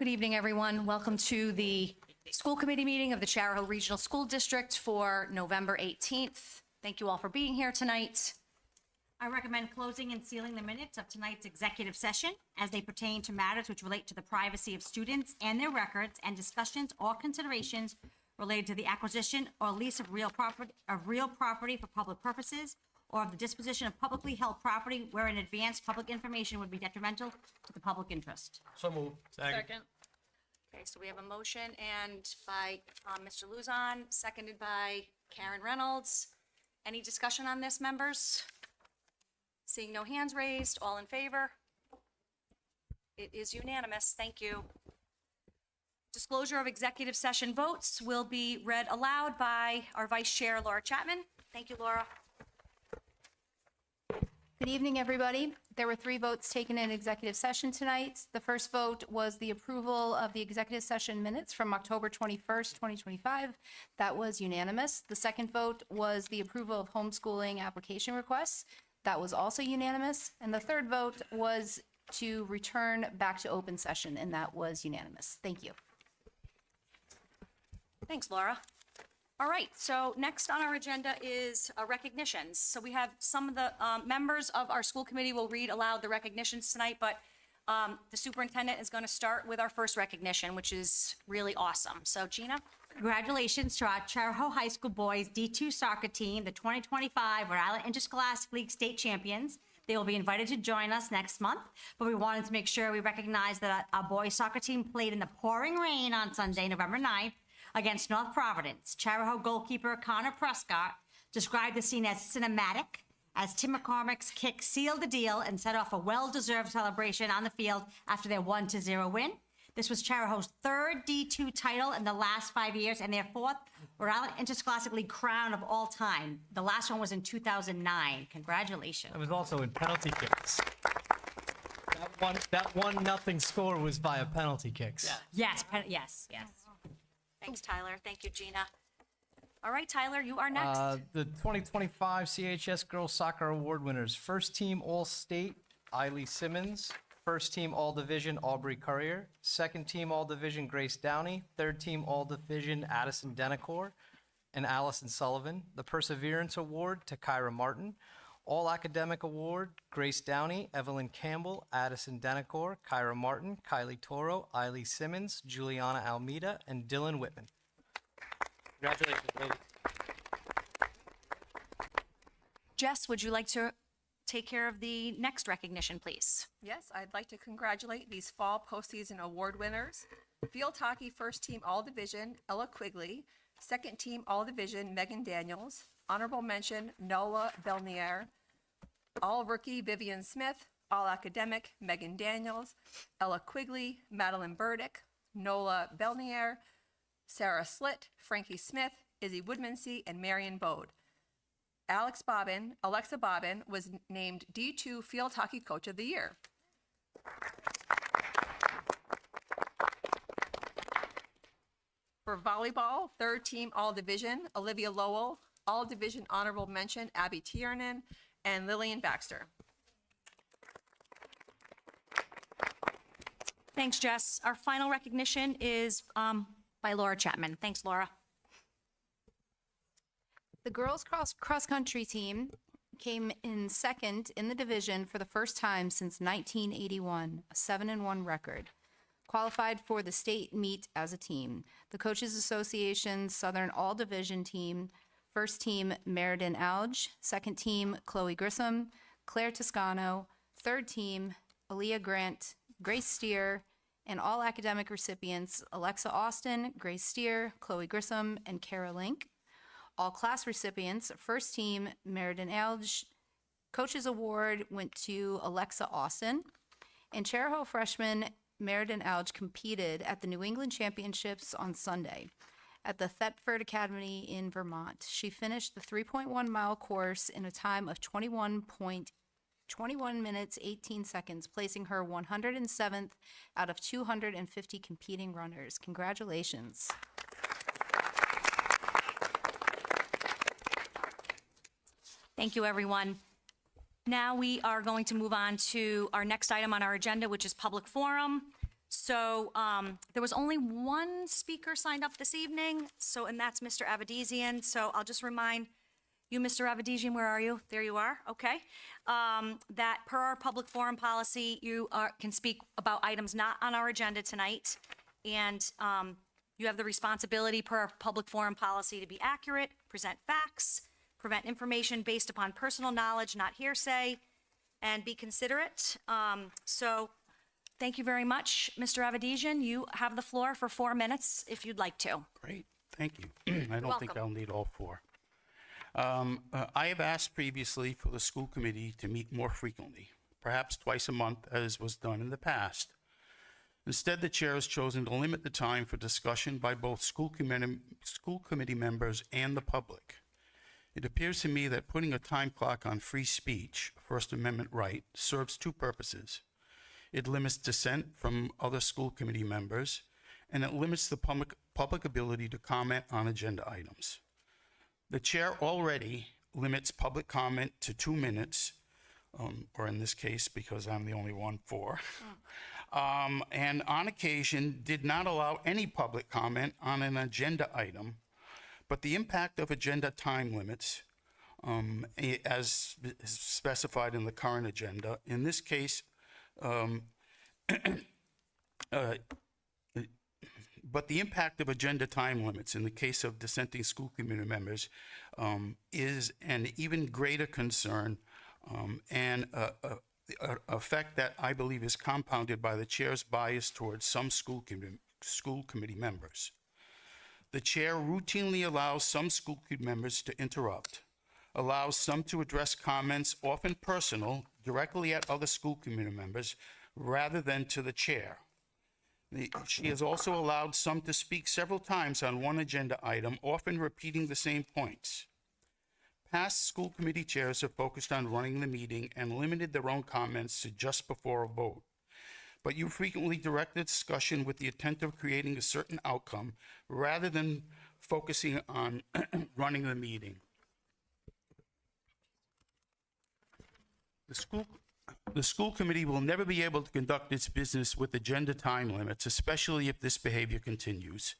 Good evening, everyone. Welcome to the school committee meeting of the Charahoe Regional School District for November 18th. Thank you all for being here tonight. I recommend closing and sealing the minutes of tonight's executive session as they pertain to matters which relate to the privacy of students and their records and discussions or considerations related to the acquisition or lease of real property for public purposes or of the disposition of publicly held property where in advance public information would be detrimental to the public interest. So moved. Second. Okay, so we have a motion and by Mr. Luzon, seconded by Karen Reynolds. Any discussion on this, members? Seeing no hands raised, all in favor? It is unanimous. Thank you. Disclosure of executive session votes will be read aloud by our Vice Chair, Laura Chapman. Thank you, Laura. Good evening, everybody. There were 3 votes taken in executive session tonight. The first vote was the approval of the executive session minutes from October 21st, 2025. That was unanimous. The second vote was the approval of homeschooling application requests. That was also unanimous. And the third vote was to return back to open session, and that was unanimous. Thank you. Thanks, Laura. All right, so next on our agenda is recognitions. So we have some of the members of our school committee will read aloud the recognitions tonight, but the superintendent is going to start with our first recognition, which is really awesome. So Gina? Congratulations to our Charahoe High School boys D2 soccer team, the 2025 Rhode Island Interscholastic League state champions. They will be invited to join us next month, but we wanted to make sure we recognize that our boys soccer team played in the pouring rain on Sunday, November 9th, against North Providence. Charahoe goalkeeper Connor Prescott described the scene as cinematic, as Tim McCormick's kick sealed the deal and set off a well-deserved celebration on the field after their 1-0 win. This was Charahoe's 3rd D2 title in the last 5 years and their 4th Rhode Island Interscholastic League crown of all time. The last one was in 2009. Congratulations. It was also in penalty kicks. That 1-0 score was via penalty kicks. Yeah. Yes. Thanks, Tyler. Thank you, Gina. All right, Tyler, you are next. The 2025 CHS Girls Soccer Award winners. First team All-State, Eiley Simmons. First team All-Division, Aubrey Currier. Second team All-Division, Grace Downey. Third team All-Division, Addison Denacor and Allison Sullivan. The Perseverance Award to Kyra Martin. All-Academic Award, Grace Downey, Evelyn Campbell, Addison Denacor, Kyra Martin, Kylie Toro, Eiley Simmons, Juliana Almeida, and Dylan Whitman. Congratulations, ladies. Jess, would you like to take care of the next recognition, please? Yes, I'd like to congratulate these fall postseason award winners. Field hockey first team all division, Ella Quigley. Second team all division, Megan Daniels. Honorable mention, Noah Belnier. All rookie, Vivian Smith. All academic, Megan Daniels. Ella Quigley, Madeline Burdick. Nola Belnier. Sarah Slitt, Frankie Smith, Izzy Woodmansey, and Marion Bode. Alexa Bobbin was named D2 Field Hockey Coach of the Year. For volleyball, third team all division, Olivia Lowell. All division honorable mention, Abby Tiernan and Lillian Baxter. Thanks, Jess. Our final recognition is by Laura Chapman. Thanks, Laura. The girls cross-country team came in second in the division for the first time since 1981, a 7-1 record. Qualified for the state meet as a team. The Coaches Association Southern All-Division team, first team Meriden Alge, second team Chloe Grissom, Claire Toscano, third team Aaliyah Grant, Grace Steer, and all academic recipients Alexa Austin, Grace Steer, Chloe Grissom, and Kara Link. All class recipients, first team Meriden Alge, Coaches Award went to Alexa Austin, and Charahoe freshman Meriden Alge competed at the New England Championships on Sunday at the Thetford Academy in Vermont. She finished the 3.1-mile course in a time of 21 minutes, 18 seconds, placing her 107th out of 250 competing runners. Congratulations. Thank you, everyone. Now we are going to move on to our next item on our agenda, which is public forum. So there was only one speaker signed up this evening, and that's Mr. Avedisian. So I'll just remind you, Mr. Avedisian, where are you? There you are, okay. That per our public forum policy, you can speak about items not on our agenda tonight. And you have the responsibility per our public forum policy to be accurate, present facts, prevent information based upon personal knowledge, not hearsay, and be considerate. So thank you very much, Mr. Avedisian. You have the floor for 4 minutes if you'd like to. Great, thank you. I don't think welcome. I'll need all 4. I have asked previously for the school committee to meet more frequently, perhaps twice a month, as was done in the past. Instead, the chair has chosen to limit the time for discussion by both school committee members and the public. It appears to me that putting a time clock on free speech, First Amendment right, serves 2 purposes. It limits dissent from other school committee members, and it limits the public ability to comment on agenda items. The chair already limits public comment to 2 minutes, or in this case, because I'm the only one, 4, and on occasion did not allow any public comment on an agenda item. But the impact of agenda time limits, as specified in the current agenda, in this case, but the impact of agenda time limits in the case of dissenting school committee members is an even greater concern and an effect that I believe is compounded by the chair's bias towards some school committee members. The chair routinely allows some school committee members to interrupt, allows some to address comments, often personal, directly at other school committee members rather than to the chair. She has also allowed some to speak several times on one agenda item, often repeating the same points. Past school committee chairs have focused on running the meeting and limited their own comments to just before a vote. But you frequently direct the discussion with the intent of creating a certain outcome rather than focusing on running the meeting. The school committee will never be able to conduct its business with agenda time limits, especially if this behavior continues.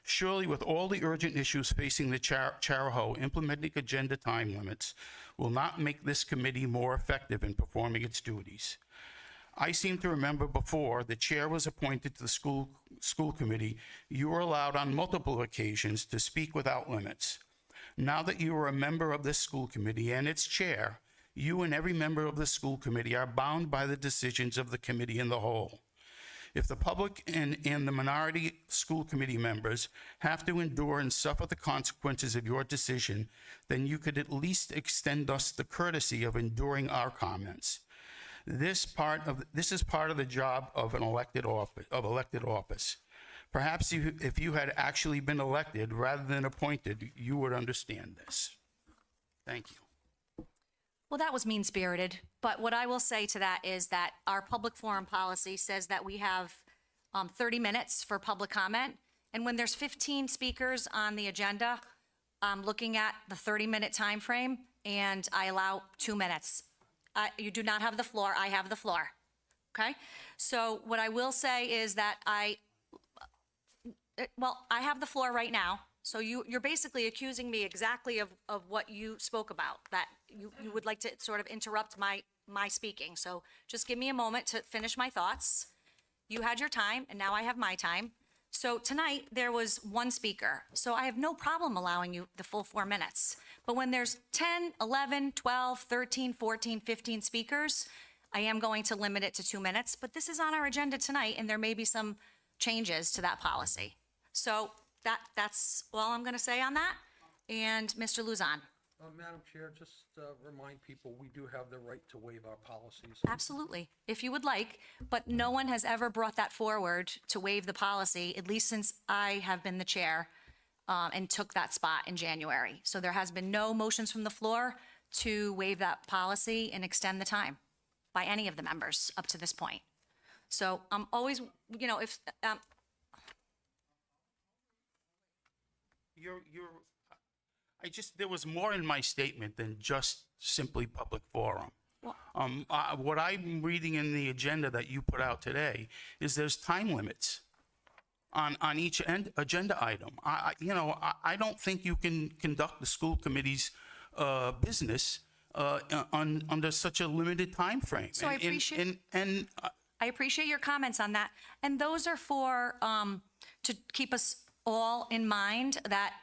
Surely, with all the urgent issues facing the Charahoe, implementing agenda time limits will not make this committee more effective in performing its duties. I seem to remember before the chair was appointed to the school committee, you were allowed on multiple occasions to speak without limits. Now that you are a member of this school committee and its chair, you and every member of the school committee are bound by the decisions of the committee in the whole. If the public and the minority school committee members have to endure and suffer the consequences of your decision, then you could at least extend us the courtesy of enduring our comments. This is part of the job of an elected office. Perhaps if you had actually been elected rather than appointed, you would understand this. Thank you. Well, that was mean-spirited, but what I will say to that is that our public forum policy says that we have 30 minutes for public comment, and when there's 15 speakers on the agenda, I'm looking at the 30-minute time frame, and I allow 2 minutes. You do not have the floor, I have the floor, okay? So what I will say is that I have the floor right now. So you're basically accusing me exactly of what you spoke about, that you would like to sort of interrupt my speaking. So just give me a moment to finish my thoughts. You had your time, and now I have my time. So tonight, there was one speaker. So I have no problem allowing you the full 4 minutes. But when there's 10, 11, 12, 13, 14, 15 speakers, I am going to limit it to 2 minutes. But this is on our agenda tonight, and there may be some changes to that policy. So that's all I'm going to say on that. And Mr. Luzon. Madam Chair, just remind people, we do have the right to waive our policies. Absolutely, if you would like, but no one has ever brought that forward to waive the policy, at least since I have been the chair and took that spot in January. So there has been no motions from the floor to waive that policy and extend the time by any of the members up to this point. So I'm always, if there was more in my statement than just simply public forum. What I'm reading in the agenda that you put out today is there's time limits on each agenda item. I don't think you can conduct the school committee's business under such a limited time frame. So I appreciate- I appreciate your comments on that. And those are for, to keep us all in mind that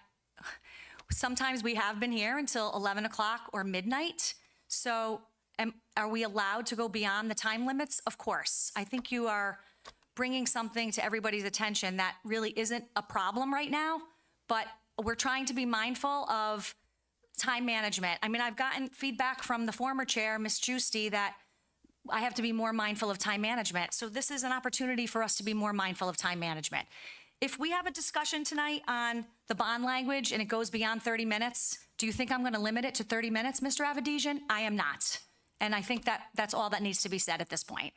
sometimes we have been here until 11 o'clock or midnight. So are we allowed to go beyond the time limits? Of course. I think you are bringing something to everybody's attention that really isn't a problem right now, but we're trying to be mindful of time management. I mean, I've gotten feedback from the former chair, Ms. Giusti, that I have to be more mindful of time management. So this is an opportunity for us to be more mindful of time management. If we have a discussion tonight on the bond language and it goes beyond 30 minutes, do you think I'm going to limit it to 30 minutes, Mr. Avedisian? I am not. And I think that that's all that needs to be said at this point.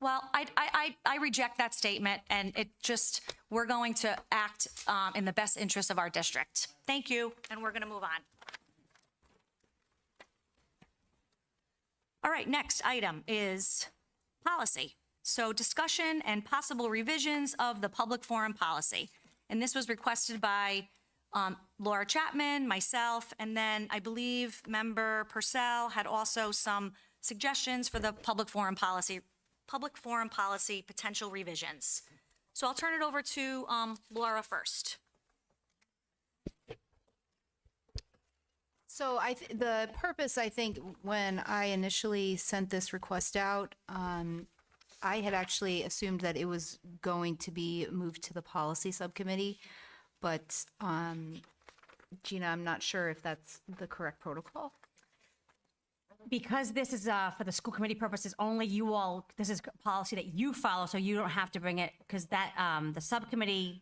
Well, I reject that statement, and we're going to act in the best interest of our district. Thank you, and we're going to move on. All right, next item is policy. So discussion and possible revisions of the public forum policy. And this was requested by Laura Chapman, myself, and then I believe Member Purcell had also some suggestions for the public forum policy potential revisions. So I'll turn it over to Laura first. So the purpose, I think, when I initially sent this request out, I had actually assumed that it was going to be moved to the policy subcommittee, but Gina, I'm not sure if that's the correct protocol. Because this is for the school committee purposes only, this is policy that you follow, so you don't have to bring it, because that, the subcommittee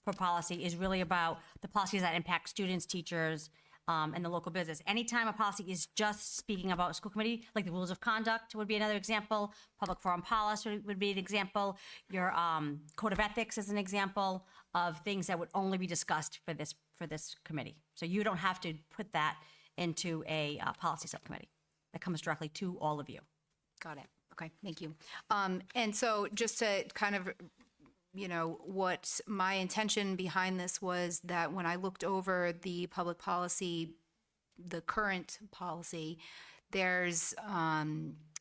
for policy is really about the policies that impact students, teachers, and the local business. Anytime a policy is just speaking about school committee, like the rules of conduct would be another example, public forum policy would be an example, your code of ethics is an example of things that would only be discussed for this committee. So you don't have to put that into a policy subcommittee. That comes directly to all of you. Got it. Okay, thank you. And so just to kind of, what my intention behind this was that when I looked over the public policy, the current policy, there's,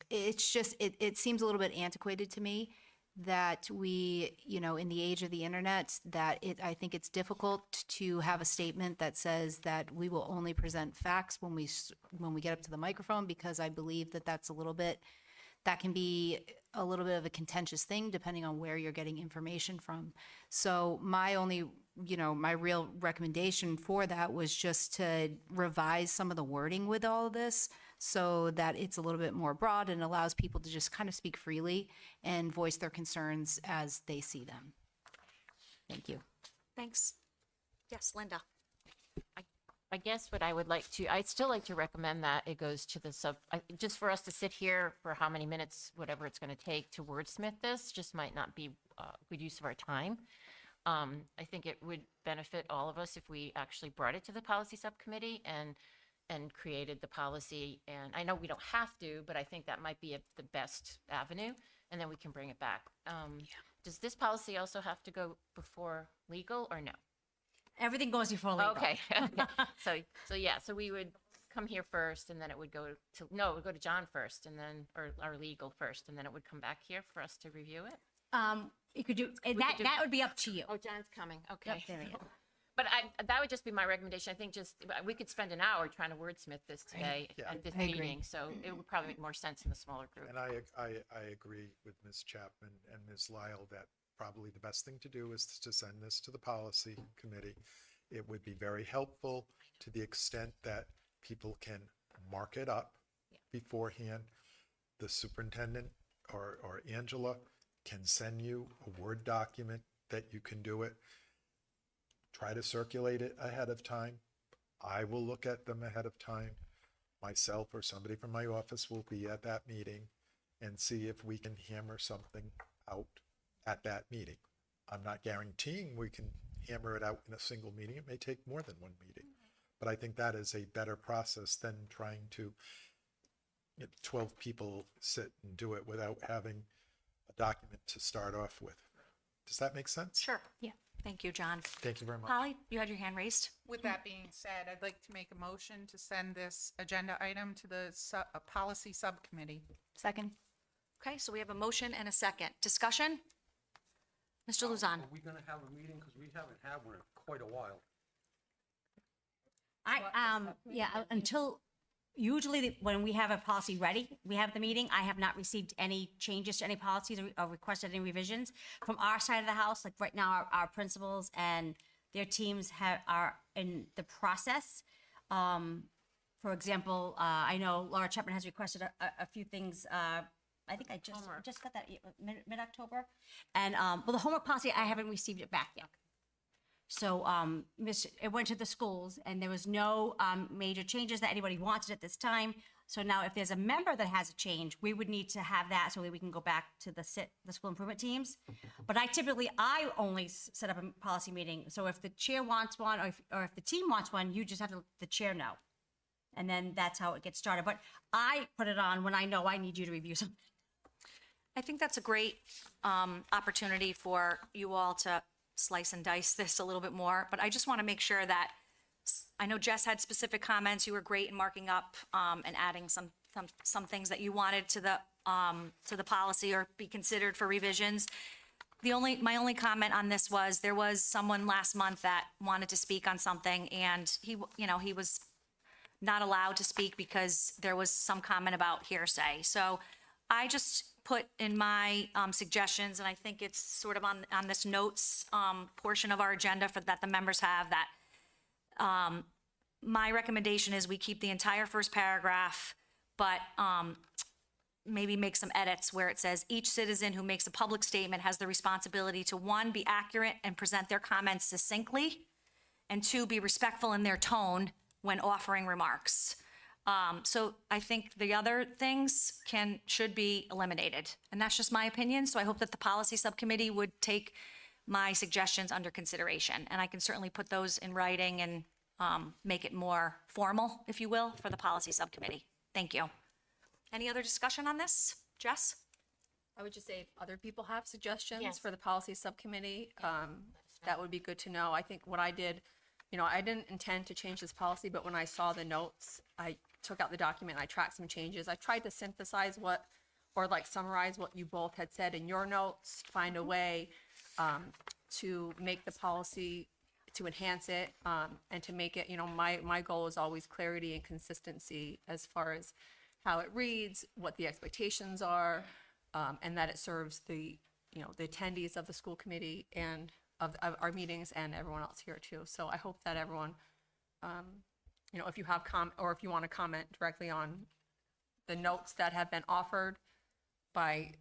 it's just, it seems a little bit antiquated to me that we, in the age of the internet, I think it's difficult to have a statement that says that we will only present facts when we get up to the microphone, because I believe that that can be a little bit of a contentious thing depending on where you're getting information from. So my real recommendation for that was just to revise some of the wording with all of this so that it's a little bit more broad and allows people to just kind of speak freely and voice their concerns as they see them. Thank you. Thanks. Yes, Linda. I guess what I would like to, I'd still like to recommend that it goes to the just for us to sit here for how many minutes, whatever it's going to take to wordsmith this, just might not be good use of our time. I think it would benefit all of us if we actually brought it to the policy subcommittee and created the policy. And I know we don't have to, but I think that might be the best avenue, and then we can bring it back. Does this policy also have to go before legal or no? Everything goes before legal. Okay. So we would come here first, and then it would go to, no, it would go to John first, and then, or our legal first, and then it would come back here for us to review it? You could do, that would be up to you. Oh, John's coming, okay. There we go. But that would just be my recommendation. I think we could spend an hour trying to wordsmith this today at this meeting, so it would probably make more sense in the smaller group. And I agree with Ms. Chapman and Ms. Lyle that probably the best thing to do is to send this to the policy committee. It would be very helpful to the extent that people can mark it up beforehand. The superintendent or Angela can send you a Word document that you can do it. Try to circulate it ahead of time. I will look at them ahead of time. Myself or somebody from my office will be at that meeting and see if we can hammer something out at that meeting. I'm not guaranteeing we can hammer it out in a single meeting. It may take more than one meeting. But I think that is a better process than trying to 12 people sit and do it without having a document to start off with. Does that make sense? Sure. Yeah. Thank you, John. Thank you very much. Holly, you had your hand raised? With that being said, I'd like to make a motion to send this agenda item to the policy subcommittee. Second. Okay, so we have a motion and a second. Discussion? Mr. Luzon? Are we gonna have a meeting? Because we haven't had one in quite a while. Until, usually when we have a policy ready, we have the meeting, I have not received any changes to any policies or requested any revisions. From our side of the house, like right now, our principals and their teams are in the process. For example, I know Laura Chapman has requested a few things, I think I just got that mid-October. And, well, the homework policy, I haven't received it back yet. So it went to the schools, and there was no major changes that anybody wanted at this time. So now if there's a member that has a change, we would need to have that so that we can go back to the school improvement teams. But I only set up a policy meeting. So if the chair wants one, or if the team wants one, you just have to let the chair know. And then that's how it gets started. But I put it on when I know I need you to review something. I think that's a great opportunity for you all to slice and dice this a little bit more, but I just want to make sure that, I know Jess had specific comments, you were great in marking up and adding some things that you wanted to the policy or be considered for revisions. My only comment on this was, there was someone last month that wanted to speak on something, and he was not allowed to speak because there was some comment about hearsay. So I just put in my suggestions, and I think it's sort of on this notes portion of our agenda that the members have, that my recommendation is we keep the entire first paragraph, but maybe make some edits where it says, each citizen who makes a public statement has the responsibility to, 1, be accurate and present their comments succinctly, and 2, be respectful in their tone when offering remarks. So I think the other things should be eliminated, and that's just my opinion. So I hope that the policy subcommittee would take my suggestions under consideration, and I can certainly put those in writing and make it more formal, if you will, for the policy subcommittee. Thank you. Any other discussion on this? Jess? I would just say if other people have suggestions Yes. for the policy subcommittee, that would be good to know. I think what I did, I didn't intend to change this policy, but when I saw the notes, I took out the document, I tracked some changes. I tried to synthesize summarize what you both had said in your notes, find a way to make the policy, to enhance it, and to make it, my goal is always clarity and consistency as far as how it reads, what the expectations are, and that it serves the attendees of the school committee and of our meetings and everyone else here too. So I hope that everyone, if you have or if you want to comment directly on the notes that have been offered by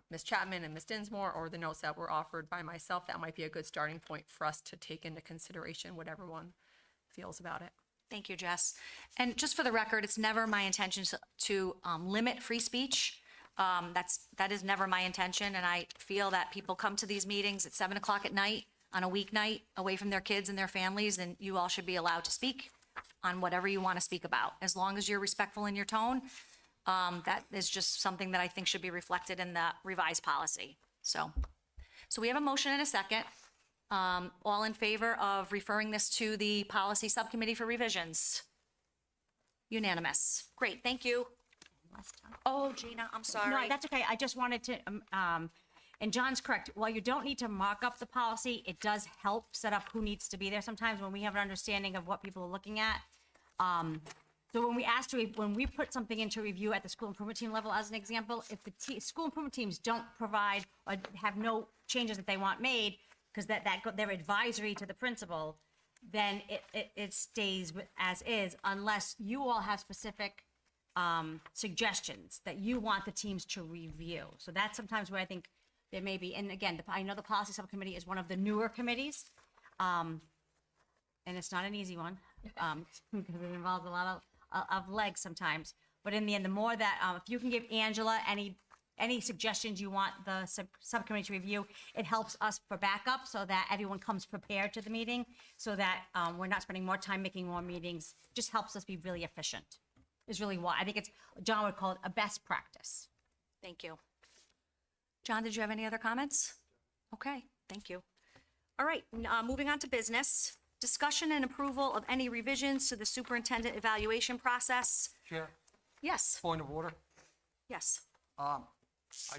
Ms. Chapman and Ms. Dinsmore, or the notes that were offered by myself, that might be a good starting point for us to take into consideration what everyone feels about it. Thank you, Jess. And just for the record, it's never my intention to limit free speech. That is never my intention, and I feel that people come to these meetings at 7 o'clock at night on a weeknight, away from their kids and their families, and you all should be allowed to speak on whatever you want to speak about, as long as you're respectful in your tone. That is just something that I think should be reflected in the revised policy. So we have a motion and a second. All in favor of referring this to the policy subcommittee for revisions? Unanimous. Great, thank you. Oh, Gina, I'm sorry. No, that's okay. I just wanted to, and John's correct. While you don't need to mock up the policy, it does help set up who needs to be there sometimes when we have an understanding of what people are looking at. So when we put something into review at the school improvement team level, as an example, if the school improvement teams don't provide or have no changes that they want made, because they're advisory to the principal, then it stays as is, unless you all have specific suggestions that you want the teams to review. So that's sometimes where I think there may be, and again, I know the policy subcommittee is one of the newer committees, and it's not an easy one, because it involves a lot of legs sometimes. But in the end, the more that, if you can give Angela any suggestions you want the subcommittee to review, it helps us for backup so that everyone comes prepared to the meeting, so that we're not spending more time making more meetings. Just helps us be really efficient. is really what, I think it's, John would call it a best practice. Thank you. John, did you have any other comments? Okay, thank you. All right, moving on to business. Discussion and approval of any revisions to the superintendent evaluation process. Chair, Yes, point of order. yes. I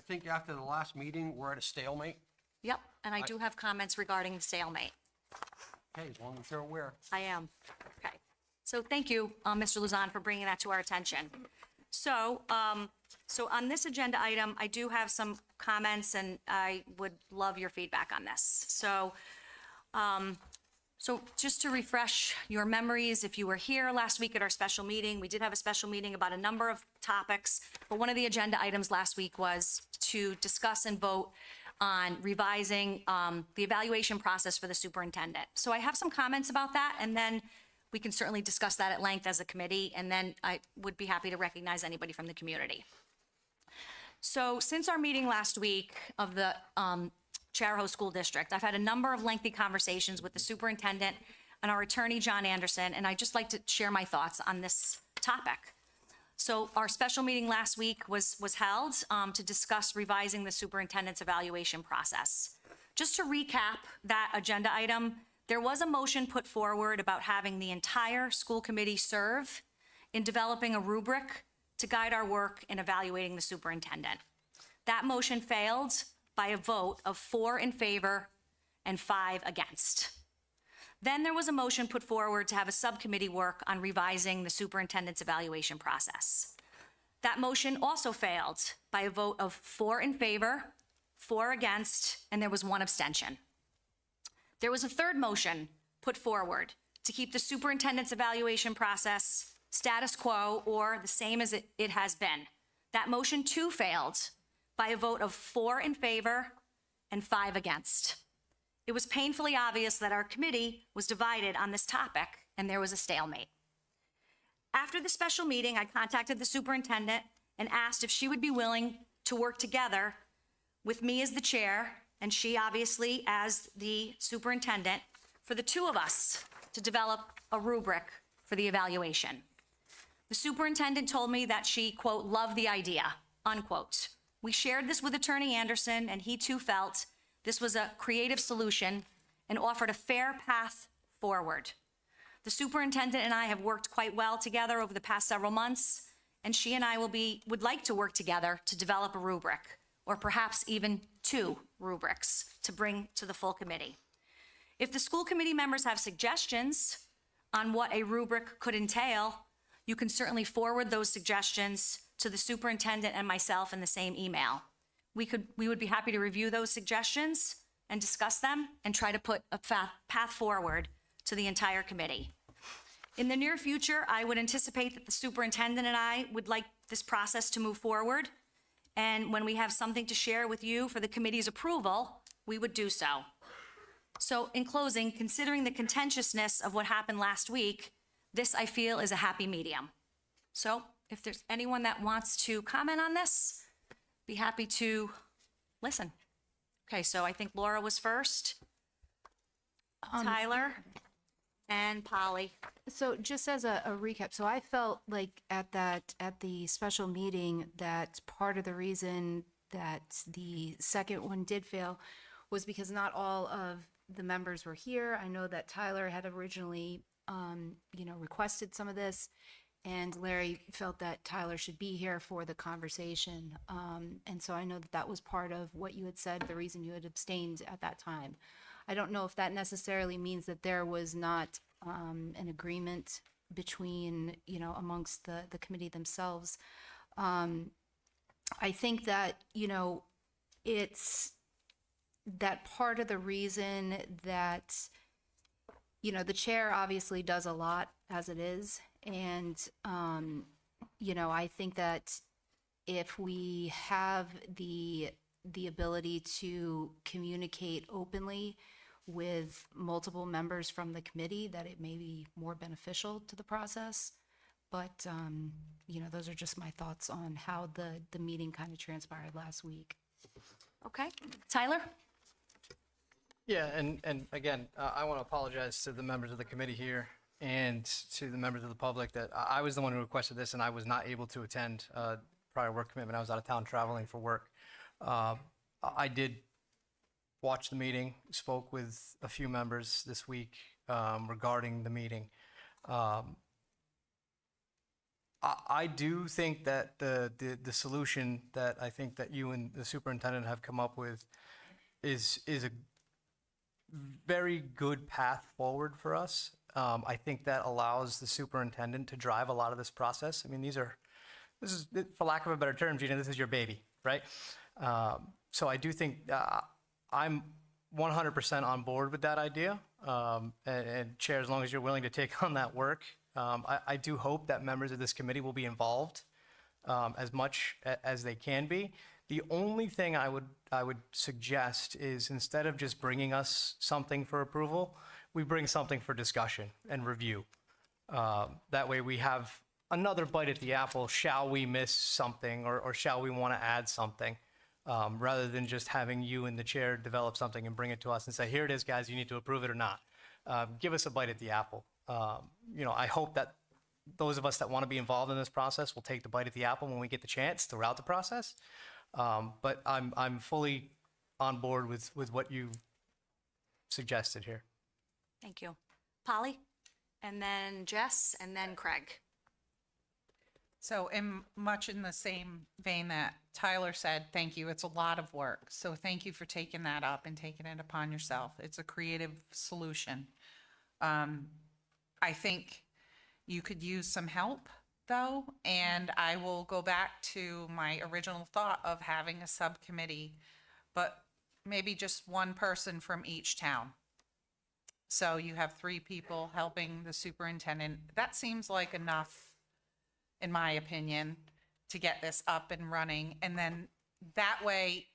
think after the last meeting, we're at a stalemate. Yep, and I do have comments regarding the stalemate. Okay, as long as you're aware. I am. Okay. So thank you, Mr. Luzon, for bringing that to our attention. So on this agenda item, I do have some comments, and I would love your feedback on this. So just to refresh your memories, if you were here last week at our special meeting, we did have a special meeting about a number of topics, but one of the agenda items last week was to discuss and vote on revising the evaluation process for the superintendent. So I have some comments about that, and then we can certainly discuss that at length as a committee, and then I would be happy to recognize anybody from the community. So since our meeting last week of the Charahoe School District, I've had a number of lengthy conversations with the superintendent and our attorney, John Anderson, and I'd just like to share my thoughts on this topic. So our special meeting last week was held to discuss revising the superintendent's evaluation process. Just to recap that agenda item, there was a motion put forward about having the entire school committee serve in developing a rubric to guide our work in evaluating the superintendent. That motion failed by a vote of 4 in favor and 5 against. Then there was a motion put forward to have a subcommittee work on revising the superintendent's evaluation process. That motion also failed by a vote of 4 in favor, 4 against, and there was 1 abstention. There was a third motion put forward to keep the superintendent's evaluation process status quo or the same as it has been. That motion too failed by a vote of 4 in favor and 5 against. It was painfully obvious that our committee was divided on this topic, and there was a stalemate. After the special meeting, I contacted the superintendent and asked if she would be willing to work together with me as the chair, and she obviously as the superintendent, for the two of us to develop a rubric for the evaluation. The superintendent told me that she, quote, loved the idea, unquote. We shared this with Attorney Anderson, and he too felt this was a creative solution and offered a fair path forward. The superintendent and I have worked quite well together over the past several months, and she and I would like to work together to develop a rubric, or perhaps even 2 rubrics to bring to the full committee. If the school committee members have suggestions on what a rubric could entail, you can certainly forward those suggestions to the superintendent and myself in the same email. We would be happy to review those suggestions and discuss them and try to put a path forward to the entire committee. In the near future, I would anticipate that the superintendent and I would like this process to move forward. And when we have something to share with you for the committee's approval, we would do so. So in closing, considering the contentiousness of what happened last week, this I feel is a happy medium. So if there's anyone that wants to comment on this, be happy to listen. Okay, so I think Laura was first, Tyler, and Polly. So just as a recap, so I felt like at the special meeting that part of the reason that the second one did fail was because not all of the members were here. I know that Tyler had originally, requested some of this, and Larry felt that Tyler should be here for the conversation. And so I know that that was part of what you had said, the reason you had abstained at that time. I don't know if that necessarily means that there was not an agreement between, amongst the committee themselves. I think that, it's that part of the reason that, the chair obviously does a lot as it is. And, I think that if we have the ability to communicate openly with multiple members from the committee, that it may be more beneficial to the process. But, those are just my thoughts on how the meeting kind of transpired last week. Okay, Tyler? Yeah, and again, I want to apologize to the members of the committee here and to the members of the public that I was the one who requested this and I was not able to attend prior work commitment. I was out of town traveling for work. I did watch the meeting, spoke with a few members this week regarding the meeting. I do think that the solution that I think that you and the superintendent have come up with is a very good path forward for us. I think that allows the superintendent to drive a lot of this process. I mean, this is, for lack of a better term, Gina, this is your baby, right? So I do think I'm 100% on board with that idea. And Chair, as long as you're willing to take on that work, I do hope that members of this committee will be involved as much as they can be. The only thing I would suggest is instead of just bringing us something for approval, we bring something for discussion and review. That way we have another bite at the apple. Shall we miss something or shall we want to add something? Rather than just having you and the chair develop something and bring it to us and say, here it is, guys, you need to approve it or not. Give us a bite at the apple. I hope that those of us that want to be involved in this process will take the bite at the apple when we get the chance throughout the process. But I'm fully on board with what you suggested here. Thank you. Polly, and then Jess, and then Craig. So much in the same vein that Tyler said, thank you. It's a lot of work. So thank you for taking that up and taking it upon yourself. It's a creative solution. I think you could use some help though, and I will go back to my original thought of having a subcommittee, but maybe just one person from each town. So you have 3 people helping the superintendent. That seems like enough, in my opinion, to get this up and running. And then that way,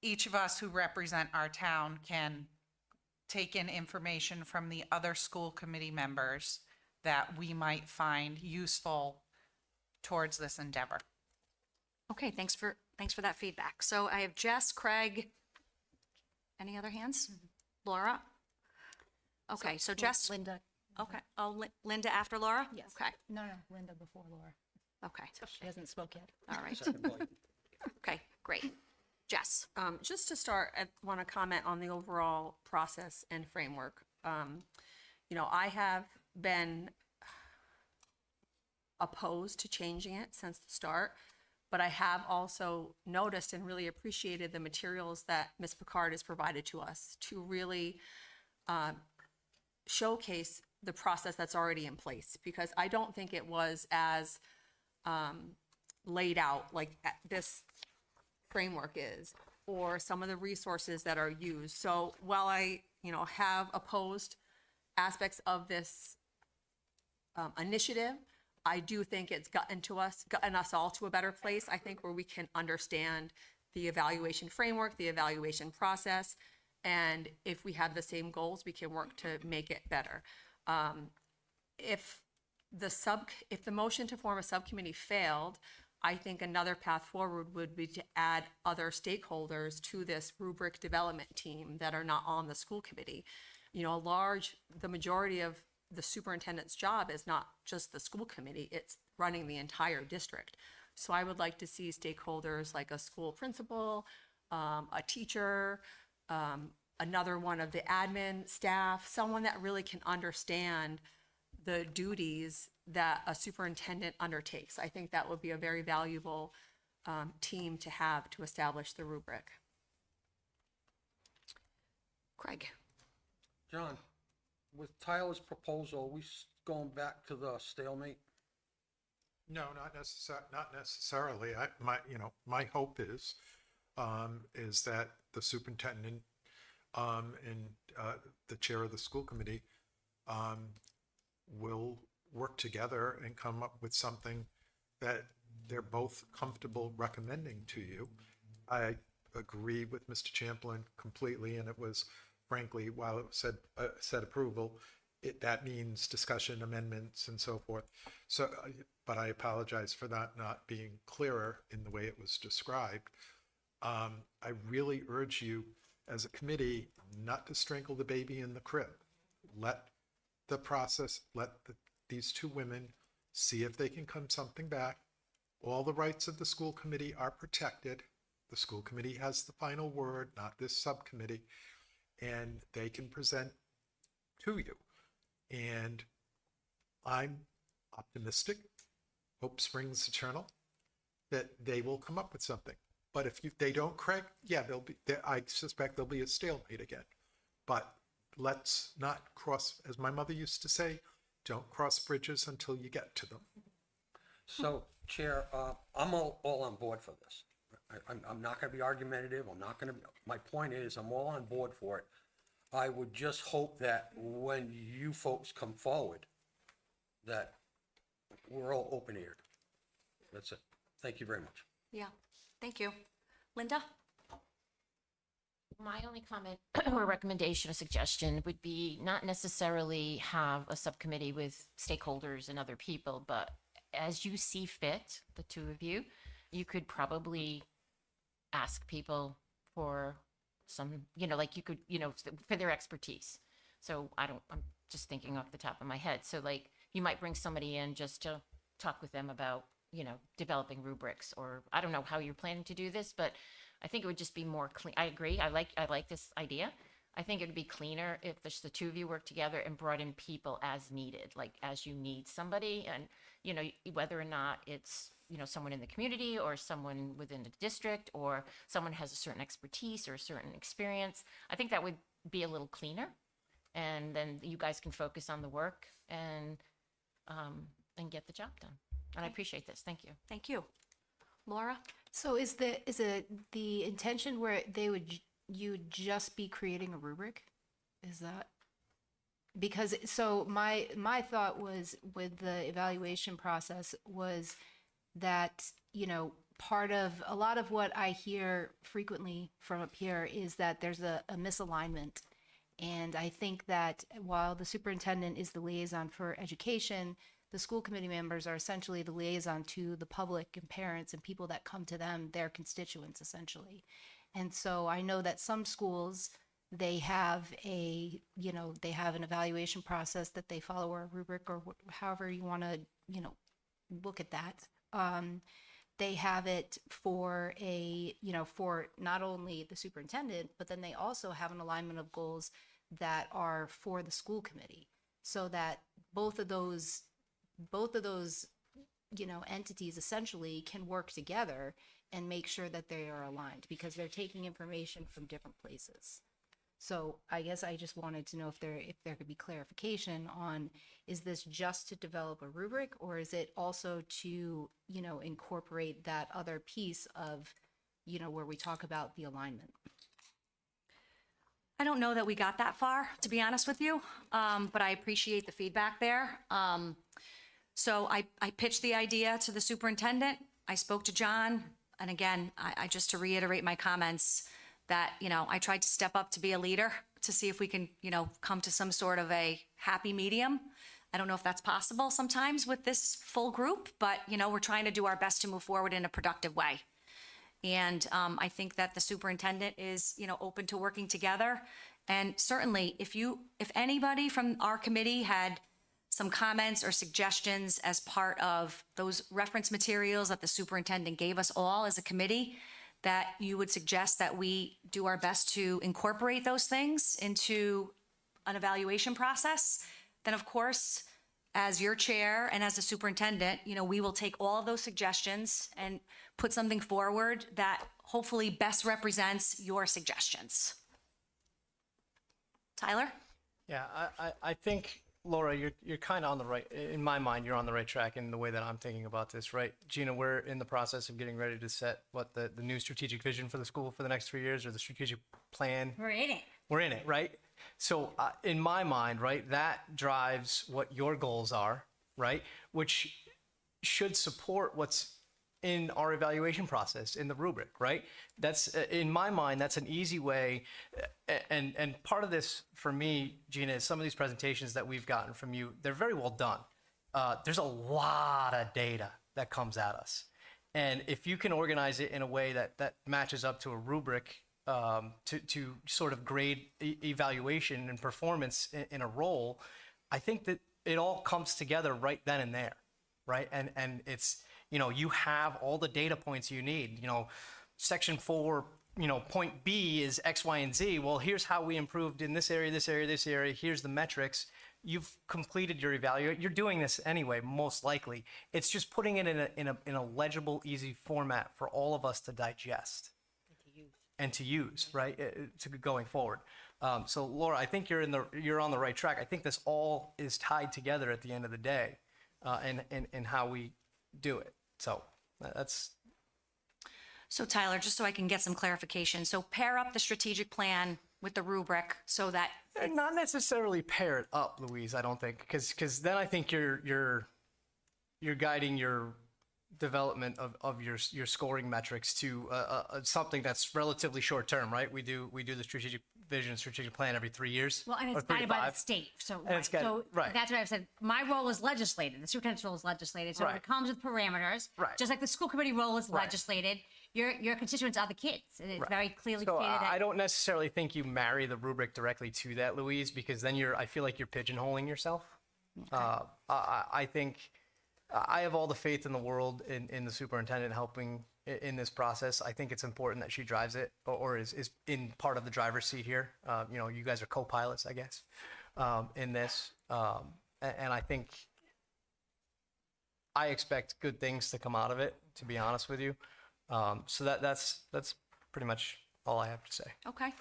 each of us who represent our town can take in information from the other school committee members that we might find useful towards this endeavor. Okay, thanks for that feedback. So I have Jess, Craig. Any other hands? Laura? Okay, so Jess. Linda. Okay. Oh, Linda after Laura? Yes. Okay. No, Linda before Laura. Okay. She hasn't spoke yet. All right. Second bite. Okay, great. Jess. Just to start, I want to comment on the overall process and framework. I have been opposed to changing it since the start, but I have also noticed and really appreciated the materials that Ms. Picard has provided to us to really showcase the process that's already in place, because I don't think it was as laid out like this framework is, or some of the resources that are used. So while I, have opposed aspects of this initiative, I do think it's gotten us all to a better place, I think, where we can understand the evaluation framework, the evaluation process, and if we have the same goals, we can work to make it better. If the motion to form a subcommittee failed, I think another path forward would be to add other stakeholders to this rubric development team that are not on the school committee. The majority of the superintendent's job is not just the school committee, it's running the entire district. So I would like to see stakeholders like a school principal, a teacher, another one of the admin staff, someone that really can understand the duties that a superintendent undertakes. I think that would be a very valuable team to have to establish the rubric. Craig. John, with Tyler's proposal, are we going back to the stalemate? No, not necessarily. My hope is that the superintendent and the chair of the school committee will work together and come up with something that they're both comfortable recommending to you. I agree with Mr. Champlin completely, and it was, frankly, while it said approval, that means discussion, amendments, and so forth. So, but I apologize for that not being clearer in the way it was described. I really urge you as a committee not to strangle the baby in the crib. Let the process, these two women see if they can come something back. All the rights of the school committee are protected. The school committee has the final word, not this subcommittee, and they can present to you. And I'm optimistic, hope springs eternal, that they will come up with something. But if they don't, Craig, yeah, I suspect there'll be a stalemate again. But let's not cross, as my mother used to say, don't cross bridges until you get to them. So, Chair, I'm all on board for this. I'm not gonna be argumentative, my point is, I'm all on board for it. I would just hope that when you folks come forward, that we're all open eared. That's it. Thank you very much. Yeah, thank you. Linda? My only comment or recommendation or suggestion would be not necessarily have a subcommittee with stakeholders and other people, but as you see fit, the two of you, you could probably ask people for some, like you could, for their expertise. So I'm just thinking off the top of my head. So like you might bring somebody in just to talk with them about, developing rubrics, or I don't know how you're planning to do this, but I think it would just be more clean. I agree. I like this idea. I think it would be cleaner if the two of you worked together and brought in people as needed, like as you need somebody, and whether or not it's someone in the community or someone within the district or someone has a certain expertise or a certain experience. I think that would be a little cleaner, and then you guys can focus on the work and get the job done. And I appreciate this. Thank you. Thank you. Laura? So is it the intention where you would just be creating a rubric? Is that? Because so my thought was with the evaluation process was that, part of a lot of what I hear frequently from up here is that there's a misalignment. And I think that while the superintendent is the liaison for education, the school committee members are essentially the liaison to the public and parents and people that come to them, their constituents essentially. And so I know that some schools, they have an evaluation process that they follow, or a rubric, or however you want to, look at that. They have it for for not only the superintendent, but then they also have an alignment of goals that are for the school committee, so that both of those entities essentially can work together and make sure that they are aligned, because they're taking information from different places. So I guess I just wanted to know if there could be clarification on, is this just to develop a rubric, or is it also to, incorporate that other piece of, where we talk about the alignment? I don't know that we got that far, to be honest with you, but I appreciate the feedback there. So I pitched the idea to the superintendent. I spoke to John. And again, I just to reiterate my comments that, I tried to step up to be a leader to see if we can, come to some sort of a happy medium. I don't know if that's possible sometimes with this full group, but, we're trying to do our best to move forward in a productive way. And I think that the superintendent is, open to working together. And certainly if anybody from our committee had some comments or suggestions as part of those reference materials that the superintendent gave us all as a committee, that you would suggest that we do our best to incorporate those things into an evaluation process, then of course, as your chair and as the superintendent, we will take all of those suggestions and put something forward that hopefully best represents your suggestions. Tyler? Yeah, I think, Laura, you're kind of on the right, in my mind, you're on the right track in the way that I'm thinking about this, right? Gina, we're in the process of getting ready to set what the new strategic vision for the school for the next 3 years, or the strategic plan. We're in it. We're in it, right? So in my mind, right, that drives what your goals are, right? Which should support what's in our evaluation process, in the rubric, right? That's, in my mind, that's an easy way. And part of this for me, Gina, is some of these presentations that we've gotten from you, they're very well done. There's a lot of data that comes at us. And if you can organize it in a way that matches up to a rubric, to sort of grade evaluation and performance in a role, I think that it all comes together right then and there, right? And it's, you have all the data points you need. Section 4, point B is X, Y, and Z. Well, here's how we improved in this area, this area, this area. Here's the metrics. You've completed your evaluate. You're doing this anyway, most likely. It's just putting it in a legible, easy format for all of us to digest and to use, right? To going forward. So Laura, I think you're on the right track. I think this all is tied together at the end of the day, and how we do it. So that's. So Tyler, just so I can get some clarification, so pair up the strategic plan with the rubric so that, Not necessarily pair it up, Louise. I don't think, because then I think you're guiding your development of your scoring metrics to something that's relatively short term, right? We do the strategic vision, strategic plan every 3 years. Well, and or it's 3 to guided by the 5. state, so, And it's right, guided- so right. that's what I've said. My role is legislated, the superintendent's role is legislated, so Right. it comes with parameters. Right. Just like the school committee role is Right. legislated, your constituents are the kids, and it's Right. very clearly So stated I that. don't necessarily think you marry the rubric directly to that, Louise, because then I feel like you're pigeonholing yourself. I think I have all the faith in the world in the superintendent helping in this process. I think it's important that she drives it or is in part of the driver's seat here. You guys are co-pilots, I guess, in this. And I think I expect good things to come out of it, to be honest with you. So that's pretty much all I have to say. okay,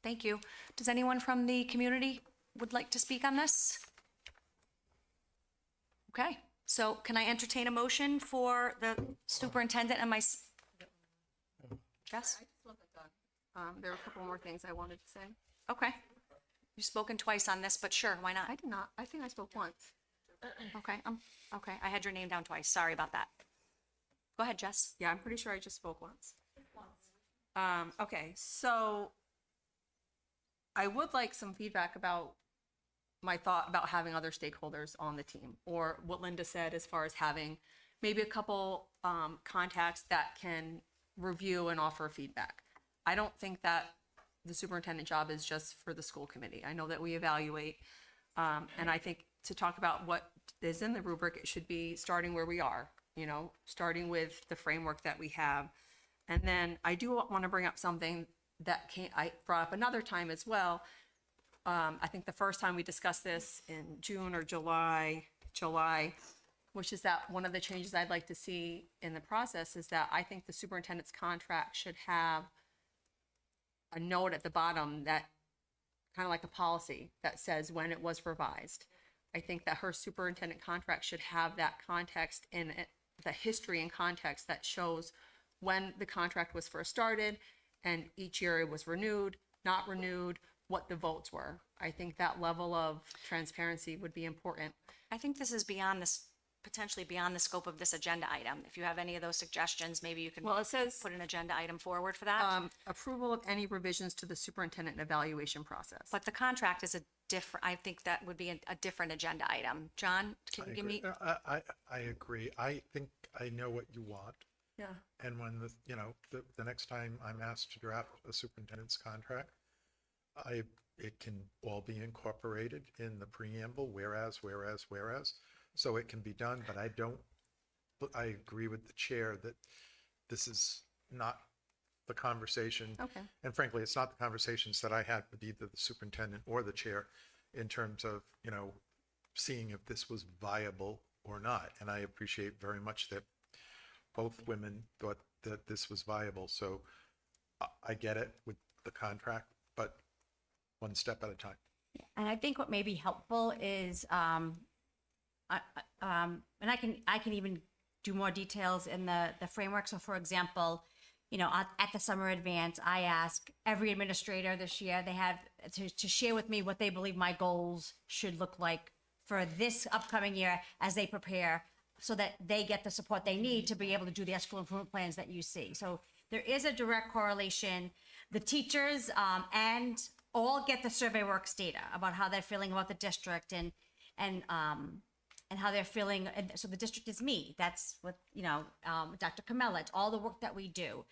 thank you. Does anyone from the community would like to speak on this? Okay, so can I entertain a motion for the superintendent and Jess? There are a couple more things I wanted to say. Okay. You've spoken twice on this, but sure, why not? I did not. I think I spoke once. Okay, okay, I had your name down twice. Sorry about that. Go ahead, Jess. Yeah, I'm pretty sure I just spoke once. Okay, so I would like some feedback about my thought about having other stakeholders on the team, or what Linda said as far as having maybe a couple contacts that can review and offer feedback. I don't think that the superintendent job is just for the school committee. I know that we evaluate, and I think to talk about what is in the rubric, it should be starting where we are, starting with the framework that we have. And then I do want to bring up something that I brought up another time as well. I think the first time we discussed this in June or July, which is that one of the changes I'd like to see in the process is that I think the superintendent's contract should have a note at the bottom that, kind of like a policy, that says when it was revised. I think that her superintendent contract should have that context in it, the history and context that shows when the contract was first started and each year it was renewed, not renewed, what the votes were. I think that level of transparency would be important. I think this is potentially beyond the scope of this agenda item. If you have any of those suggestions, maybe you can Well, it says put an agenda item forward for that. approval of any revisions to the superintendent evaluation process. But the contract is I think that would be a different agenda item. John, can you give me? I agree. I think I know what you want. Yeah. And when the next time I'm asked to draft a superintendent's contract, it can all be incorporated in the preamble, whereas, so it can be done, but I agree with the chair that this is not the conversation. Okay. And frankly, it's not the conversations that I had with either the superintendent or the chair in terms of, seeing if this was viable or not. And I appreciate very much that both women thought that this was viable. So I get it with the contract, but one step at a time. And I think what may be helpful is, and I can even do more details in the framework. So for example, at the summer advance, I ask every administrator this year, they have to share with me what they believe my goals should look like for this upcoming year as they prepare, so that they get the support they need to be able to do the school improvement plans that you see. So there is a direct correlation. The teachers and all get the survey works data about how they're feeling about the district and how they're feeling. And so the district is me. That's what, Dr. Kamela, it's all the work that we do.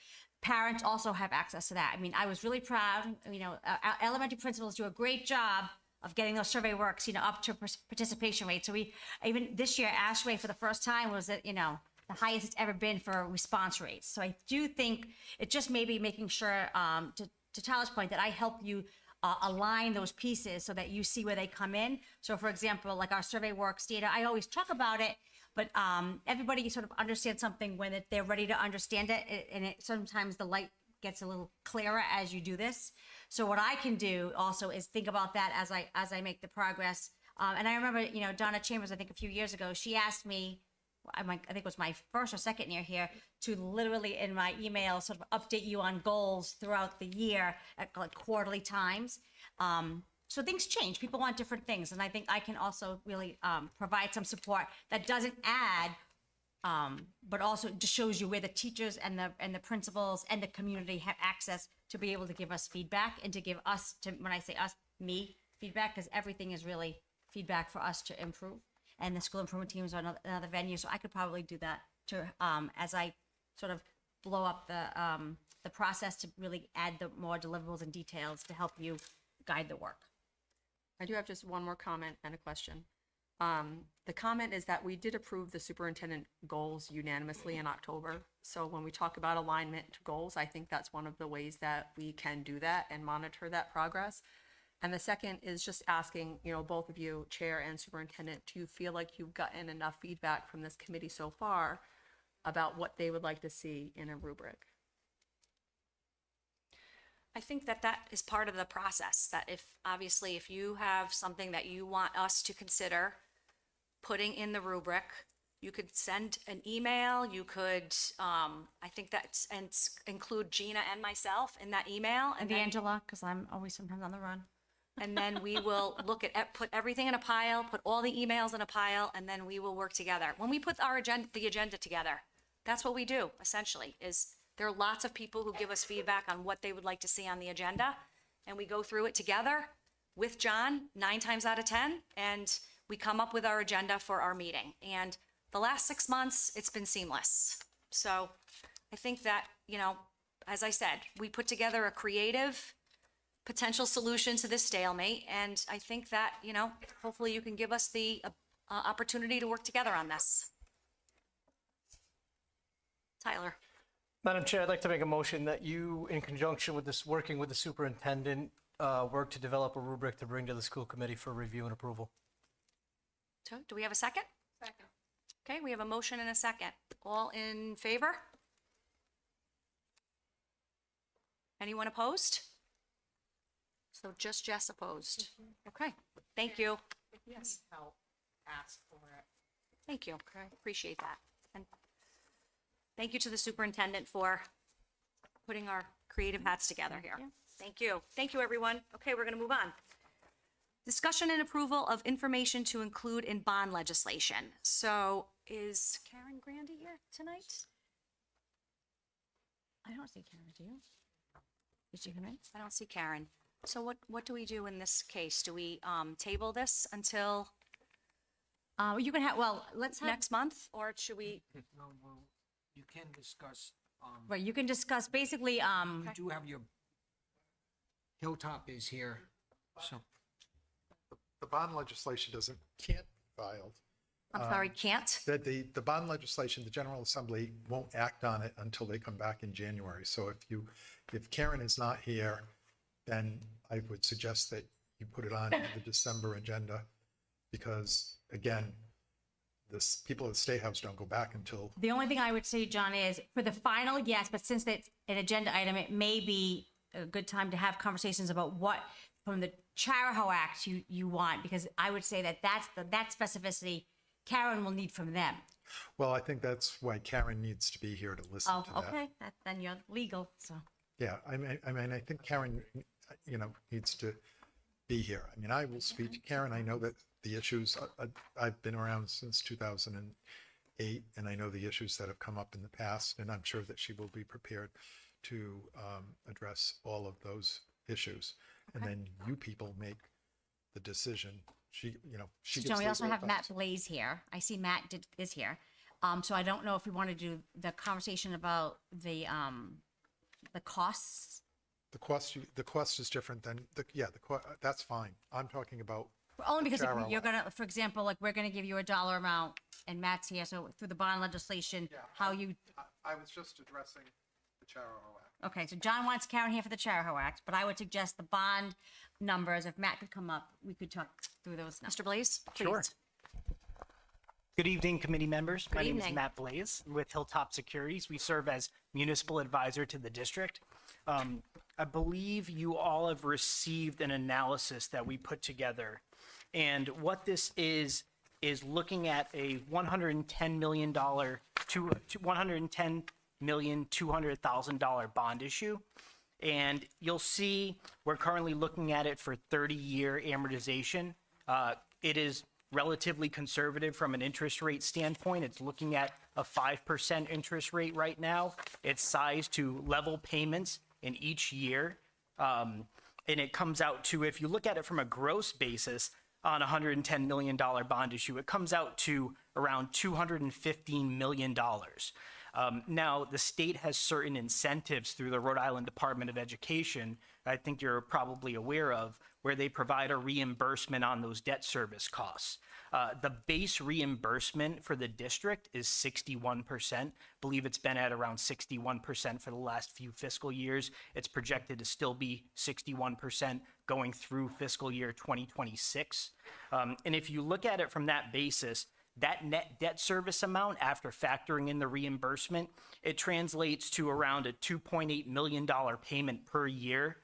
Parents also have access to that. I mean, I was really proud, our elementary principals do a great job of getting those survey works, up to participation rate. So even this year, ASHRAE for the first time was at, the highest it's ever been for response rates. So I do think it just maybe making sure, to Tyler's point, that I help you align those pieces so that you see where they come in. So for example, like our survey works data, I always talk about it, but everybody sort of understands something when they're ready to understand it, and sometimes the light gets a little clearer as you do this. So what I can do also is think about that as I make the progress. And I remember, Donna Chambers, I think a few years ago, she asked me, I think it was my first or second year here, to literally in my email sort of update you on goals throughout the year at like quarterly times. So things change. People want different things. And I think I can also really provide some support that doesn't add, but also just shows you where the teachers and the principals and the community have access to be able to give us feedback and to give us, when I say us, me, feedback, because everything is really feedback for us to improve. And the school improvement teams are another venue. So I could probably do that to, as I sort of blow up the process to really add the more deliverables and details to help you guide the work. I do have just one more comment and a question. The comment is that we did approve the superintendent goals unanimously in October. So when we talk about alignment to goals, I think that's one of the ways that we can do that and monitor that progress. And the second is just asking, both of you, chair and superintendent, do you feel like you've gotten enough feedback from this committee so far about what they would like to see in a rubric? I think that is part of the process, that if you have something that you want us to consider putting in the rubric, you could send an email, you could, I think that's, and include Gina and myself in that email. And then- Angela, because I'm always sometimes on the run. And then we will look at, put everything in a pile, put all the emails in a pile, and then we will work together. When we put the agenda together, that's what we do, essentially, is there are lots of people who give us feedback on what they would like to see on the agenda, and we go through it together with John 9 times out of 10, and we come up with our agenda for our meeting. And the last 6 months, it's been seamless. So I think that, as I said, we put together a creative potential solution to this stalemate, and I think that, hopefully you can give us the opportunity to work together on this. Tyler. Madam Chair, I'd like to make a motion that you, in conjunction with this, working with the superintendent, work to develop a rubric to bring to the school committee for review and approval. So, do we have a second? Second. Okay, we have a motion and a second. All in favor? Anyone opposed? So just Jess opposed. Okay, thank you. Yes. Help ask for it. Thank you. Appreciate that. And thank you to the superintendent for putting our creative hats together here. Thank you. Thank you, everyone. Okay, we're going to move on. Discussion and approval of information to include in bond legislation. So is Karen Grandy here tonight? I don't see Karen, do you? Is she coming? I don't see Karen. So what do we do in this case? Do we table this until You can have, let's have, next month, or should we? No, well, you can discuss, right, you can discuss basically, you do have your, Hilltop is here, so. The bond legislation can't be filed. I'm sorry, can't? The bond legislation, the General Assembly won't act on it until they come back in January. So if Karen is not here, then I would suggest that you put it on the December agenda, because again, people at the State House don't go back until, the only thing I would say, John, is for the final, yes, but since it's an agenda item, it may be a good time to have conversations about what from the Charahoe Act you want, because I would say that that specificity Karen will need from them. well, I think that's why Karen needs to be here to listen Oh, to that. okay, then you're legal, so. Yeah, I mean, I think Karen, needs to be here. I mean, I will speak to Karen. I know that the issues, I've been around since 2008, and I know the issues that have come up in the past, and I'm sure that she will be prepared to address all of those issues. And then you people make the decision. She gets John, we also legal have Matt advice. Blaze here. I see Matt is here. So I don't know if we want to do the conversation about the costs The quest is different than, that's fine. I'm talking about, Only because if Charo you're gonna, for example, like, we're gonna give you a dollar amount, and Matt's here, so through the bond legislation, how you, I was just addressing the Charo Act. okay, so John wants Karen here for the Charahoe Act, but I would suggest the bond numbers, if Matt could come up, we could talk through those numbers. Mr. Blaze, Sure. please. Good evening, committee members. My name is evening. Matt Blaze with Hilltop Securities. We serve as municipal advisor to the district. I believe you all have received an analysis that we put together. And what this is looking at a $110 million to $110,200,000 bond issue. And you'll see we're currently looking at it for 30-year amortization. It is relatively conservative from an interest rate standpoint. It's looking at a 5% interest rate right now. It's sized to level payments in each year. And it comes out to, if you look at it from a gross basis on a $110 million bond issue, it comes out to around $215 million. Now, the state has certain incentives through the Rhode Island Department of Education, I think you're probably aware of, where they provide a reimbursement on those debt service costs. The base reimbursement for the district is 61%. Believe it's been at around 61% for the last few fiscal years. It's projected to still be 61% going through fiscal year 2026. And if you look at it from that basis, that net debt service amount, after factoring in the reimbursement, it translates to around a $2.8 million payment per year,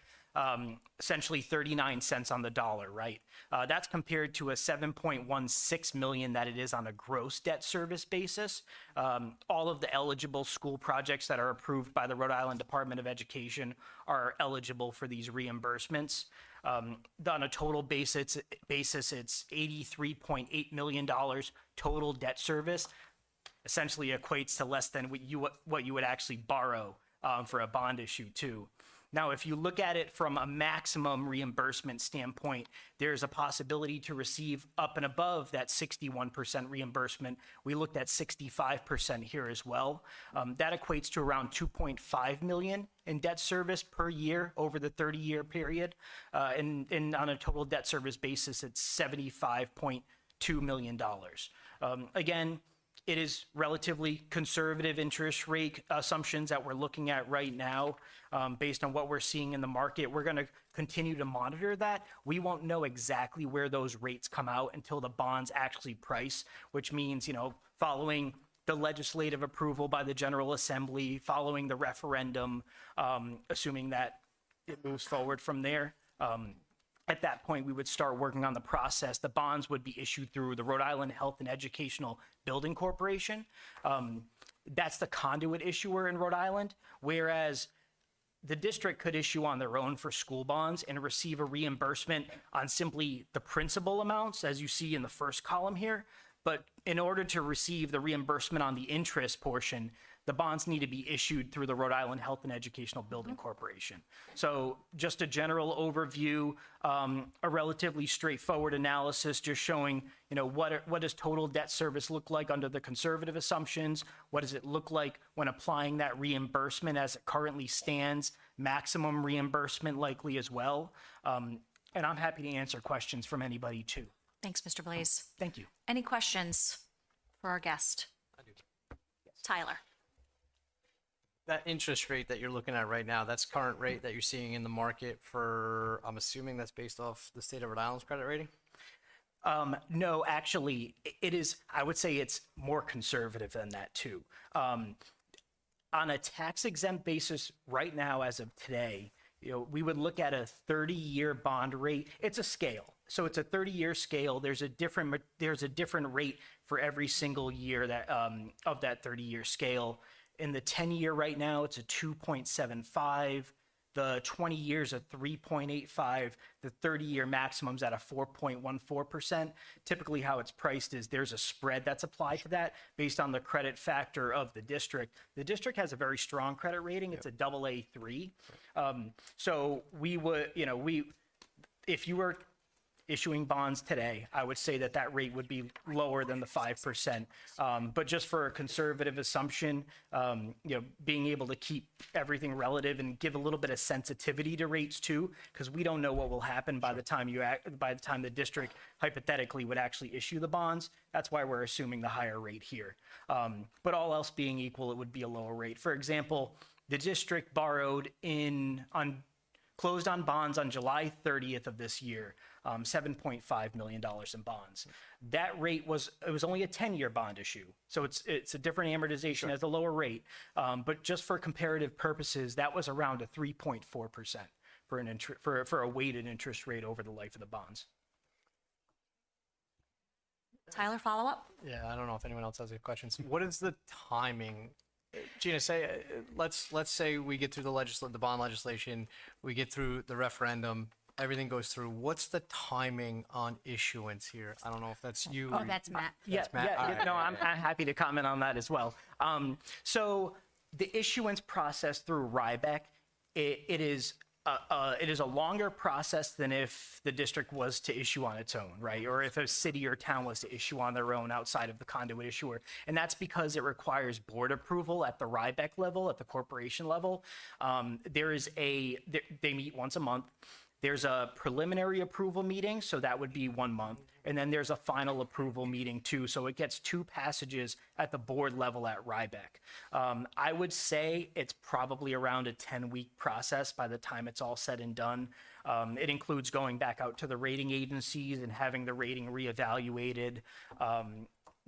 essentially 39 cents on the dollar, right? That's compared to a 7.16 million that it is on a gross debt service basis. All of the eligible school projects that are approved by the Rhode Island Department of Education are eligible for these reimbursements. On a total basis, it's $83.8 million total debt service. Essentially equates to less than what you would actually borrow for a bond issue too. Now, if you look at it from a maximum reimbursement standpoint, there's a possibility to receive up and above that 61% reimbursement. We looked at 65% here as well. That equates to around $2.5 million in debt service per year over the 30-year period. And on a total debt service basis, it's $75.2 million. Again, it is relatively conservative interest rate assumptions that we're looking at right now based on what we're seeing in the market. We're going to continue to monitor that. We won't know exactly where those rates come out until the bonds actually price, which means, following the legislative approval by the General Assembly, following the referendum, assuming that it moves forward from there. At that point, we would start working on the process. The bonds would be issued through the Rhode Island Health and Educational Building Corporation. That's the conduit issuer in Rhode Island, whereas the district could issue on their own for school bonds and receive a reimbursement on simply the principal amounts, as you see in the first column here. But in order to receive the reimbursement on the interest portion, the bonds need to be issued through the Rhode Island Health and Educational Building Corporation. So just a general overview, a relatively straightforward analysis, just showing, what does total debt service look like under the conservative assumptions? What does it look like when applying that reimbursement as it currently stands? Maximum reimbursement likely as well. And I'm happy to answer questions from anybody too. Thanks, Mr. Blaze. Thank you. Any questions for our guest? Tyler? That interest rate that you're looking at right now, that's current rate that you're seeing in the market for, I'm assuming that's based off the state of Rhode Island's credit rating? No, actually, it is, I would say it's more conservative than that too. On a tax exempt basis right now, as of today, we would look at a 30-year bond rate. It's a scale. So it's a 30-year scale. There's a different rate for every single year that of that 30-year scale. In the 10-year right now, it's a 2.75. The 20 years a 3.85. The 30-year maximum's at a 4.14%. Typically how it's priced is there's a spread that's applied to that based on the credit factor of the district. The district has a very strong credit rating. It's a AA3. So we would, if you were issuing bonds today, I would say that that rate would be lower than the 5%. But just for a conservative assumption, being able to keep everything relative and give a little bit of sensitivity to rates too, because we don't know what will happen by the time the district hypothetically would actually issue the bonds. That's why we're assuming the higher rate here. But all else being equal, it would be a lower rate. For example, the district closed on bonds on July 30th of this year, $7.5 million in bonds. That rate was only a 10-year bond issue. So it's a different amortization as a lower rate. But just for comparative purposes, that was around a 3.4% for a weighted interest rate over the life of the bonds. Tyler, follow-up? Yeah, I don't know if anyone else has any questions. What is the timing? Gina, let's say we get through the bond legislation, we get through the referendum, everything goes through. What's the timing on issuance here? I don't know if that's you. Oh, that's Matt. That's Matt. All right. No, I'm happy to comment on that as well. So the issuance process through RIBEC, it is a longer process than if the district was to issue on its own, right? Or if a city or town was to issue on their own outside of the conduit issuer. And that's because it requires board approval at the RIBEC level, at the corporation level. They meet once a month. There's a preliminary approval meeting, so that would be 1 month. And then there's a final approval meeting too. So it gets 2 passages at the board level at RIBEC. I would say it's probably around a 10-week process by the time it's all said and done. It includes going back out to the rating agencies and having the rating reevaluated.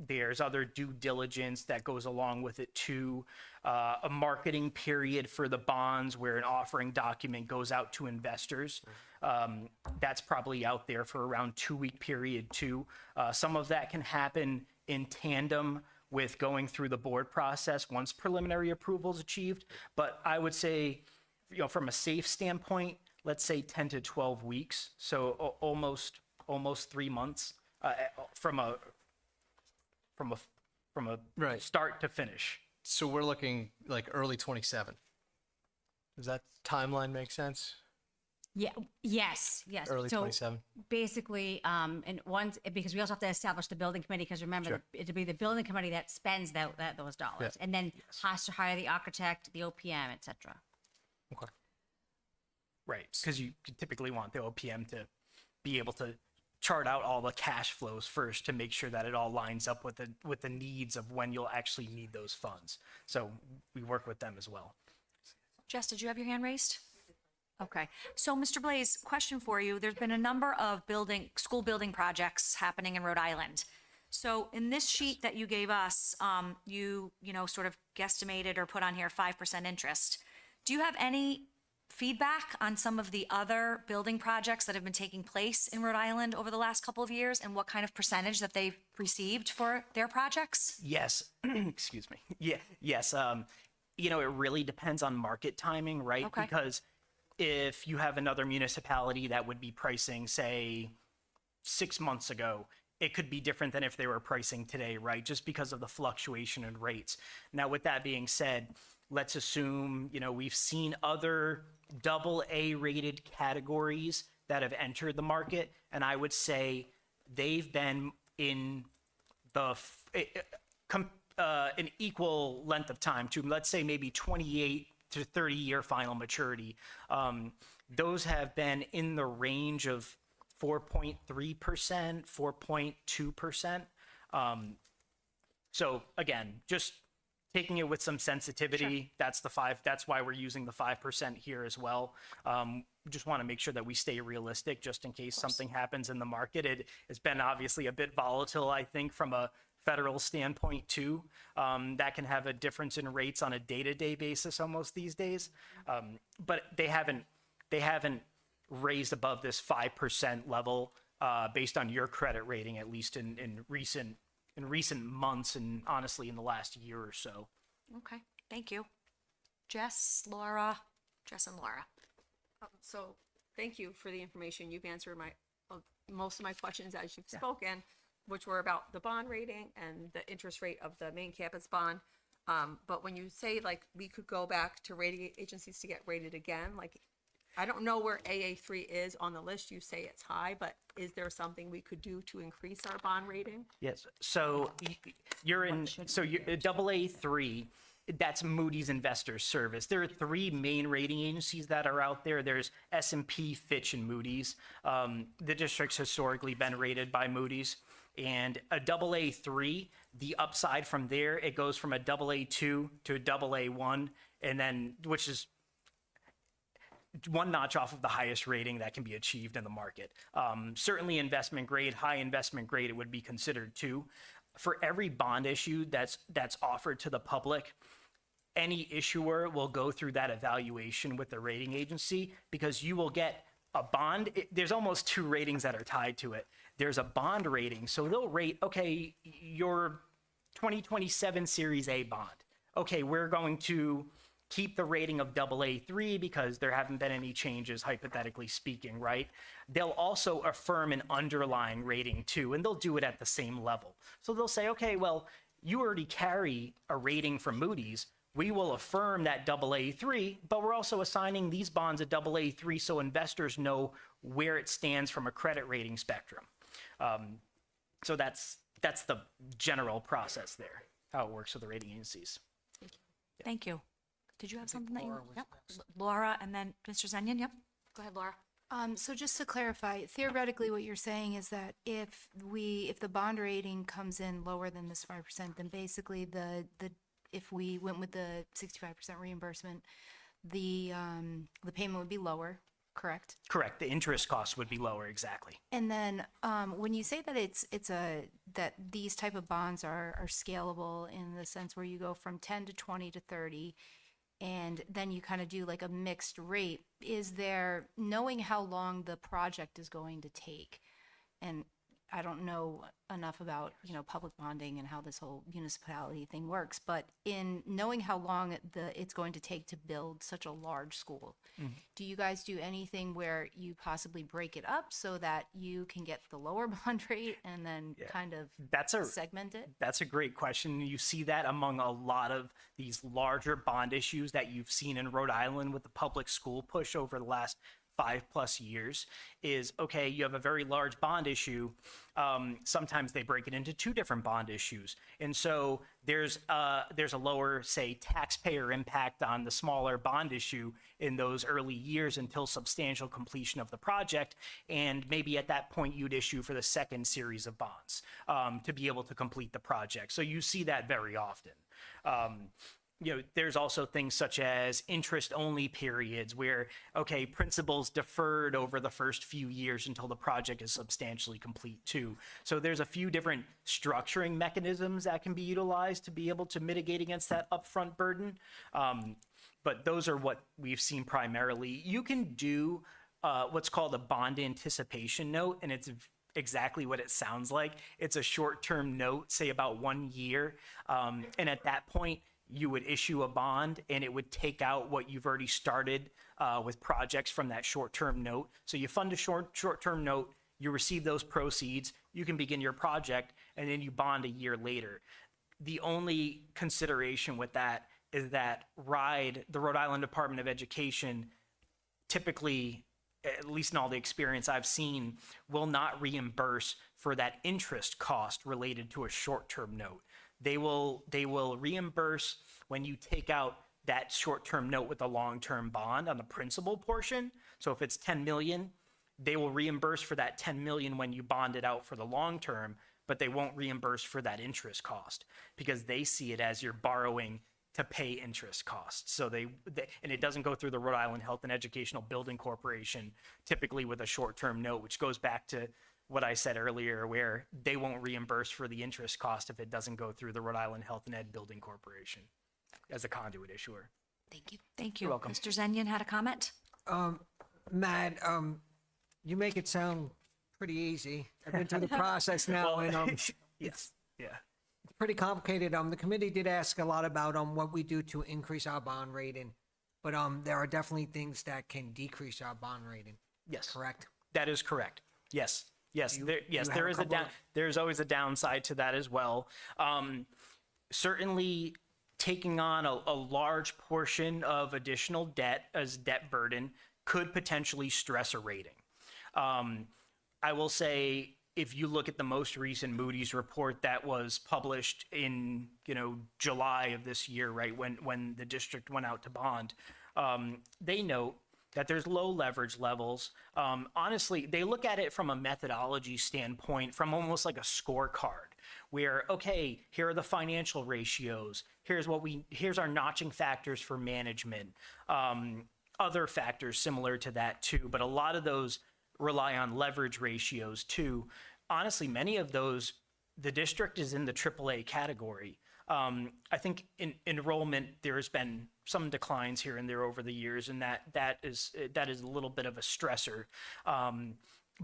There's other due diligence that goes along with it too. A marketing period for the bonds where an offering document goes out to investors. That's probably out there for around 2-week period too. Some of that can happen in tandem with going through the board process once preliminary approval is achieved. But I would say, from a safe standpoint, let's say 10 to 12 weeks. So almost 3 months from a Right. start to finish. So we're looking like early 27. Does that timeline make sense? Yeah, yes. Early So 27? basically, because we also have to establish the building committee, because remember, Sure. it'll be the building committee that spends those dollars. Yeah. And then has to hire the architect, the OPM, et cetera. Okay. Right, because you typically want the OPM to be able to chart out all the cash flows first to make sure that it all lines up with the needs of when you'll actually need those funds. So we work with them as well. Jess, did you have your hand raised? Okay. So, Mr. Blaze, question for you. There's been a number of school building projects happening in Rhode Island. So in this sheet that you gave us, you sort of guesstimated or put on here 5% interest. Do you have any feedback on some of the other building projects that have been taking place in Rhode Island over the last couple of years and what kind of percentage that they've received for their projects? Yes, excuse me. Yes. It really depends on market timing, right? Okay. Because if you have another municipality that would be pricing, say, 6 months ago, it could be different than if they were pricing today, right? Just because of the fluctuation in rates. Now, with that being said, let's assume, we've seen other AA rated categories that have entered the market. And I would say they've been in an equal length of time to, let's say, maybe 28 to 30 year final maturity. Those have been in the range of 4.3%, 4.2%. So again, just taking it with some sensitivity, that's why we're using the 5% here as well. Just want to make sure that we stay realistic just in case something happens in the market. It's been obviously a bit volatile, I think, from a federal standpoint too. That can have a difference in rates on a day-to-day basis almost these days. But they haven't raised above this 5% level based on your credit rating, at least in recent months and honestly in the last year or so. Okay, thank you. Jess and Laura. So thank you for the information. You've answered most of my questions as you've spoken, which were about the bond rating and the interest rate of the main campus bond. But when you say we could go back to rating agencies to get rated again, I don't know where AA3 is on the list. You say it's high, but is there something we could do to increase our bond rating? Yes, so you're in, so you're AA3, that's Moody's Investors Service. There are three main rating agencies that are out there. There's S&P, Fitch, and Moody's. The district's historically been rated by Moody's. And a AA3, the upside from there, it goes from a AA2 to a AA1, and then, which is one notch off of the highest rating that can be achieved in the market. Certainly investment grade, high investment grade, it would be considered too. For every bond issue that's offered to the public, any issuer will go through that evaluation with the rating agency, because you will get a bond. There's almost two ratings that are tied to it. There's a bond rating. So they'll rate, okay, your 2027 Series A bond. Okay, we're going to keep the rating of AA3 because there haven't been any changes, hypothetically speaking, right? They'll also affirm an underlying rating too, and they'll do it at the same level. So they'll say, okay, well, you already carry a rating from Moody's. We will affirm that AA3, but we're also assigning these bonds a AA3 so investors know where it stands from a credit rating spectrum. So that's the general process there, how it works with the rating agencies. Thank you. Did you have something that you? Yep. Laura, and then Mr. Zenyan. Yep. Go ahead, Laura. So just to clarify, theoretically, what you're saying is that if the bond rating comes in lower than this 5%, then basically if we went with the 65% reimbursement, the payment would be lower, correct? Correct. The interest cost would be lower, exactly. And then when you say that that these type of bonds are scalable in the sense where you go from 10 to 20 to 30, and then you kind of do like a mixed rate, is there, knowing how long the project is going to take, and I don't know enough about, public bonding and how this whole municipality thing works, but in knowing how long it's going to take to build such a large school, do you guys do anything where you possibly break it up so that you can get the lower bond rate and then kind of segment it? That's a great question. You see that among a lot of these larger bond issues that you've seen in Rhode Island with the public school push over the last 5+ years is, okay, you have a very large bond issue. Sometimes they break it into two different bond issues. And so there's a lower, say, taxpayer impact on the smaller bond issue in those early years until substantial completion of the project. And maybe at that point you'd issue for the second series of bonds to be able to complete the project. So you see that very often. There's also things such as interest-only periods where, okay, principal's deferred over the first few years until the project is substantially complete too. So there's a few different structuring mechanisms that can be utilized to be able to mitigate against that upfront burden. But those are what we've seen primarily. You can do what's called a bond anticipation note, and it's exactly what it sounds like. It's a short-term note, say about 1 year. And at that point, you would issue a bond and it would take out what you've already started with projects from that short-term note. So you fund a short-term note, you receive those proceeds, you can begin your project, and then you bond a year later. The only consideration with that is that the Rhode Island Department of Education, typically, at least in all the experience I've seen, will not reimburse for that interest cost related to a short-term note. They will reimburse when you take out that short-term note with a long-term bond on the principal portion. So if it's 10 million, they will reimburse for that 10 million when you bond it out for the long term, but they won't reimburse for that interest cost because they see it as you're borrowing to pay interest costs. So and it doesn't go through the Rhode Island Health and Educational Building Corporation, typically with a short-term note, which goes back to what I said earlier, where they won't reimburse for the interest cost if it doesn't go through the Rhode Island Health and Ed Building Corporation as a conduit issuer. Thank you. Thank you. You're welcome. Mr. Zenyan had a comment? Matt, you make it sound pretty easy. I've been through the process now, and Yes. Yeah. it's pretty complicated. The committee did ask a lot about what we do to increase our bond rating, but there are definitely things that can decrease our bond rating. Yes. Correct? That is correct. Yes. Yes. You Yes. have There a is a couple of- there's always a downside to that as well. Certainly, taking on a large portion of additional debt as debt burden could potentially stress a rating. I will say, if you look at the most recent Moody's report that was published in, July of this year, right, when the district went out to bond, they note that there's low leverage levels. Honestly, they look at it from a methodology standpoint, from almost like a scorecard, where, okay, here are the financial ratios. Here's our notching factors for management. Other factors similar to that too, but a lot of those rely on leverage ratios too. Honestly, many of those, the district is in the AAA category. I think in enrollment, there has been some declines here and there over the years, and that is a little bit of a stressor.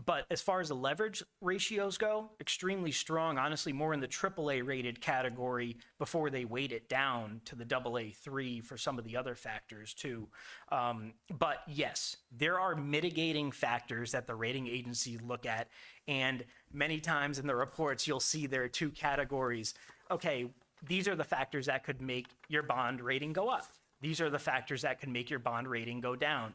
But as far as the leverage ratios go, extremely strong, honestly, more in the AAA rated category before they weight it down to the AA3 for some of the other factors too. But yes, there are mitigating factors that the rating agencies look at. And many times in the reports, you'll see there are two categories. Okay, these are the factors that could make your bond rating go up. These are the factors that could make your bond rating go down.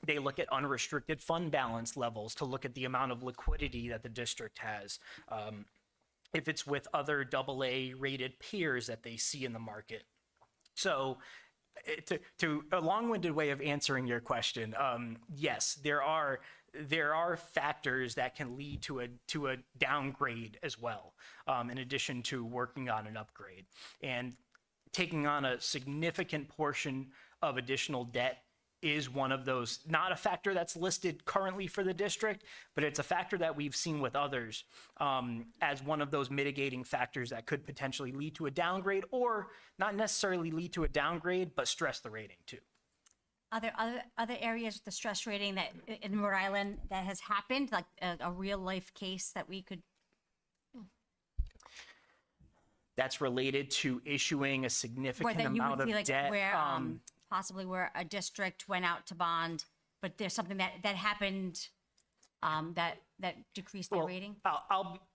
They look at unrestricted fund balance levels to look at the amount of liquidity that the district has. If it's with other AA rated peers that they see in the market. So to a long-winded way of answering your question, yes, there are factors that can lead to a downgrade as well, in addition to working on an upgrade. And taking on a significant portion of additional debt is one of those, not a factor that's listed currently for the district, but it's a factor that we've seen with others as one of those mitigating factors that could potentially lead to a downgrade, or not necessarily lead to a downgrade, but stress the rating too. Are there other areas with the stress rating that in Rhode Island that has happened, like a real life case that we could? That's related to issuing a significant Where that you amount would of see, like, debt. where possibly where a district went out to bond, but there's something that happened that decreased their Well, rating?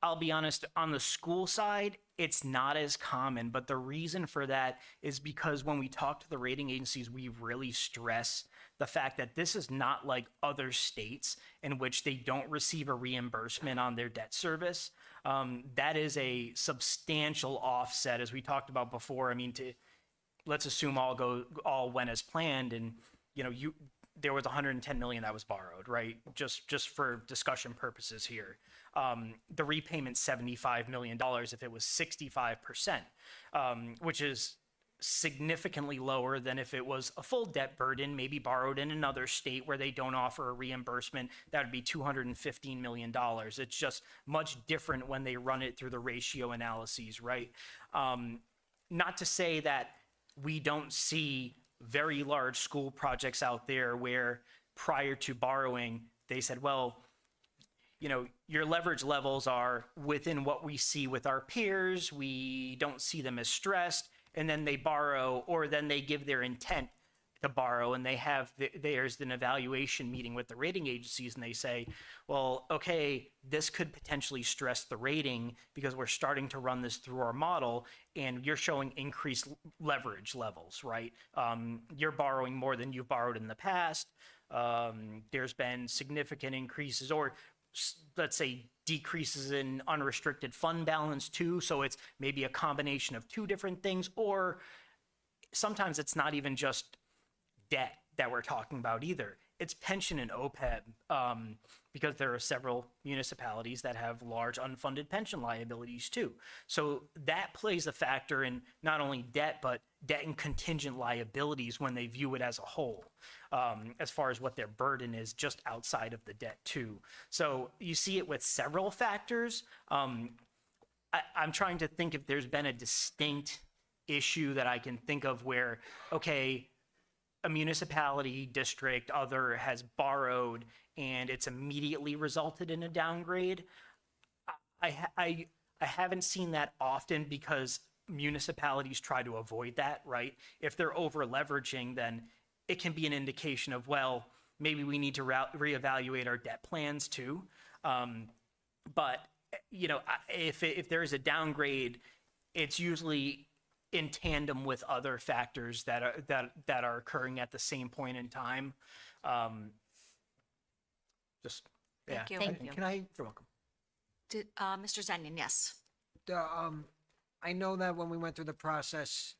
I'll be honest, on the school side, it's not as common, but the reason for that is because when we talk to the rating agencies, we really stress the fact that this is not like other states in which they don't receive a reimbursement on their debt service. That is a substantial offset, as we talked about before. I mean, let's assume all went as planned, and there was 110 million that was borrowed, right? Just for discussion purposes here. The repayment $75 million if it was 65%, which is significantly lower than if it was a full debt burden, maybe borrowed in another state where they don't offer a reimbursement. That would be $215 million. It's just much different when they run it through the ratio analyses, right? Not to say that we don't see very large school projects out there where prior to borrowing, they said, well, your leverage levels are within what we see with our peers. We don't see them as stressed. And then they borrow, or then they give their intent to borrow, and there's an evaluation meeting with the rating agencies, and they say, well, okay, this could potentially stress the rating because we're starting to run this through our model, and you're showing increased leverage levels, right? You're borrowing more than you've borrowed in the past. There's been significant increases, or let's say decreases in unrestricted fund balance too. So it's maybe a combination of two different things, or sometimes it's not even just debt that we're talking about either. It's pension and OPEB, because there are several municipalities that have large unfunded pension liabilities too. So that plays a factor in not only debt, but debt and contingent liabilities when they view it as a whole, as far as what their burden is just outside of the debt too. So you see it with several factors. I'm trying to think if there's been a distinct issue that I can think of where, okay, a municipality, district, other has borrowed and it's immediately resulted in a downgrade. I haven't seen that often because municipalities try to avoid that, right? If they're over leveraging, then it can be an indication of, well, maybe we need to reevaluate our debt plans too. But if there is a downgrade, it's usually in tandem with other factors that are occurring at the same point in time. Just, yeah. Thank you. Thank you. Can I, You're welcome. Did, Mr. Zennian, yes. the, I know that when we went through the process,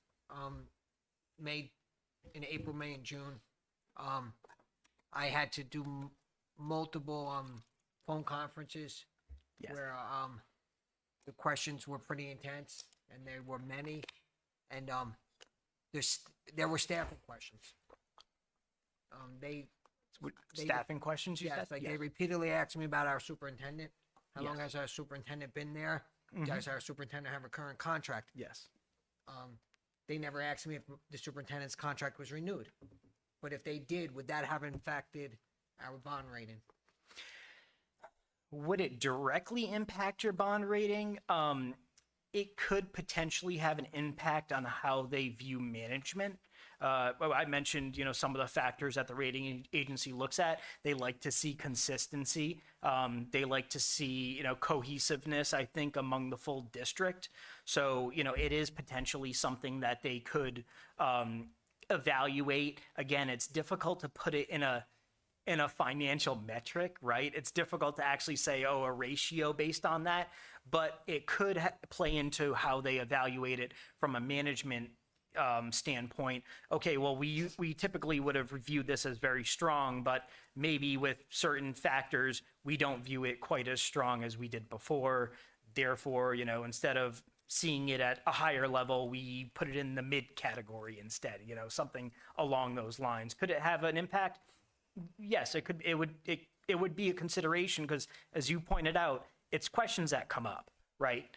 in April, May, and June, I had to do multiple, phone conferences Yes. where, the questions were pretty intense and there were many, and, there were staffing questions. They Staffing questions, you Yes, said? like Yeah. they repeatedly asked me about our superintendent. How long Yes. has our superintendent been there? Does our superintendent have a current contract? Yes. They never asked me if the superintendent's contract was renewed. But if they did, would that have impacted our bond rating? Would it directly impact your bond rating? It could potentially have an impact on how they view management. Well, I mentioned, some of the factors that the rating agency looks at. They like to see consistency. They like to see, cohesiveness, I think, among the full district. So, it is potentially something that they could evaluate. Again, it's difficult to put it in a financial metric, right? It's difficult to actually say, a ratio based on that, but it could play into how they evaluate it from a management standpoint. Okay, well, we typically would have reviewed this as very strong, but maybe with certain factors, we don't view it quite as strong as we did before. Therefore, instead of seeing it at a higher level, we put it in the mid category instead, something along those lines. Could it have an impact? Yes, it could. It would be a consideration because, as you pointed out, it's questions that come up, right?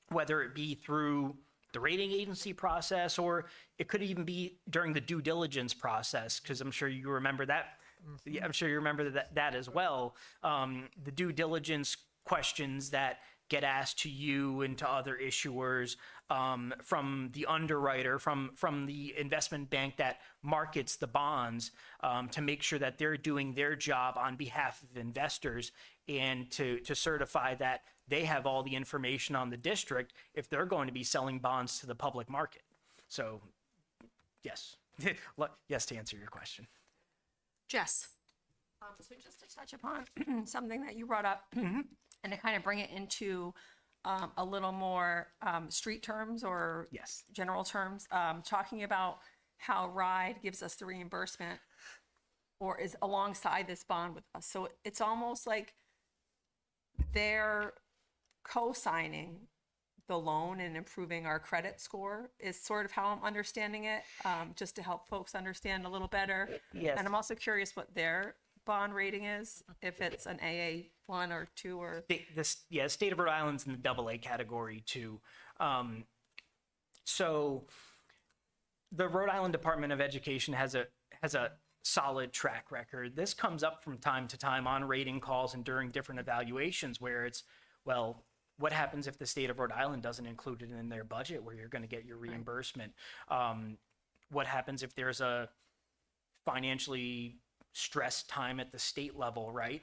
Whether it be through the rating agency process, or it could even be during the due diligence process, because I'm sure you remember that. Yeah, I'm sure you remember that as well. The due diligence questions that get asked to you and to other issuers from the underwriter, from the investment bank that markets the bonds, to make sure that they're doing their job on behalf of investors and to certify that they have all the information on the district if they're going to be selling bonds to the public market. So, yes. Yes, to answer your question. Jess? So just to touch upon something that you brought up and to kind of bring it into a little more street terms or Yes. general terms, talking about how RIDE gives us the reimbursement or is alongside this bond with us. So it's almost like they're co-signing the loan and improving our credit score is sort of how I'm understanding it, just to help folks understand a little better. Yes. And I'm also curious what their bond rating is, if it's an AA 1 or 2 or. The state of Rhode Island's in the AA category too. So the Rhode Island Department of Education has a solid track record. This comes up from time to time on rating calls and during different evaluations where it's, well, what happens if the state of Rhode Island doesn't include it in their budget where you're going to get your reimbursement? What happens if there's a financially stressed time at the state level, right?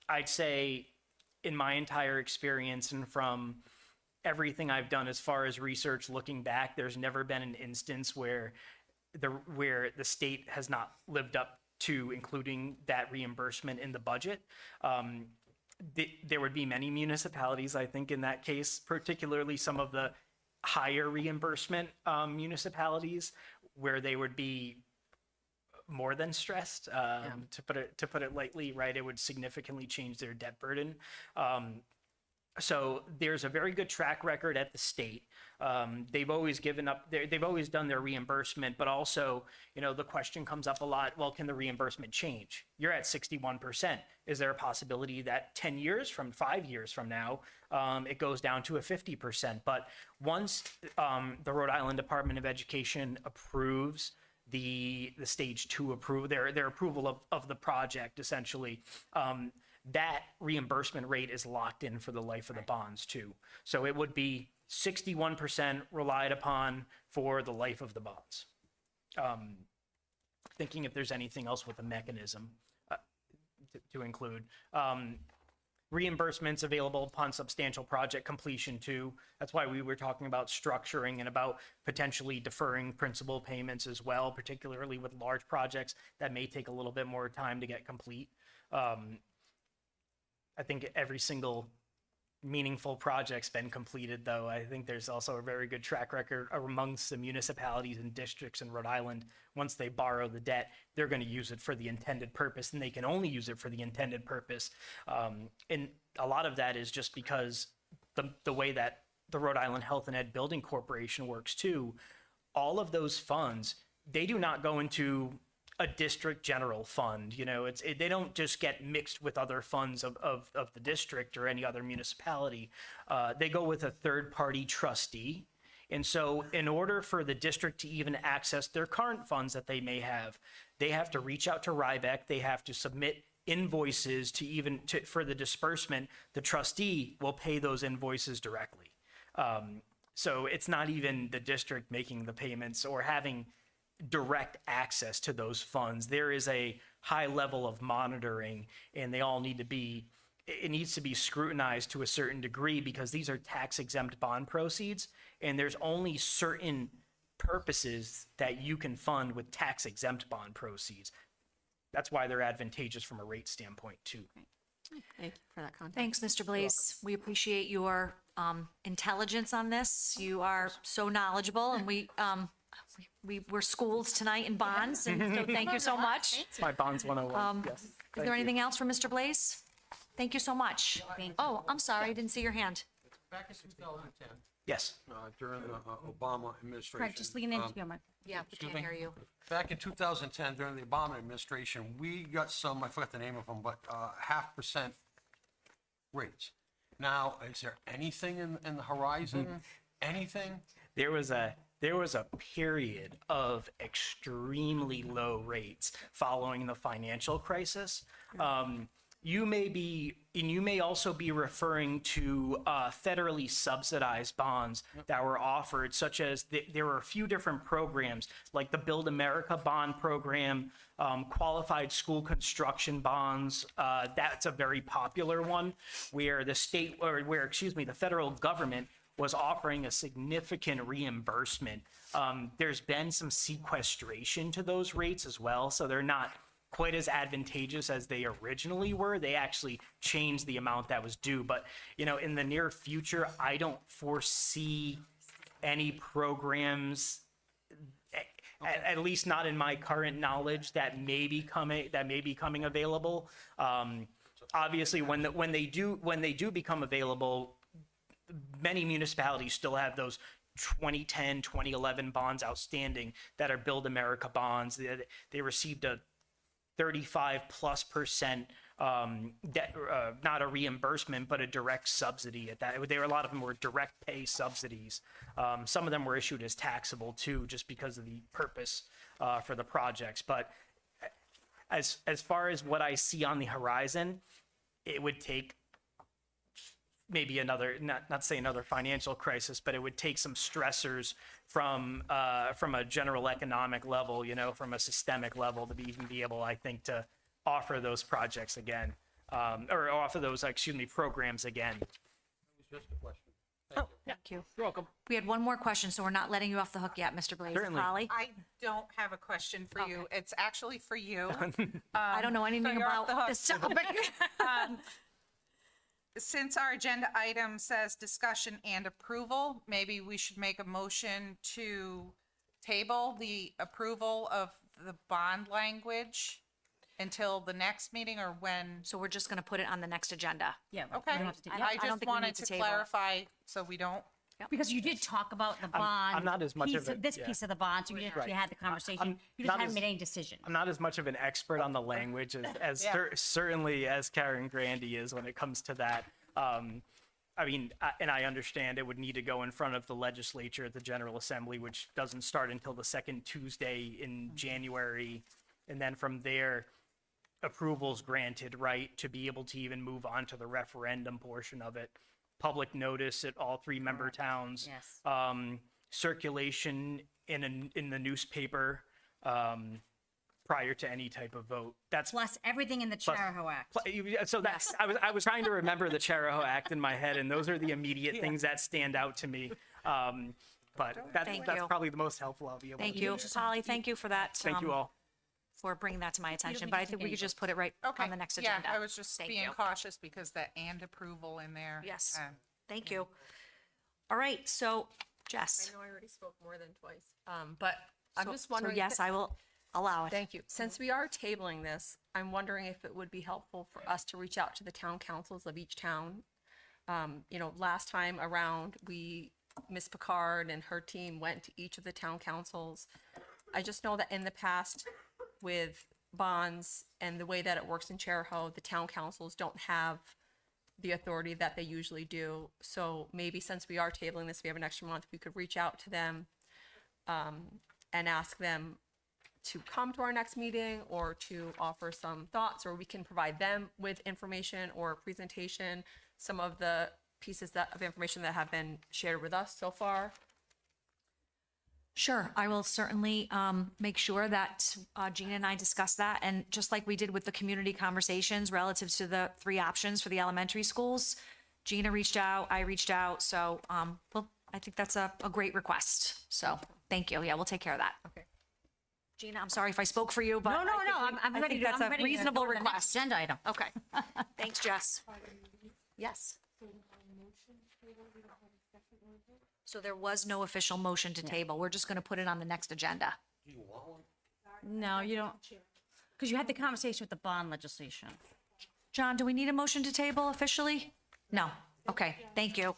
I'd say in my entire experience and from everything I've done as far as research looking back, there's never been an instance where the state has not lived up to including that reimbursement in the budget. There would be many municipalities, I think, in that case, particularly some of the higher reimbursement municipalities, where they would be more than stressed, to put it lightly, right? It would significantly change their debt burden. So there's a very good track record at the state. They've always they've always done their reimbursement, but also, the question comes up a lot, well, can the reimbursement change? You're at 61%. Is there a possibility that 5 years from now, it goes down to a 50%? But once the Rhode Island Department of Education approves the stage 2 approval, their approval of the project, essentially, that reimbursement rate is locked in for the life of the bonds too. So it would be 61% relied upon for the life of the bonds. Thinking if there's anything else with the mechanism to include. reimbursements available upon substantial project completion too. That's why we were talking about structuring and about potentially deferring principal payments as well, particularly with large projects that may take a little bit more time to get complete. I think every single meaningful project's been completed, though. I think there's also a very good track record amongst the municipalities and districts in Rhode Island. Once they borrow the debt, they're going to use it for the intended purpose, and they can only use it for the intended purpose. And a lot of that is just because the way that the Rhode Island Health and Ed Building Corporation works too. All of those funds, they do not go into a district general fund. You know, they don't just get mixed with other funds of the district or any other municipality. They go with a third-party trustee. And so in order for the district to even access their current funds that they may have, they have to reach out to Rybec. They have to submit invoices for the disbursement. The trustee will pay those invoices directly. So it's not even the district making the payments or having direct access to those funds. There is a high level of monitoring, and it needs to be scrutinized to a certain degree because these are tax exempt bond proceeds, and there's only certain purposes that you can fund with tax exempt bond proceeds. That's why they're advantageous from a rate standpoint too. Thank you for that context. Thanks, Mr. Blaze. We appreciate your intelligence on this. You are so knowledgeable, and we were schooled tonight in bonds, and so thank you so much. It's my bonds 101. Yes. Is there anything else for Mr. Blaze? Thank you so much. Oh, I'm sorry, I didn't see your hand. Back in 2010, Yes. during the Obama administration. Craig, just lean into your mic. Yeah, we can't hear you. Back in 2010, during the Obama administration, we got some, I forgot the name of them, but 0.5% rates. Now, is there anything in the horizon? Anything? There was a period of extremely low rates following the financial crisis. You may also be referring to federally subsidized bonds that were offered, such as there were a few different programs like the Build America Bond Program, qualified school construction bonds. That's a very popular one where the federal government was offering a significant reimbursement. There's been some sequestration to those rates as well, so they're not quite as advantageous as they originally were. They actually changed the amount that was due. But, in the near future, I don't foresee any programs, at least not in my current knowledge, that may be coming available. Obviously, when they do become available, many municipalities still have those 2010, 2011 bonds outstanding that are Build America bonds. They received a 35+% debt, not a reimbursement, but a direct subsidy at that. A lot of them were direct pay subsidies. Some of them were issued as taxable too, just because of the purpose for the projects. But as far as what I see on the horizon, it would take maybe another, not say another financial crisis, but it would take some stressors from a general economic level, from a systemic level to even be able, I think, to offer those projects again, or offer those, programs again. It was just a question. Thank you. You're welcome. We had one more question, so we're not letting you off the hook yet, Mr. Blaze. Certainly. Holly? I don't have a question for you. It's actually for you. I don't know anything you're off the about hook. this topic. Since our agenda item says discussion and approval, maybe we should make a motion to table the approval of the bond language until the next meeting, or when? So we're just gonna put it on the next agenda. Yeah. Okay, we don't have to do- I I don't just think we wanted need to to table it. clarify so we don't. Because you did talk about the bond. I'm not as much of a- This yeah. piece of the bond, so you had the conversation. You just not haven't as- made any decision. I'm not as much of an expert on the language as certainly as Karen Grandy is when it comes to that. And I understand it would need to go in front of the legislature at the General Assembly, which doesn't start until the second Tuesday in January. And then from there, approval's granted, right, to be able to even move on to the referendum portion of it. Public notice at all 3 member towns. Yes. Circulation in the newspaper. prior to any type of vote. That's Plus everything in the Charahoe Act. so that's I was trying to remember the Charahoe Act in my head, and those are the immediate things that stand out to me. But that's Thank that's you. probably the most helpful I'll be able Thank to you, do. Polly, thank you for that. Thank you all. For bringing that to my attention, but I think we could just put it right Okay. on the next Yeah, agenda. I was just Thank being you. cautious because the and approval in there. Yes. and- Thank you. All right, so Jess. I know I already spoke more than twice, but I'm just wondering. So yes, I will allow it. Thank you. Since we are tabling this, I'm wondering if it would be helpful for us to reach out to the town councils of each town. Last time around, Ms. Picard and her team went to each of the town councils. I just know that in the past with bonds and the way that it works in Charahoe, the town councils don't have the authority that they usually do. So maybe since we are tabling this, we have an extra month, we could reach out to them and ask them to come to our next meeting or to offer some thoughts, or we can provide them with information or a presentation, some of the pieces of information that have been shared with us so far. Sure, I will certainly make sure that Gina and I discuss that. And just like we did with the community conversations relative to the 3 options for the elementary schools, Gina reached out, I reached out. So, well, I think that's a great request. So thank you. Yeah, we'll take care of that. Okay. Gina, I'm sorry if I spoke for you, but No, I think I'm I ready think to, that's I'm a ready to reasonable go to the next request. agenda item. Okay. Thanks, Jess. Yes. So there was no official motion to table. We're just going to put it on the next agenda. No, you don't, because you had the conversation with the bond legislation. John, do we need a motion to table officially? No. Okay, thank you.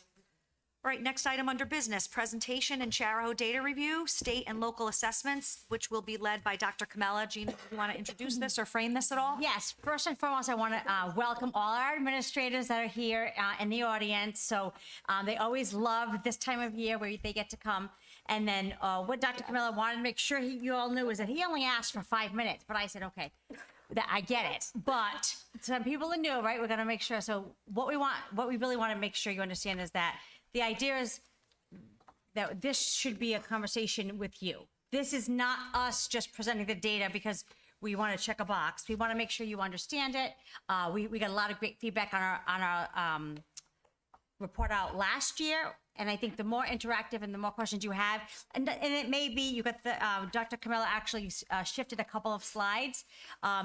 All right, next item under business, presentation and Charahoe data review, state and local assessments, which will be led by Dr. Kamala. Gina, do you want to introduce this or frame this at all? Yes, first and foremost, I want to welcome all our administrators that are here in the audience. So they always love this time of year where they get to come. And then what Dr. Camilla wanted to make sure you all knew is that he only asked for 5 minutes, but I said, okay, that I get it. But some people are new, right? We're going to make sure. So what we really want to make sure you understand is that the idea is that this should be a conversation with you. This is not us just presenting the data because we want to check a box. We want to make sure you understand it. We got a lot of great feedback on our report out last year. And I think the more interactive and the more questions you have, and it may be, you got the, Dr. Camilla actually shifted a couple of slides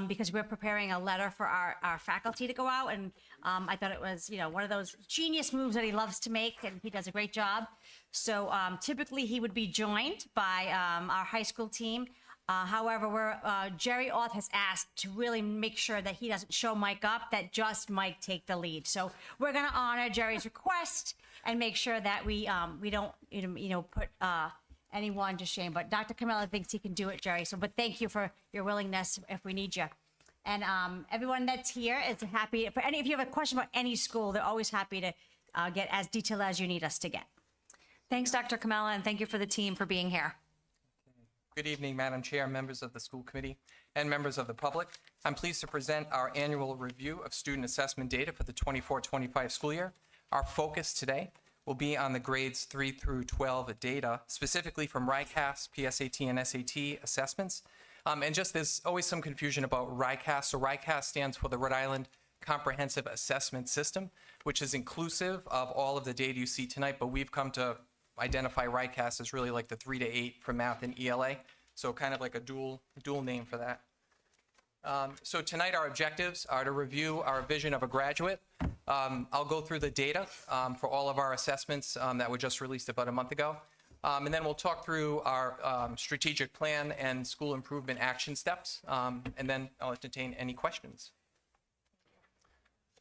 because we're preparing a letter for our faculty to go out. And I thought it was, one of those genius moves that he loves to make, and he does a great job. So typically he would be joined by our high school team. However, Jerry Auth has asked to really make sure that he doesn't show Mike up, that just Mike take the lead. So we're going to honor Jerry's request and make sure that we don't put anyone to shame. But Dr. Camilla thinks he can do it, Jerry. So, but thank you for your willingness if we need you. And everyone that's here is happy if you have a question about any school, they're always happy to get as detailed as you need us to get. Thanks, Dr. Kamala, and thank you for the team for being here. Good evening, Madam Chair, members of the school committee, and members of the public. I'm pleased to present our annual review of student assessment data for the 24-25 school year. Our focus today will be on the grades 3 through 12 data, specifically from RICAS, PSAT, and SAT assessments. And just there's always some confusion about RICAS. So RICAS stands for the Rhode Island Comprehensive Assessment System, which is inclusive of all of the data you see tonight, but we've come to identify RICAS as really like the 3 to 8 for math and ELA. So kind of like a dual name for that. So tonight our objectives are to review our vision of a graduate. I'll go through the data for all of our assessments that were just released about a month ago. And then we'll talk through our strategic plan and school improvement action steps. And then I'll entertain any questions.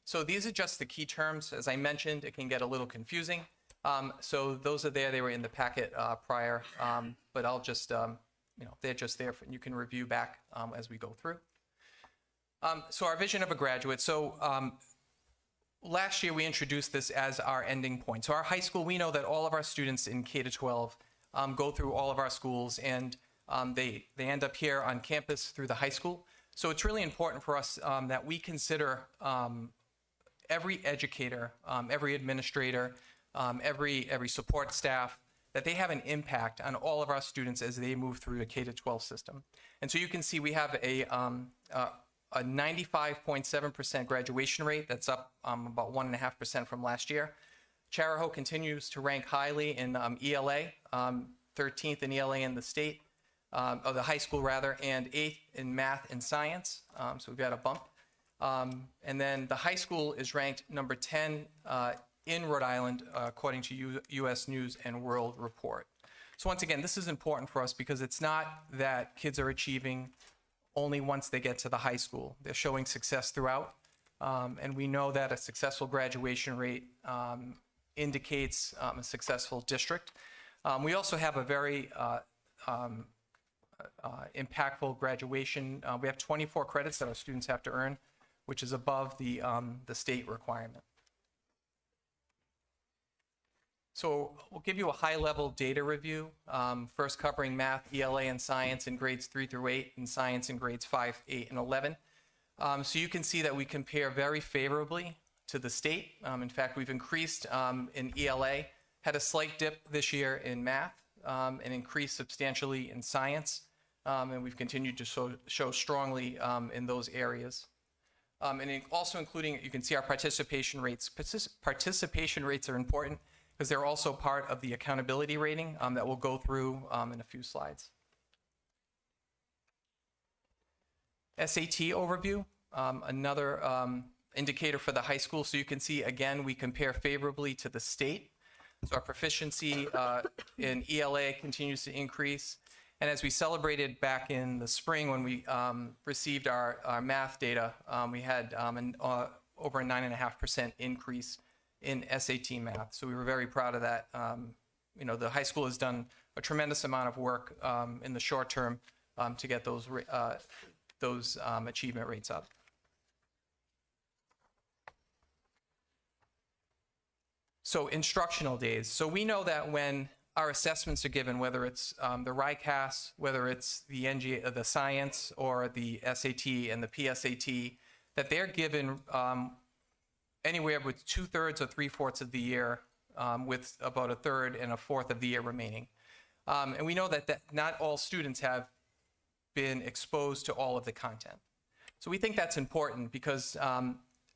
So these are just the key terms. As I mentioned, it can get a little confusing. So those are there. They were in the packet prior. But I'll just, they're just there. You can review back as we go through. So our vision of a graduate. So last year we introduced this as our ending point. So our high school, we know that all of our students in K-12 go through all of our schools, and they end up here on campus through the high school. So it's really important for us that we consider every educator, every administrator, every support staff, that they have an impact on all of our students as they move through the K-12 system. And so you can see we have a 95.7% graduation rate. That's up about 1.5% from last year. Charahoe continues to rank highly in ELA, 13th in ELA in the state, or the high school rather, and 8th in math and science. So we've got a bump. And then the high school is ranked number 10 in Rhode Island, according to U.S. News and World Report. So once again, this is important for us because it's not that kids are achieving only once they get to the high school. They're showing success throughout. And we know that a successful graduation rate indicates a successful district. We also have a very impactful graduation. We have 24 credits that our students have to earn, which is above the state requirement. So we'll give you a high-level data review, first covering math, ELA, and science in grades 3 through 8, and science in grades 5, 8, and 11. So you can see that we compare very favorably to the state. In fact, we've increased in ELA, had a slight dip this year in math, and increased substantially in science. And we've continued to show strongly in those areas. And also including, you can see our participation rates. Participation rates are important because they're also part of the accountability rating that we'll go through in a few slides. SAT overview, another indicator for the high school. So you can see, again, we compare favorably to the state. So our proficiency in ELA continues to increase. And as we celebrated back in the spring when we received our math data, we had over a 9.5% increase in SAT math. So we were very proud of that. You know, the high school has done a tremendous amount of work in the short term to get those achievement rates up. So instructional days. So we know that when our assessments are given, whether it's the RICAS, whether it's the the science or the SAT and the PSAT, that they're given anywhere with 2/3 or 3/4 of the year, with about 1/3 and 1/4 of the year remaining. And we know that not all students have been exposed to all of the content. So we think that's important because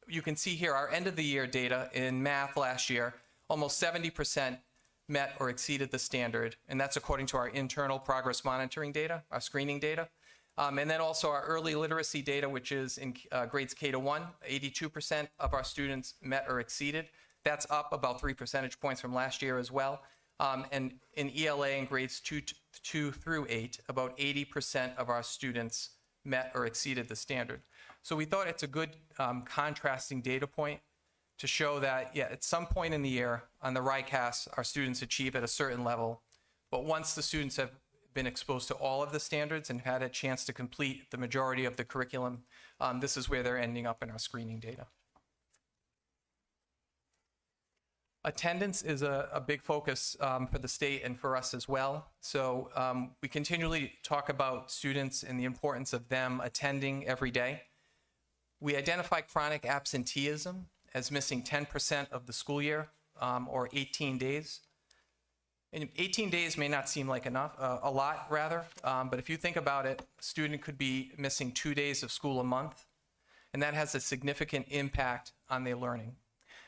you can see here our end of the year data in math last year, almost 70% met or exceeded the standard, and that's according to our internal progress monitoring data, our screening data. And then also our early literacy data, which is in grades K to 1, 82% of our students met or exceeded. That's up about 3 percentage points from last year as well. And in ELA in grades 2 through 8, about 80% of our students met or exceeded the standard. So we thought it's a good contrasting data point to show that, yeah, at some point in the year on the RICAS, our students achieve at a certain level, but once the students have been exposed to all of the standards and had a chance to complete the majority of the curriculum, this is where they're ending up in our screening data. Attendance is a big focus for the state and for us as well. So we continually talk about students and the importance of them attending every day. We identify chronic absenteeism as missing 10% of the school year, or 18 days. And 18 days may not seem like enough, a lot rather, but if you think about it, a student could be missing 2 days of school a month, and that has a significant impact on their learning.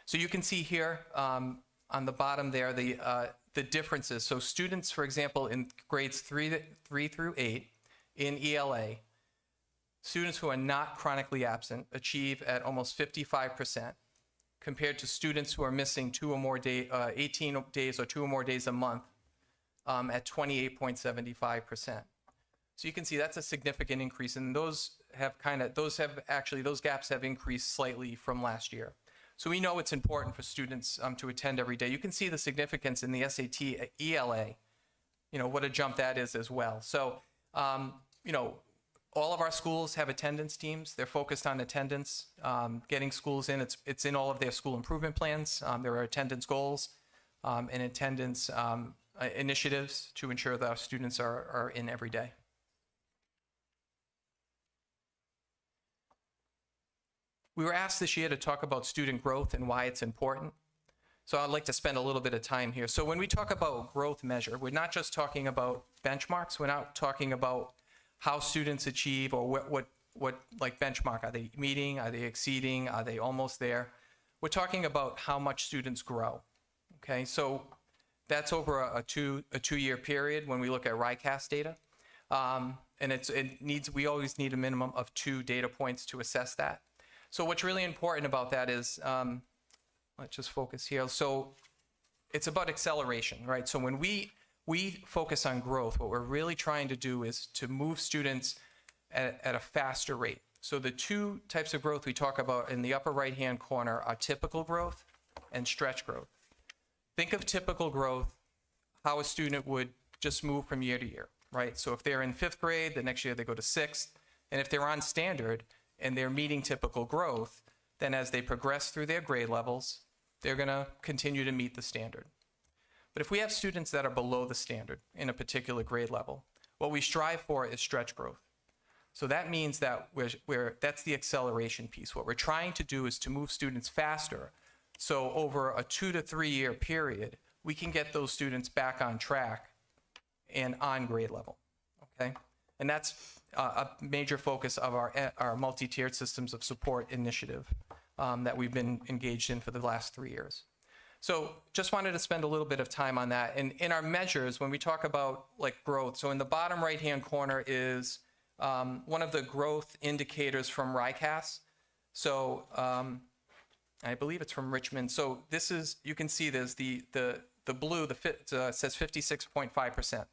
So you can see here on the bottom there the differences. So students, for example, in grades 3 through 8 in ELA, students who are not chronically absent achieve at almost 55%, compared to students who are missing 2 or more 18 days or 2 or more days a month at 28.75%. So you can see that's a significant increase, and those gaps have increased slightly from last year. So we know it's important for students to attend every day. You can see the significance in the SAT ELA, you know, what a jump that is as well. So, you know, all of our schools have attendance teams. They're focused on attendance, getting schools in. It's in all of their school improvement plans. There are attendance goals and attendance initiatives to ensure that our students are in every day. We were asked this year to talk about student growth and why it's important. So I'd like to spend a little bit of time here. So when we talk about growth measure, we're not just talking about benchmarks. We're not talking about how students achieve or what like benchmark. Are they meeting? Are they exceeding? Are they almost there? We're talking about how much students grow. Okay, so that's over a two-year period when we look at RICAS data. And we always need a minimum of 2 data points to assess that. So what's really important about that is, let's just focus here. So it's about acceleration, right? So when we focus on growth, what we're really trying to do is to move students at a faster rate. So the 2 types of growth we talk about in the upper right-hand corner are typical growth and stretch growth. Think of typical growth, how a student would just move from year to year, right? So if they're in 5th grade, the next year they go to 6th, and if they're on standard and they're meeting typical growth, then as they progress through their grade levels, they're gonna continue to meet the standard. But if we have students that are below the standard in a particular grade level, what we strive for is stretch growth. So that means that that's the acceleration piece. What we're trying to do is to move students faster. So over a 2 to 3 year period, we can get those students back on track and on grade level, okay? And that's a major focus of our multi-tiered systems of support initiative that we've been engaged in for the last 3 years. So just wanted to spend a little bit of time on that. And in our measures, when we talk about like growth, so in the bottom right-hand corner is one of the growth indicators from RICAS. So I believe it's from Richmond. So this is, you can see there's the blue, says 56.5%.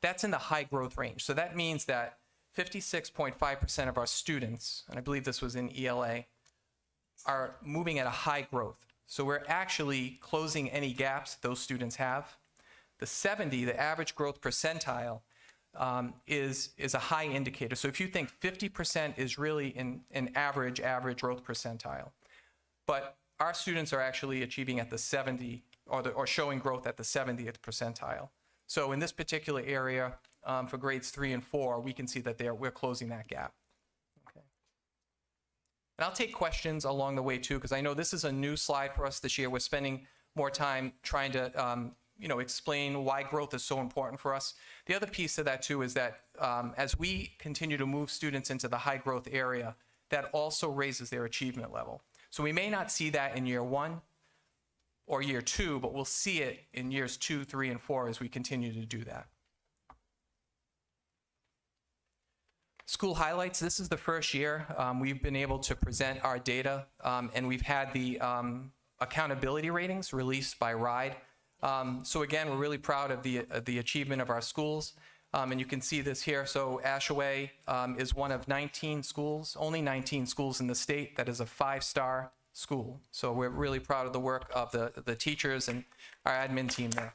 That's in the high growth range. So that means that 56.5% of our students, and I believe this was in ELA, are moving at a high growth. So we're actually closing any gaps those students have. The 70, the average growth percentile, is a high indicator. So if you think 50% is really an average growth percentile, but our students are actually achieving at the 70 or showing growth at the 70th percentile. So in this particular area, for grades 3 and 4, we can see that we're closing that gap. Okay. And I'll take questions along the way too, because I know this is a new slide for us this year. We're spending more time trying to explain why growth is so important for us. The other piece of that too is that as we continue to move students into the high growth area, that also raises their achievement level. So we may not see that in year 1 or year 2, but we'll see it in years 2, 3, and 4 as we continue to do that. School highlights, this is the first year we've been able to present our data, and we've had the accountability ratings released by RIDE. So again, we're really proud of the achievement of our schools, and you can see this here. So Ashaway is one of 19 schools, only 19 schools in the state that is a 5-star school. So we're really proud of the work of the teachers and our admin team there.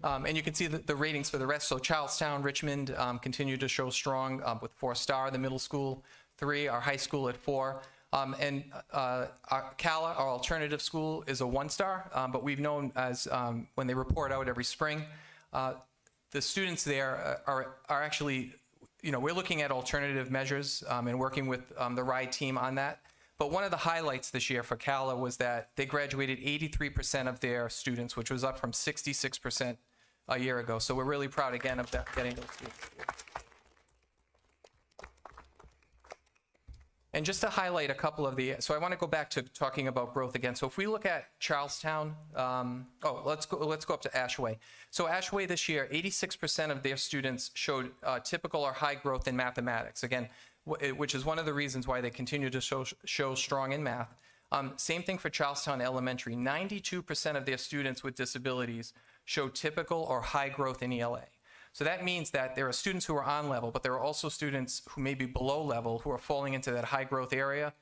And you can see the ratings for the rest. So Charlestown, Richmond continue to show strong with 4-star, the middle school 3, our high school at 4. And our CALA, our alternative school, is a 1-star, but we've known as when they report out every spring, the students there are actually, we're looking at alternative measures and working with the RIDE team on that. But one of the highlights this year for CALA was that they graduated 83% of their students, which was up from 66% a year ago. So we're really proud again of that, getting those students. And just to highlight a couple of so I want to go back to talking about growth again. So if we look at Charlestown, let's go up to Ashaway. So Ashaway this year, 86% of their students showed typical or high growth in mathematics. Again, which is one of the reasons why they continue to show strong in math. Same thing for Charlestown Elementary. 92% of their students with disabilities show typical or high growth in ELA. So that means that there are students who are on level, but there are also students who may be below level who are falling into that high growth area.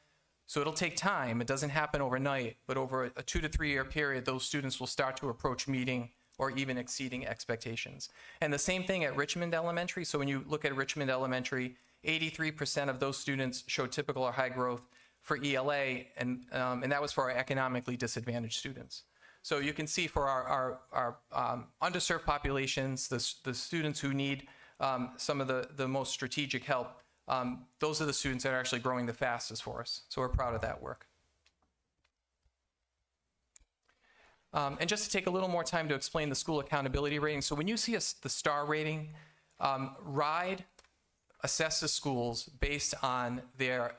So it'll take time. It doesn't happen overnight, but over a 2 to 3 year period, those students will start to approach meeting or even exceeding expectations. And the same thing at Richmond Elementary. So when you look at Richmond Elementary, 83% of those students show typical or high growth for ELA, and that was for our economically disadvantaged students. So you can see for our underserved populations, the students who need some of the most strategic help, those are the students that are actually growing the fastest for us. So we're proud of that work. And just to take a little more time to explain the school accountability rating. So when you see the star rating, RIDE assesses schools based on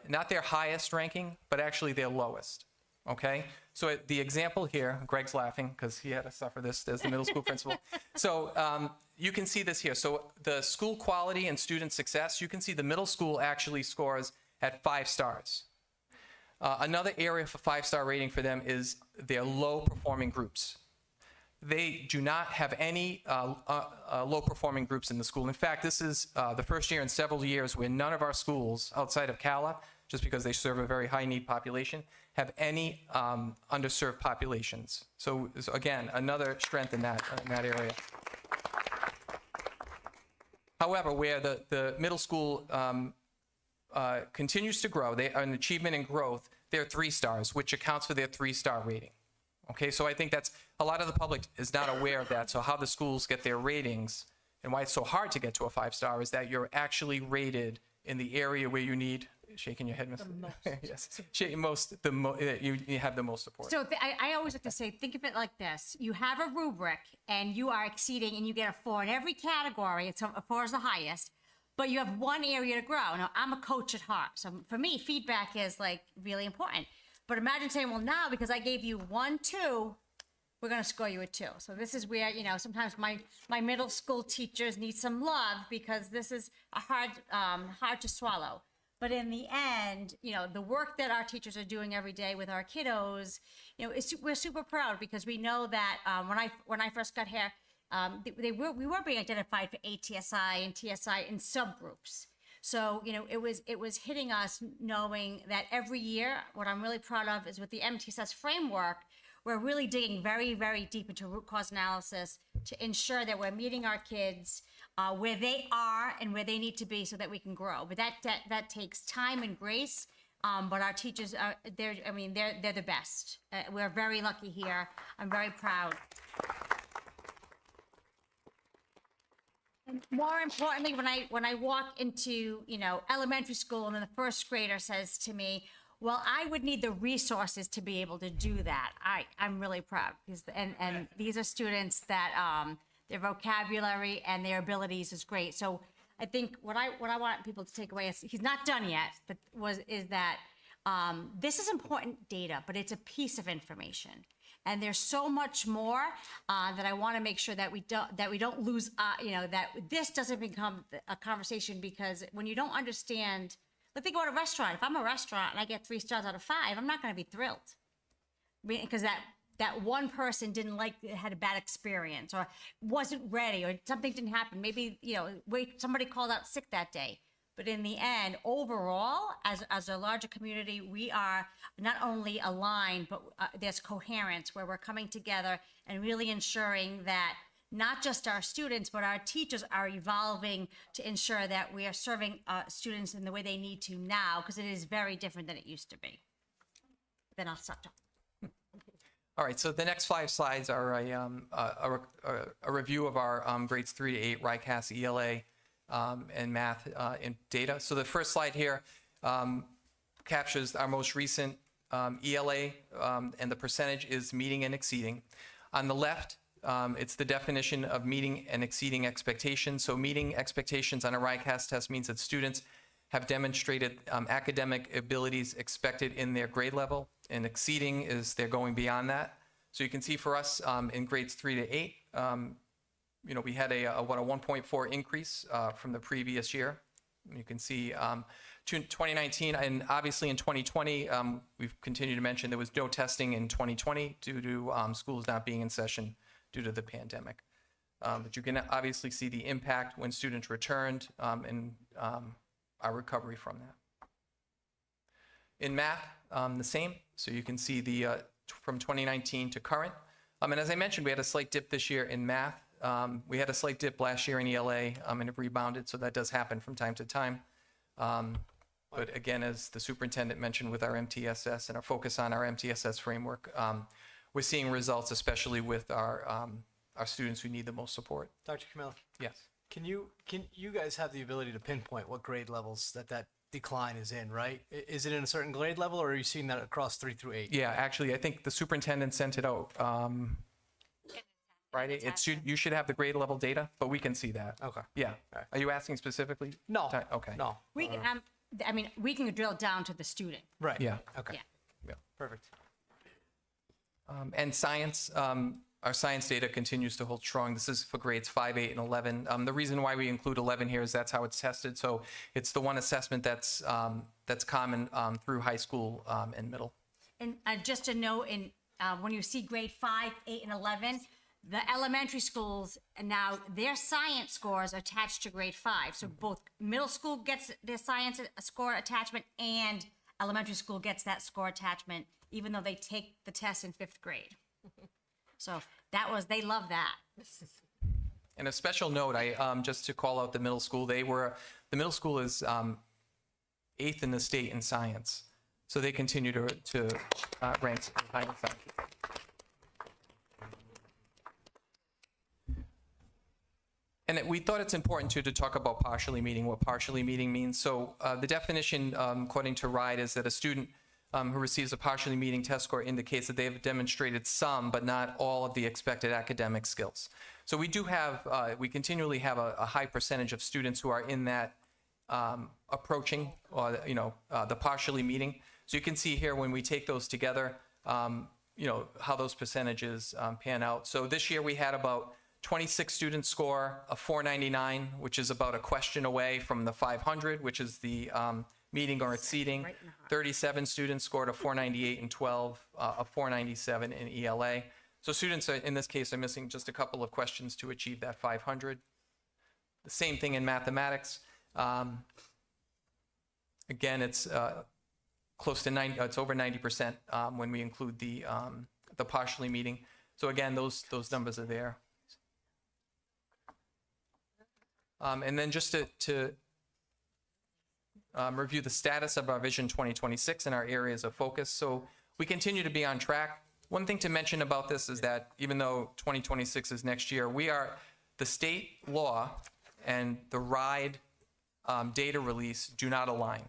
not their highest ranking, but actually their lowest. Okay? So the example here, Greg's laughing because he had to suffer this as the middle school principal. So you can see this here. So the school quality and student success, you can see the middle school actually scores at 5 stars. Another area for 5-star rating for them is their low-performing groups. They do not have any low-performing groups in the school. In fact, this is the first year in several years where none of our schools outside of CALA, just because they serve a very high-need population, have any underserved populations. So again, another strength in that area. However, where the middle school continues to grow, they are an achievement and growth, they're 3 stars, which accounts for their 3-star rating. Okay, so I think that's, a lot of the public is not aware of that. So how the schools get their ratings and why it's so hard to get to a 5-star is that you're actually rated in the area where you need, shaking your head, Ms. Yes, you have the most support. So I always like to say, think of it like this. You have a rubric and you are exceeding and you get a 4 in every category. It's a 4 is the highest, but you have one area to grow. Now, I'm a coach at heart. So for me, feedback is like really important. But imagine saying, well, now because I gave you 1, 2, we're going to score you a 2. So this is where, you know, sometimes my middle school teachers need some love because this is a hard to swallow. But in the end, you know, the work that our teachers are doing every day with our kiddos, you know, we're super proud because we know that when I first got here, we were being identified for ATSI and TSI in subgroups. So, you know, it was hitting us knowing that every year, what I'm really proud of is with the MTSS framework, we're really digging very, very deep into root cause analysis to ensure that we're meeting our kids where they are and where they need to be so that we can grow. But that takes time and grace. But our teachers they're the best. We're very lucky here. I'm very proud. And more importantly, when I walk into, you know, elementary school and then the first grader says to me, well, I would need the resources to be able to do that. I'm really proud because and these are students that their vocabulary and their abilities is great. So I think what I want people to take away is he's not done yet, but is that this is important data, but it's a piece of information. And there's so much more that I want to make sure that we don't lose, you know, that this doesn't become a conversation because when you don't understand, like think about a restaurant. If I'm a restaurant and I get 3 stars out of 5, I'm not going to be thrilled because that one person had a bad experience or wasn't ready or something didn't happen. Maybe, you know, somebody called out sick that day. But in the end, overall, as a larger community, we are not only aligned, but there's coherence where we're coming together and really ensuring that not just our students, but our teachers are evolving to ensure that we are serving students in the way they need to now, because it is very different than it used to be. Then I'll stop talking. All right, so the next 5 slides are a review of our grades 3 to 8 RICAS, ELA, and math and data. So the first slide here captures our most recent ELA, and the percentage is meeting and exceeding. On the left, it's the definition of meeting and exceeding expectations. So meeting expectations on a RICAS test means that students have demonstrated academic abilities expected in their grade level, and exceeding is they're going beyond that. So you can see for us in grades 3 to 8, you know, we had a 1.4 increase from the previous year. You can see 2019 and obviously in 2020, we've continued to mention there was no testing in 2020 due to schools not being in session due to the pandemic. But you can obviously see the impact when students returned and our recovery from that. In math, the same. So you can see the from 2019 to current. And as I mentioned, we had a slight dip this year in math. We had a slight dip last year in ELA and it rebounded, so that does happen from time to time. But again, as the superintendent mentioned with our MTSS and our focus on our MTSS framework, we're seeing results, especially with our students who need the most support. Dr. Camilla? Yes. Can you guys have the ability to pinpoint what grade levels that decline is in, right? Is it in a certain grade level, or are you seeing that across 3 through 8? Yeah, actually, I think the superintendent sent it out. Friday. You should have the grade level data, but we can see that. Okay. Yeah. Are you asking specifically? No. Okay. No. We can, I mean, we can drill down to the student. Right. Yeah. Okay. Yeah. Perfect. And science, our science data continues to hold strong. This is for grades 5, 8, and 11. The reason why we include 11 here is that's how it's tested. So it's the one assessment that's common through high school and middle. And just a note, when you see grade 5, 8, and 11, the elementary schools, now their science scores are attached to grade 5. So both middle school gets their science score attachment and elementary school gets that score attachment, even though they take the test in 5th grade. So they love that. And a special note, just to call out the middle school, the middle school is 8th in the state in science. So they continue to rank high in science. And we thought it's important to talk about partially meeting, what partially meeting means. So the definition, according to RIDE, is that a student who receives a partially meeting test score indicates that they have demonstrated some, but not all of the expected academic skills. So we do have, we continually have a high percentage of students who are in that approaching, or the partially meeting. So you can see here when we take those together, how those percentages pan out. So this year we had about 26 students score a 499, which is about a question away from the 500, which is the meeting or exceeding. 37 students scored a 498 and 12, a 497 in ELA. So students in this case are missing just a couple of questions to achieve that 500. The same thing in mathematics. Again, it's close to 90. It's over 90% when we include the partially meeting. So again, those numbers are there. And then just to review the status of our Vision 2026 and our areas of focus. So we continue to be on track. One thing to mention about this is that even though 2026 is next year, the state law and the RIDE data release do not align.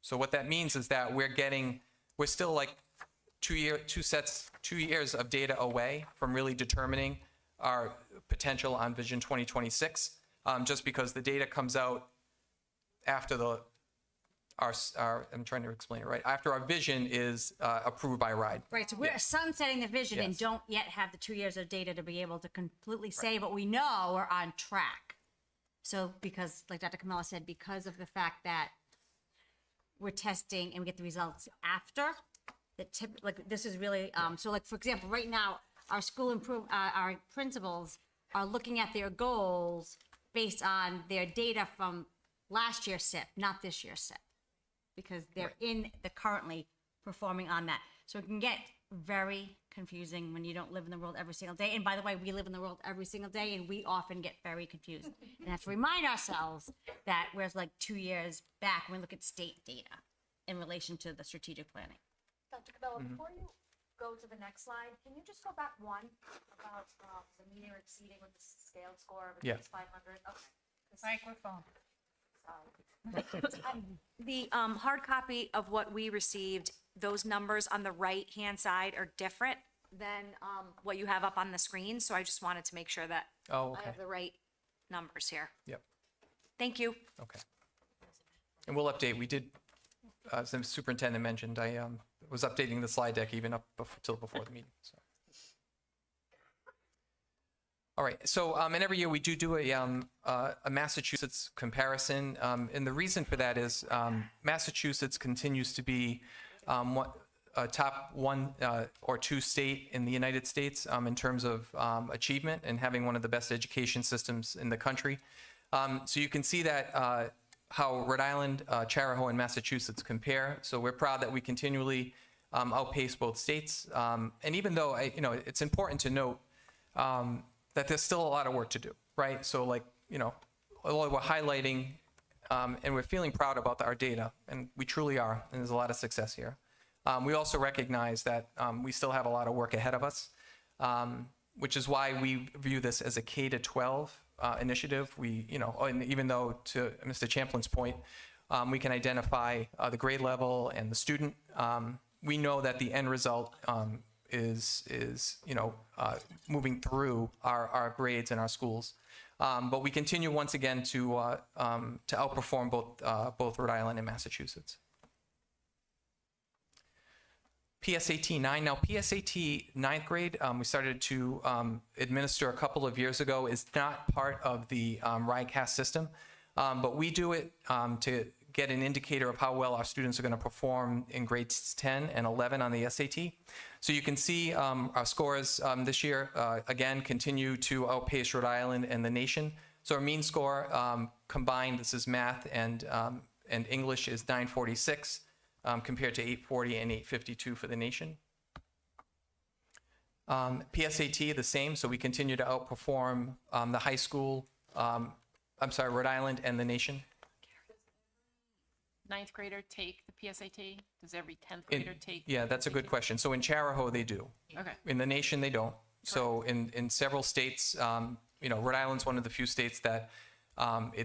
So what that means is that we're still like 2 years of data away from really determining our potential on Vision 2026. Just because the data comes out after I'm trying to explain it right, after our vision is approved by RIDE. Right, so we're sunsetting the vision and Yes. don't yet have the 2 years of data to be able to completely say, but we know we're on track. So because, like Dr. Camilla said, because of the fact that we're testing and we get the results after, this is really, so like, for example, right now, our principals are looking at their goals based on their data from last year's SIP, not this year's SIP, because they're currently performing on that. So it can get very confusing when you don't live in the world every single day. And by the way, we live in the world every single day, and we often get very confused. And have to remind ourselves that we're like 2 years back when we look at state data in relation to the strategic planning. Dr. Cabela, before you go to the next slide, can you just go back one about the meeting or exceeding with the scaled score of at Yeah. least 500? Okay. Microphone. The hard copy of what we received, those numbers on the right-hand side are different than what you have up on the screen. So I just wanted to make sure that Oh, I okay. have the right numbers here. Yep. Thank you. Okay. And we'll update. We did, as the superintendent mentioned, I was updating the slide deck even up till before the meeting. So. All right. So, and every year we do a Massachusetts comparison, and the reason for that is Massachusetts continues to be a top 1 or 2 state in the United States in terms of achievement and having one of the best education systems in the country. So you can see that how Rhode Island, Charahoe, and Massachusetts compare. So we're proud that we continually outpace both states. And even though it's important to note that there's still a lot of work to do, right? So although we're highlighting and we're feeling proud about our data, and we truly are, and there's a lot of success here. We also recognize that we still have a lot of work ahead of us, which is why we view this as a K-12 initiative. We, you know, and even though to Mr. Champlin's point, we can identify the grade level and the student, we know that the end result is you know, moving through our grades in our schools. But we continue once again to outperform both Rhode Island and Massachusetts. PSAT 9. Now, PSAT 9th grade, we started to administer a couple of years ago, is not part of the RICAS system, but we do it to get an indicator of how well our students are going to perform in grades 10 and 11 on the SAT. So you can see our scores this year, again, continue to outpace Rhode Island and the nation. So our mean score combined, this is math and English, is 946. Compared to 840 and 852 for the nation. PSAT, the same, so we continue to outperform the high school, Rhode Island and the nation. Ninth grader take the PSAT? Does every 10th grader take? Yeah, that's a good question. So in Charahoe, they do. Okay. In the nation, they don't. So in several states, you know, Rhode Island's one of the few states that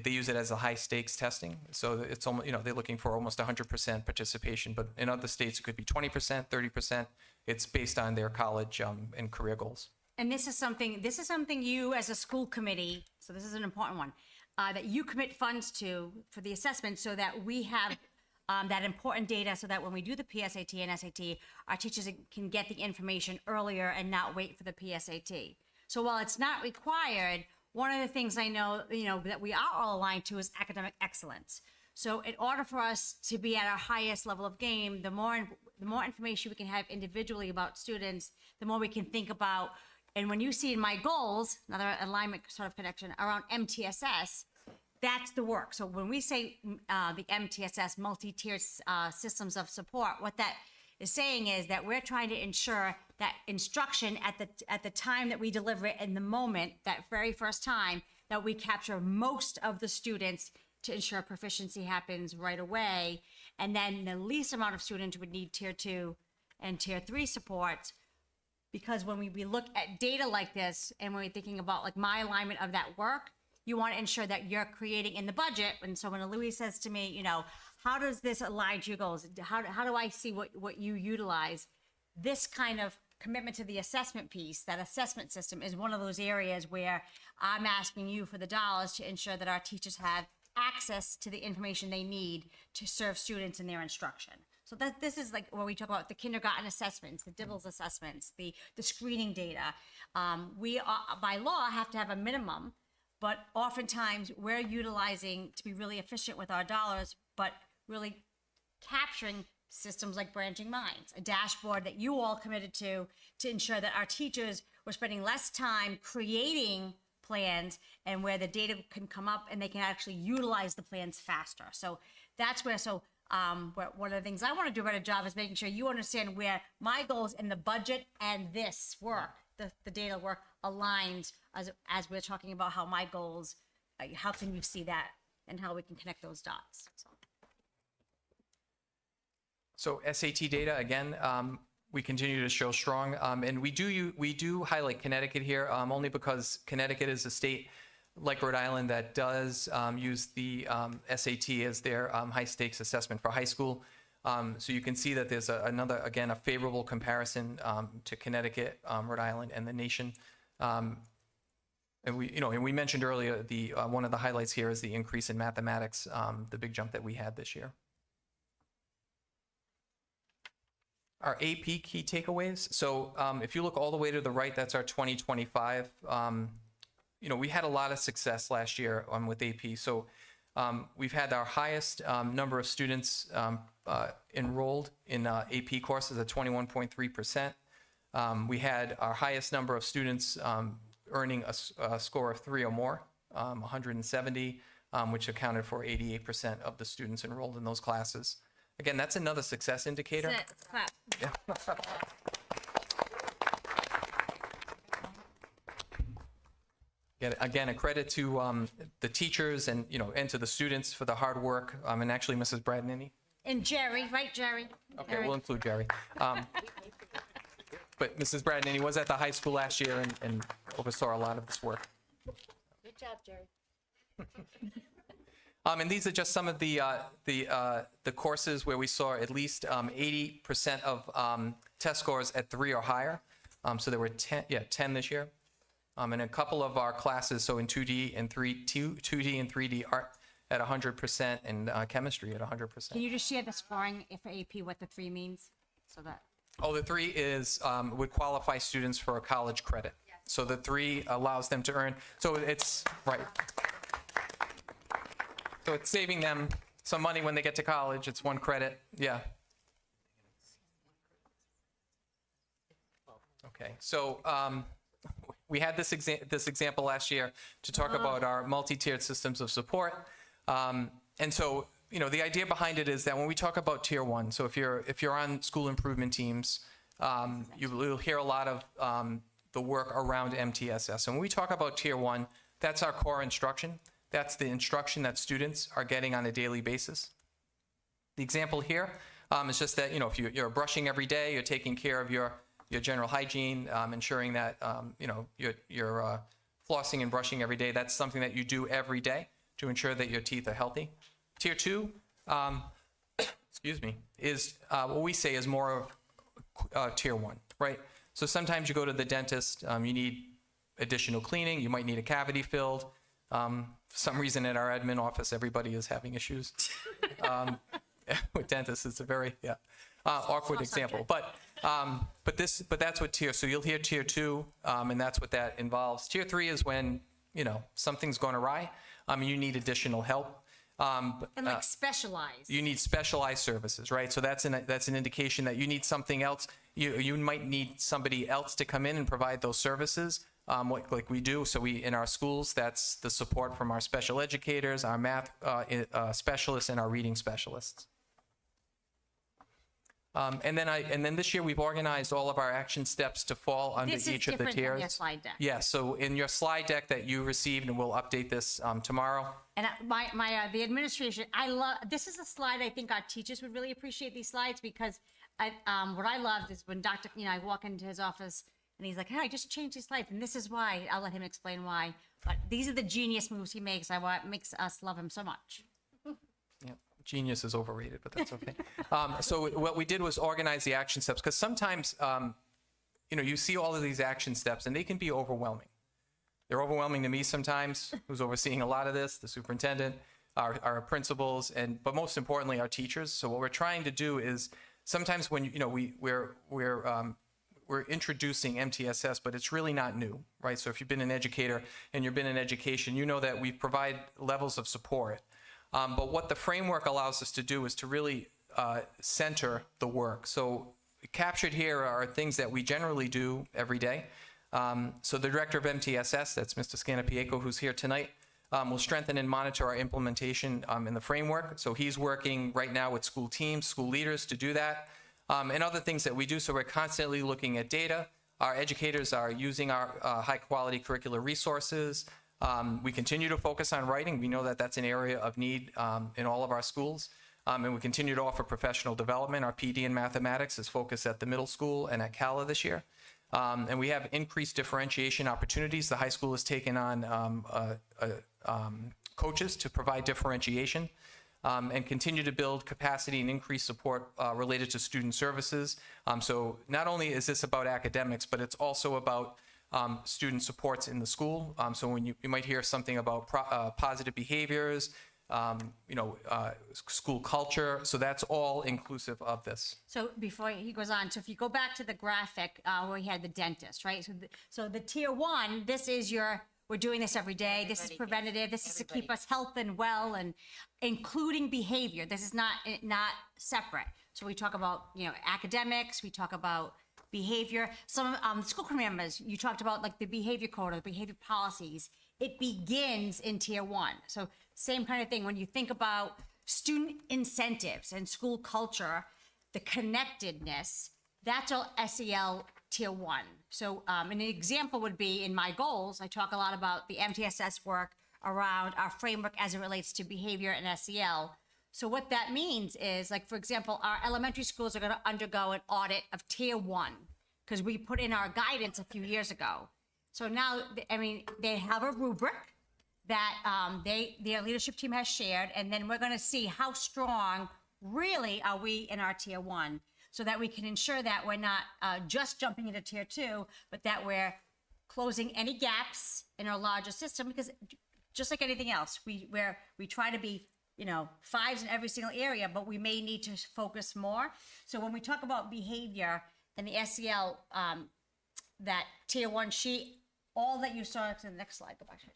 they use it as a high stakes testing. So it's almost, you know, they're looking for almost 100% participation, but in other states it could be 20%, 30%. It's based on their college and career goals. And this is something you as a school committee, so this is an important one, that you commit funds to for the assessment so that we have that important data so that when we do the PSAT and SAT, our teachers can get the information earlier and not wait for the PSAT. So while it's not required, one of the things I know, you know, that we are all aligned to is academic excellence. So in order for us to be at our highest level of game, the more information we can have individually about students, the more we can think about, and when you see in my goals, another alignment sort of connection around MTSS, that's the work. So when we say the MTSS, multi-tiered systems of support, what that is saying is that we're trying to ensure that instruction at the time that we deliver it in the moment, that very first time, that we capture most of the students to ensure proficiency happens right away. And then the least amount of students would need tier 2 and tier 3 support. Because when we look at data like this, and when we're thinking about like my alignment of that work, you want to ensure that you're creating in the budget. And so when Louis says to me, you know, how does this align to your goals? How do I see what you utilize? This kind of commitment to the assessment piece, that assessment system, is one of those areas where I'm asking you for the dollars to ensure that our teachers have access to the information they need to serve students in their instruction. So that this is like when we talk about the kindergarten assessments, the DIBELS assessments, the screening data. We by law have to have a minimum, but oftentimes we're utilizing to be really efficient with our dollars, but really capturing systems like Branching Minds, a dashboard that you all committed to ensure that our teachers were spending less time creating plans and where the data can come up and they can actually utilize the plans faster. So that's where, one of the things I want to do a better job is making sure you understand where my goals in the budget and this work, the data work, aligns as we're talking about how my goals, how can you see that and how we can connect those dots. So SAT data, again, we continue to show strong, and we do highlight Connecticut here only because Connecticut is a state like Rhode Island that does use the SAT as their high stakes assessment for high school. So you can see that there's a favorable comparison to Connecticut, Rhode Island, and the nation. And we mentioned earlier one of the highlights here is the increase in mathematics, the big jump that we had this year. Our AP key takeaways. So if you look all the way to the right, that's our 2025. We had a lot of success last year with AP. So we've had our highest number of students enrolled in AP courses at 21.3%. We had our highest number of students earning a score of 3 or more, 170, which accounted for 88% of the students enrolled in those classes. Again, that's another success indicator. Clap. Yeah. Again, a credit to the teachers and to the students for the hard work, and actually Mrs. Bradnany. And Jerry, right, Jerry? Okay, we'll include Jerry. But Mrs. Bradnany was at the high school last year and oversaw a lot of this work. Good job, Jerry. And these are just some of the courses where we saw at least 80% of test scores at 3 or higher. So there were 10 this year. And a couple of our classes, so in 2D and 3D art at 100% and chemistry at 100%. Can you just share the scoring for AP, what the 3 means? So that, Oh, the 3 is, would qualify students for a college credit. So the 3 allows them to earn, so it's, right. So it's saving them some money when they get to college. It's 1 credit, yeah. Okay, so we had this example last year to talk about our multi-tiered systems of support. And so, you know, the idea behind it is that when we talk about tier 1, so if you're on school improvement teams, you'll hear a lot of the work around MTSS. And when we talk about tier 1, that's our core instruction. That's the instruction that students are getting on a daily basis. The example here is just that, you know, if you're brushing every day, you're taking care of your general hygiene, ensuring that, you know, you're flossing and brushing every day. That's something that you do every day to ensure that your teeth are healthy. Tier 2, excuse me, is what we say is more of tier 1, right? So sometimes you go to the dentist, you need additional cleaning, you might need a cavity filled. For some reason at our admin office, everybody is having issues with dentists. It's a very awkward example. But that's what tier. So you'll hear tier 2, and that's what that involves. Tier 3 is when, you know, something's gone awry. You need additional help. and like specialized. You need specialized services, right? So that's an indication that you need something else. You might need somebody else to come in and provide those services. Like we do. So in our schools, that's the support from our special educators, our math specialists, and our reading specialists. And then this year we've organized all of our action steps to fall under This is each of the different than tiers. your slide deck. Yeah. So in your slide deck that you received, and we'll update this tomorrow. And the administration, this is a slide I think our teachers would really appreciate these slides because what I loved is when I walk into his office and he's like, hey, I just changed these slides and this is why. I'll let him explain why. But these are the genius moves he makes. What makes us love him so much. Yeah, genius is overrated, but that's okay. So what we did was organize the action steps because sometimes, you see all of these action steps and they can be overwhelming. They're overwhelming to me sometimes, who's overseeing a lot of this, the superintendent, our principals, but most importantly, our teachers. So what we're trying to do is sometimes when we're introducing MTSS, but it's really not new, right? So if you've been an educator and you've been in education, you know that we provide levels of support. But what the framework allows us to do is to really center the work. So captured here are things that we generally do every day. So the director of MTSS, that's Mr. Scanapieko, who's here tonight, will strengthen and monitor our implementation in the framework. So he's working right now with school teams, school leaders to do that, and other things that we do. So we're constantly looking at data. Our educators are using our high-quality curricular resources. We continue to focus on writing. We know that that's an area of need in all of our schools. And we continue to offer professional development. Our PD in mathematics is focused at the middle school and at CALA this year. And we have increased differentiation opportunities. The high school has taken on coaches to provide differentiation and continue to build capacity and increase support related to student services. So not only is this about academics, but it's also about student supports in the school. So when you might hear something about positive behaviors, school culture. So that's all inclusive of this. So before he goes on, so if you go back to the graphic where we had the dentist, right? So the tier 1, this is we're doing this every day. This is preventative. This is to keep us health and well, and including behavior. This is not separate. So we talk about academics. We talk about behavior. Some school committee members, you talked about like the behavior code or the behavior policies. It begins in tier 1. So same kind of thing. When you think about student incentives and school culture, the connectedness, that's all SEL tier 1. So an example would be in my goals, I talk a lot about the MTSS work around our framework as it relates to behavior and SEL. So what that means is, like, for example, our elementary schools are going to undergo an audit of tier 1 because we put in our guidance a few years ago. So now, they have a rubric that their leadership team has shared, and then we're going to see how strong really are we in our tier one, so that we can ensure that we're not just jumping into tier two, but that we're closing any gaps in our larger system, because just like anything else, we try to be, fives in every single area, but we may need to focus more. So when we talk about behavior and the SEL, that tier one sheet, all that you saw, to the next slide, go back to it.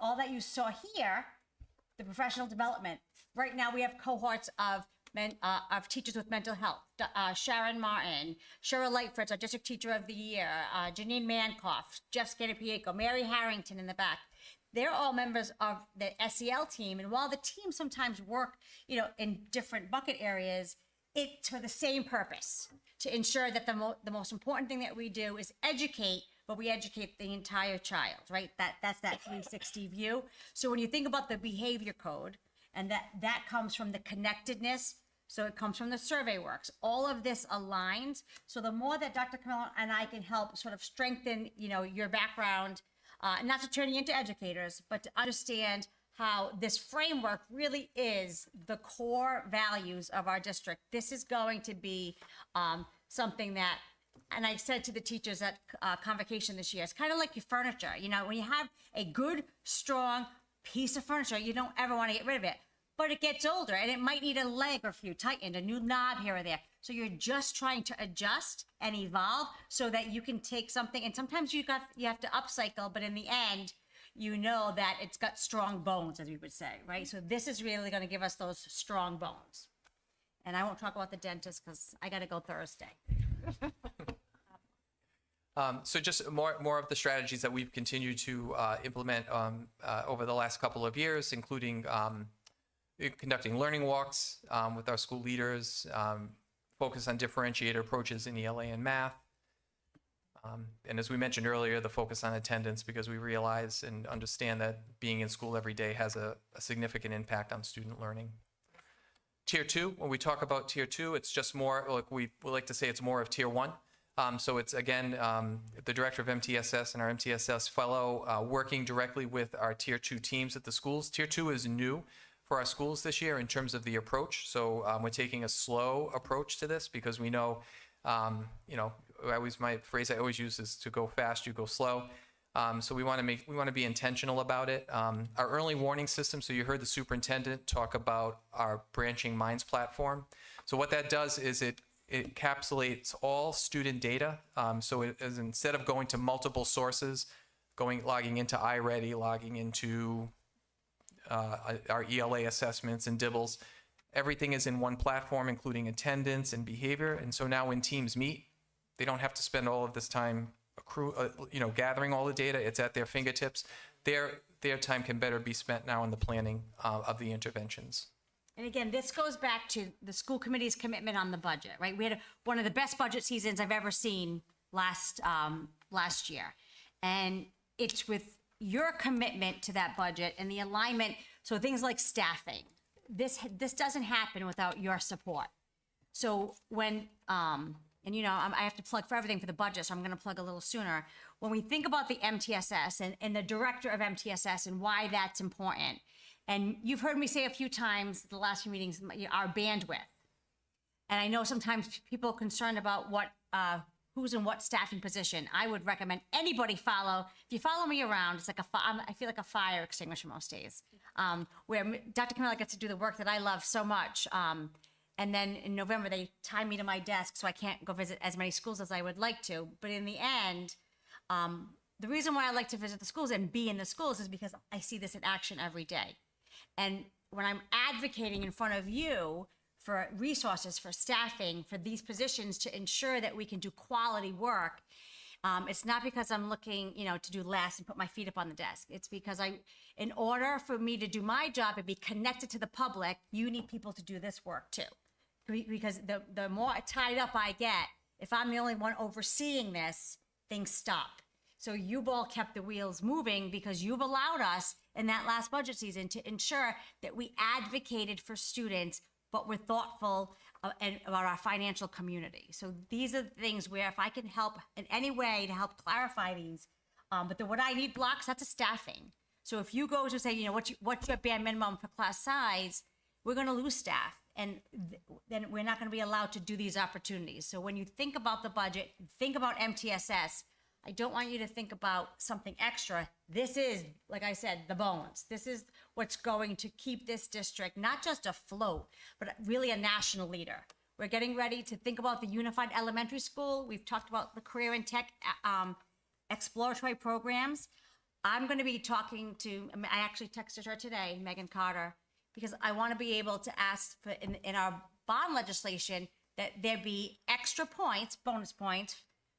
All that you saw here, the professional development. Right now, we have cohorts of teachers with mental health. Sharon Martin, Cheryl Lightfritz, our district teacher of the year, Janine Mankoff, Jeff Scanapieko, Mary Harrington in the back. They're all members of the SEL team. And while the teams sometimes work, in different bucket areas, it's for the same purpose, to ensure that the most important thing that we do is educate, but we educate the entire child, right? That's that 360 view. So when you think about the behavior code, and that comes from the connectedness, so it comes from the survey works. All of this aligns. So the more that Dr. Camillo and I can help sort of strengthen, your background, not to turn you into educators, but to understand how this framework really is the core values of our district. This is going to be something that, and I said to the teachers at Convocation this year, it's kind of like your furniture. When you have a good, strong piece of furniture, you don't ever want to get rid of it. But it gets older, and it might need a leg or a few tightened, a new knob here or there. So you're just trying to adjust and evolve so that you can take something, and sometimes you have to upcycle, but in the end, that it's got strong bones, as we would say, right? So this is really going to give us those strong bones. And I won't talk about the dentist because I got to go Thursday. So just more of the strategies that we've continued to implement over the last couple of years, including conducting learning walks with our school leaders, focus on differentiated approaches in ELA and math. And as we mentioned earlier, the focus on attendance, because we realize and understand that being in school every day has a significant impact on student learning. Tier two, when we talk about tier two, it's just more, like we like to say, it's more of tier one. So it's, again, the director of MTSS and our MTSS fellow working directly with our tier two teams at the schools. Tier two is new for our schools this year in terms of the approach. So we're taking a slow approach to this because we know, my phrase I always use is to go fast, you go slow. So we want to be intentional about it. Our early warning system, so you heard the superintendent talk about our Branching Minds platform. So what that does is it encapsulates all student data. So it is, instead of going to multiple sources, logging into iReady, logging into our ELA assessments and DIBELS, everything is in one platform, including attendance and behavior. And so now when teams meet, they don't have to spend all of this time gathering all the data. It's at their fingertips. Their time can better be spent now in the planning of the interventions. And again, this goes back to the school committee's commitment on the budget, right? We had one of the best budget seasons I've ever seen last year. And it's with your commitment to that budget and the alignment. So things like staffing, this doesn't happen without your support. So when, I have to plug for everything for the budget, so I'm going to plug a little sooner. When we think about the MTSS and the director of MTSS and why that's important, and you've heard me say a few times the last few meetings, our bandwidth. And I know sometimes people are concerned about who's in what staffing position. I would recommend anybody follow. If you follow me around, it's like I feel like a fire extinguisher most days, where Dr. Camilla gets to do the work that I love so much. And then in November, they tie me to my desk, so I can't go visit as many schools as I would like to. But in the end, the reason why I like to visit the schools and be in the schools is because I see this in action every day. And when I'm advocating in front of you for resources, for staffing, for these positions to ensure that we can do quality work, it's not because I'm looking, to do less and put my feet up on the desk. It's because in order for me to do my job and be connected to the public, you need people to do this work too. Because the more tied up I get, if I'm the only one overseeing this, things stop. So you've all kept the wheels moving because you've allowed us in that last budget season to ensure that we advocated for students, but we're thoughtful about our financial community. So these are the things where if I can help in any way to help clarify these, but what I need blocks, that's a staffing. So if you go to say, what's your bare minimum for class size, we're going to lose staff, and then we're not going to be allowed to do these opportunities. So when you think about the budget, think about MTSS. I don't want you to think about something extra. This is, like I said, the bones. This is what's going to keep this district not just afloat, but really a national leader. We're getting ready to think about the unified elementary school. We've talked about the career and tech exploratory programs. I'm going to be talking to, I actually texted her today, Megan Carter, because I want to be able to ask for in our bond legislation that there be extra points, bonus points,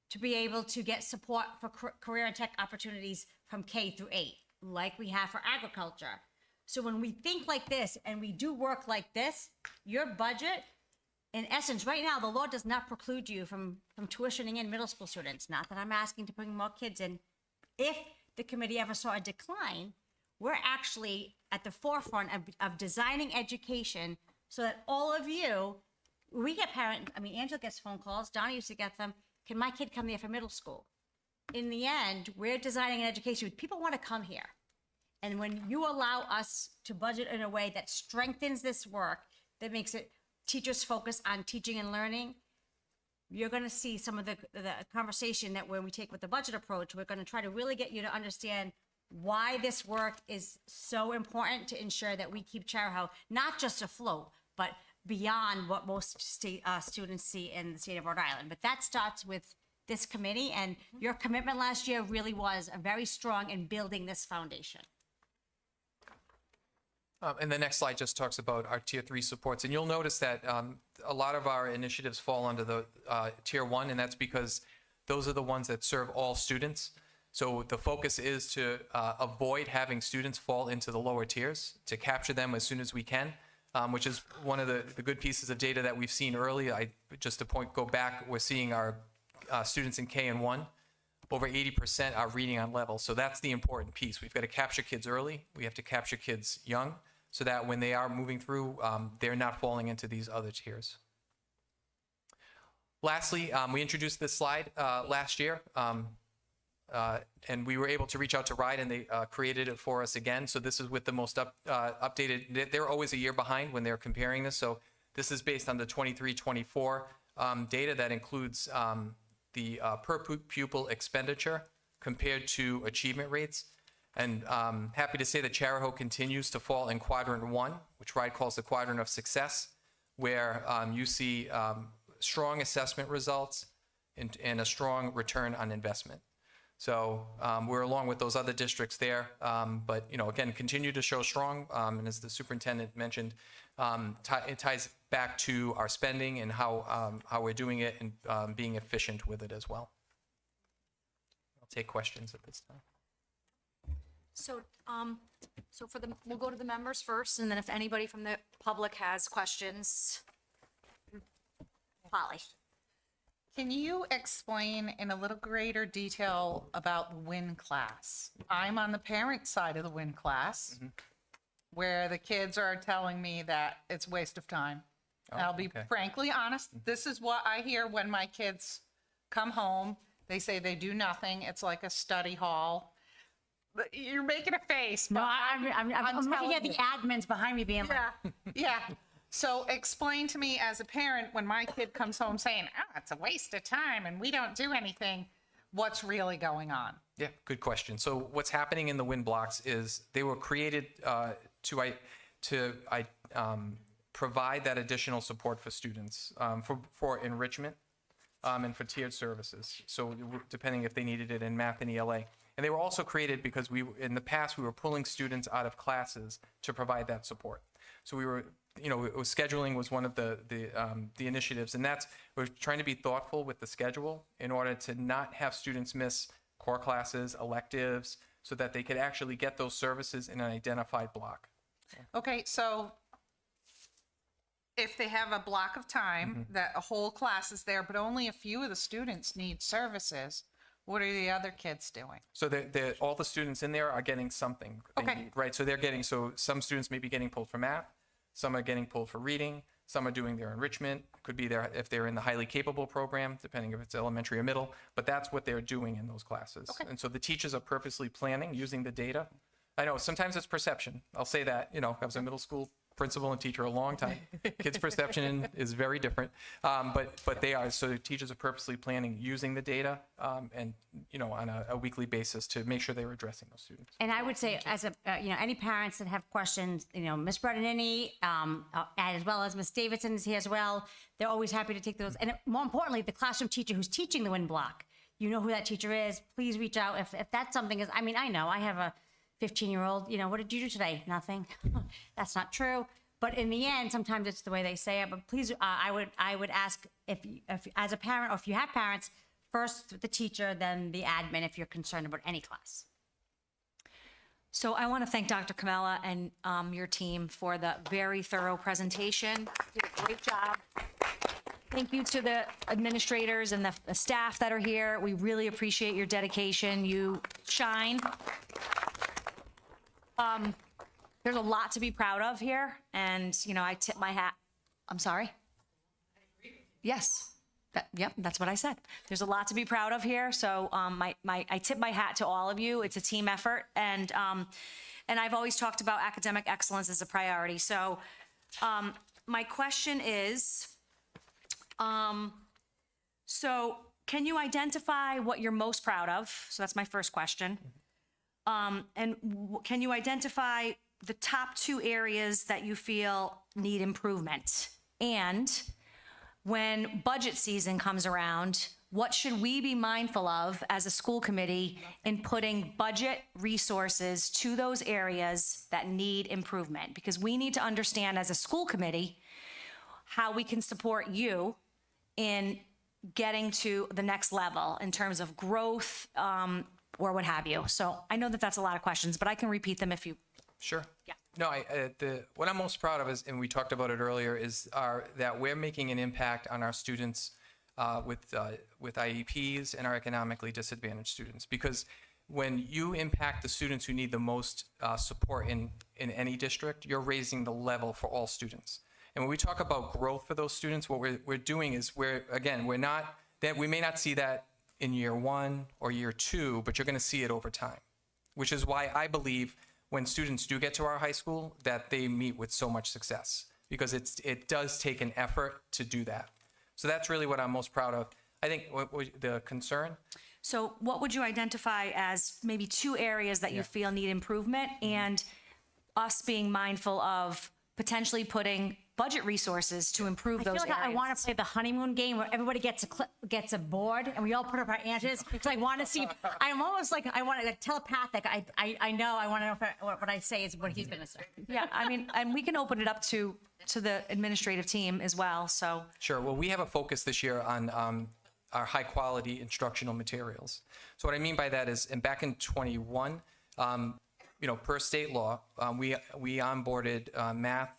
to be able to get support for career and tech opportunities from K through 8, like we have for agriculture. So when we think like this and we do work like this, your budget, in essence, right now, the law does not preclude you from tuitioning in middle school students. Not that I'm asking to bring more kids in. If the committee ever saw a decline, we're actually at the forefront of designing education so that all of you, we get Angela gets phone calls, Donna used to get them, can my kid come there for middle school? In the end, we're designing an education. People want to come here. And when you allow us to budget in a way that strengthens this work, that makes it teachers focus on teaching and learning, you're going to see some of the conversation that when we take with the budget approach, we're going to try to really get you to understand why this work is so important to ensure that we keep Charahoe not just afloat, but beyond what most students see in the state of Rhode Island. But that starts with this committee, and your commitment last year really was very strong in building this foundation. And the next slide just talks about our Tier 3 supports. And you'll notice that a lot of our initiatives fall under the Tier 1, and that's because those are the ones that serve all students. So the focus is to avoid having students fall into the lower tiers, to capture them as soon as we can, which is one of the good pieces of data that we've seen early. Just to go back, we're seeing our students in K and 1, over 80% are reading on level. So that's the important piece. We've got to capture kids early. We have to capture kids young so that when they are moving through, they're not falling into these other tiers. Lastly, we introduced this slide last year. And we were able to reach out to RIDE, and they created it for us again. So this is with the most updated. They're always a year behind when they're comparing this. So this is based on the 23-24 data that includes the per pupil expenditure compared to achievement rates. And happy to say that Charahoe continues to fall in quadrant 1, which RIDE calls the quadrant of success, where you see strong assessment results and a strong return on investment. So we're along with those other districts there, but again, continue to show strong. And as the superintendent mentioned, it ties back to our spending and how we're doing it and being efficient with it as well. I'll take questions at this time. So, we'll go to the members first, and then if anybody from the public has questions. Polly. Can you explain in a little greater detail about the WIN class? I'm on the parent side of the WIN class, where the kids are telling me that it's a waste of time. And I'll be frankly honest, this is what I hear when my kids come home. They say they do nothing. It's like a study hall. But you're making a face. No, but I'm looking at the admins behind me being like, yeah. So explain to me as a parent when my kid comes home saying, oh, it's a waste of time and we don't do anything, what's really going on? Yeah, good question. So what's happening in the WIN blocks is they were created to provide that additional support for students for enrichment and for tiered services. So depending if they needed it in math and ELA. And they were also created because in the past, we were pulling students out of classes to provide that support. So we were, scheduling was one of the initiatives, and we're trying to be thoughtful with the schedule in order to not have students miss core classes, electives, so that they could actually get those services in an identified block. Okay, so if they have a block of time that a whole class is there, but only a few of the students need services, what are the other kids doing? So all the students in there are getting something. They need, right? So some students may be getting pulled for math, some are getting pulled for reading, some are doing their enrichment. Could be there if they're in the highly capable program, depending if it's elementary or middle, but that's what they're doing in those classes. And so the teachers are purposely planning, using the data, I know sometimes it's perception. I'll say that, you know, I was a middle school principal and teacher a long time. Kids' perception is very different, but they are. So teachers are purposely planning using the data and, you know, on a weekly basis to make sure they're addressing those students. And I would say, as a, you know, any parents that have questions, you know, Ms. Brennan, as well as Ms. Davidson is here as well. They're always happy to take those. And more importantly, the classroom teacher who's teaching the WIN block, you know who that teacher is. Please reach out if that's something is. I mean, I know I have a 15-year-old. You know, what did you do today? Nothing. That's not true. But in the end, sometimes it's the way they say it. But please, I would ask if as a parent, or if you have parents, first the teacher, then the admin, if you're concerned about any class. So I want to thank Dr. Kamala and your team for the very thorough presentation. You did a great job. Thank you to the administrators and the staff that are here. We really appreciate your dedication. You shine. There's a lot to be proud of here, and, you know, I tip my hat. I'm sorry? Yes. Yep, that's what I said. There's a lot to be proud of here, so I tip my hat to all of you. It's a team effort, and I've always talked about academic excellence as a priority. So my question is, so can you identify what you're most proud of? So that's my first question. And can you identify the top 2 areas that you feel need improvement? And when budget season comes around, what should we be mindful of as a school committee in putting budget resources to those areas that need improvement? Because we need to understand as a school committee how we can support you in getting to the next level in terms of growth, or what have you. So I know that that's a lot of questions, but I can repeat them if you. Sure. Yeah. No, what I'm most proud of is, and we talked about it earlier, is that we're making an impact on our students with IEPs and our economically disadvantaged students. Because when you impact the students who need the most support in any district, you're raising the level for all students. And when we talk about growth for those students, what we're doing is we may not see that in year 1 or year 2, but you're going to see it over time, which is why I believe when students do get to our high school that they meet with so much success, because it does take an effort to do that. So that's really what I'm most proud of. I think the concern. So what would you identify as maybe 2 areas that you feel need improvement, and us being mindful of potentially putting budget resources to improve those I feel like areas? I want to play the honeymoon game where everybody gets a board and we all put up our answers, because I want to see. I'm almost like I want to telepathic. I know I want to know if what I say is what he's going to say. Yeah, I mean, and we can open it up to the administrative team as well, so. Sure. Well, we have a focus this year on our high quality instructional materials. So what I mean by that is, and back in 21, you know, per state law, we onboarded math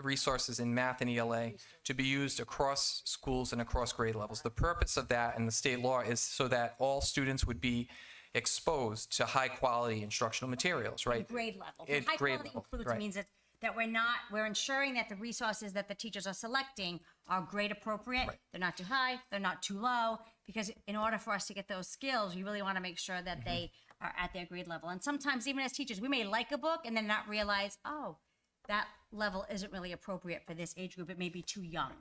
resources in math and ELA to be used across schools and across grade levels. The purpose of that in the state law is so that all students would be exposed to high quality instructional materials, right? Grade level. At High grade quality level, includes right. means that we're ensuring that the resources that the teachers are selecting are grade appropriate. Right. They're not too high, they're not too low, because in order for us to get those skills, we really want to make sure that they are at their grade level. And sometimes even as teachers, we may like a book and then not realize, oh, that level isn't really appropriate for this age group. It may be too young.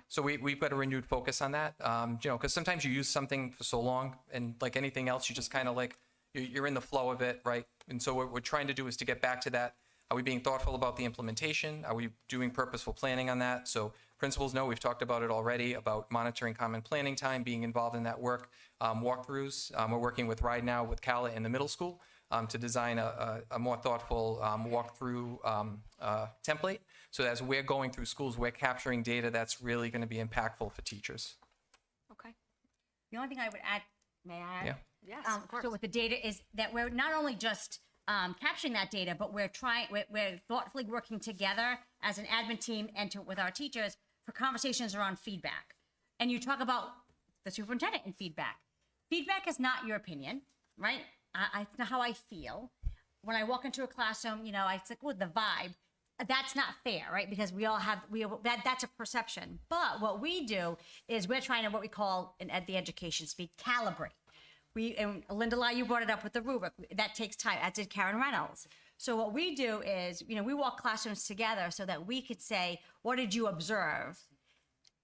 So we've got a renewed focus on that, you know, because sometimes you use something for so long, and like anything else, you just kind of like, you're in the flow of it, right? And so what we're trying to do is to get back to that. Are we being thoughtful about the implementation? Are we doing purposeful planning on that? So principals know, we've talked about it already, about monitoring common planning time, being involved in that work. Walkthroughs, we're working with Ride Now with CALA in the middle school to design a more thoughtful walkthrough template. So as we're going through schools, we're capturing data that's really going to be impactful for teachers. Okay. The only thing I would add, may I add? Yeah. Yes, of course. So with the data is that we're not only just capturing that data, but we're thoughtfully working together as an admin team and with our teachers for conversations around feedback. And you talk about the superintendent and feedback. Feedback is not your opinion, right? It's not how I feel. When I walk into a classroom, you know, it's like, the vibe. That's not fair, right? Because that's a perception. But what we do is we're trying to, what we call at the education speak, calibrate. and Linda Lai, you brought it up with the rubric. That takes time, as did Karen Reynolds. So what we do is, we walk classrooms together so that we could say, what did you observe?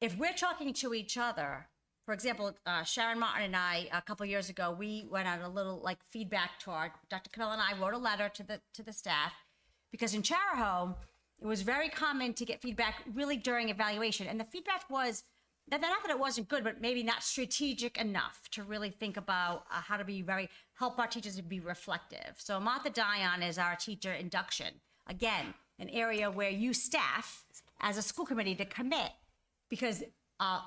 If we're talking to each other, for example, Sharon Martin and I, a couple years ago, we went on a little feedback tour. Dr. Camilla and I wrote a letter to the staff, because in Charahoe, it was very common to get feedback really during evaluation. And the feedback was, not that it wasn't good, but maybe not strategic enough to really think about how to help our teachers to be reflective. So Martha Dion is our teacher induction. Again, an area where you staff as a school committee to commit, because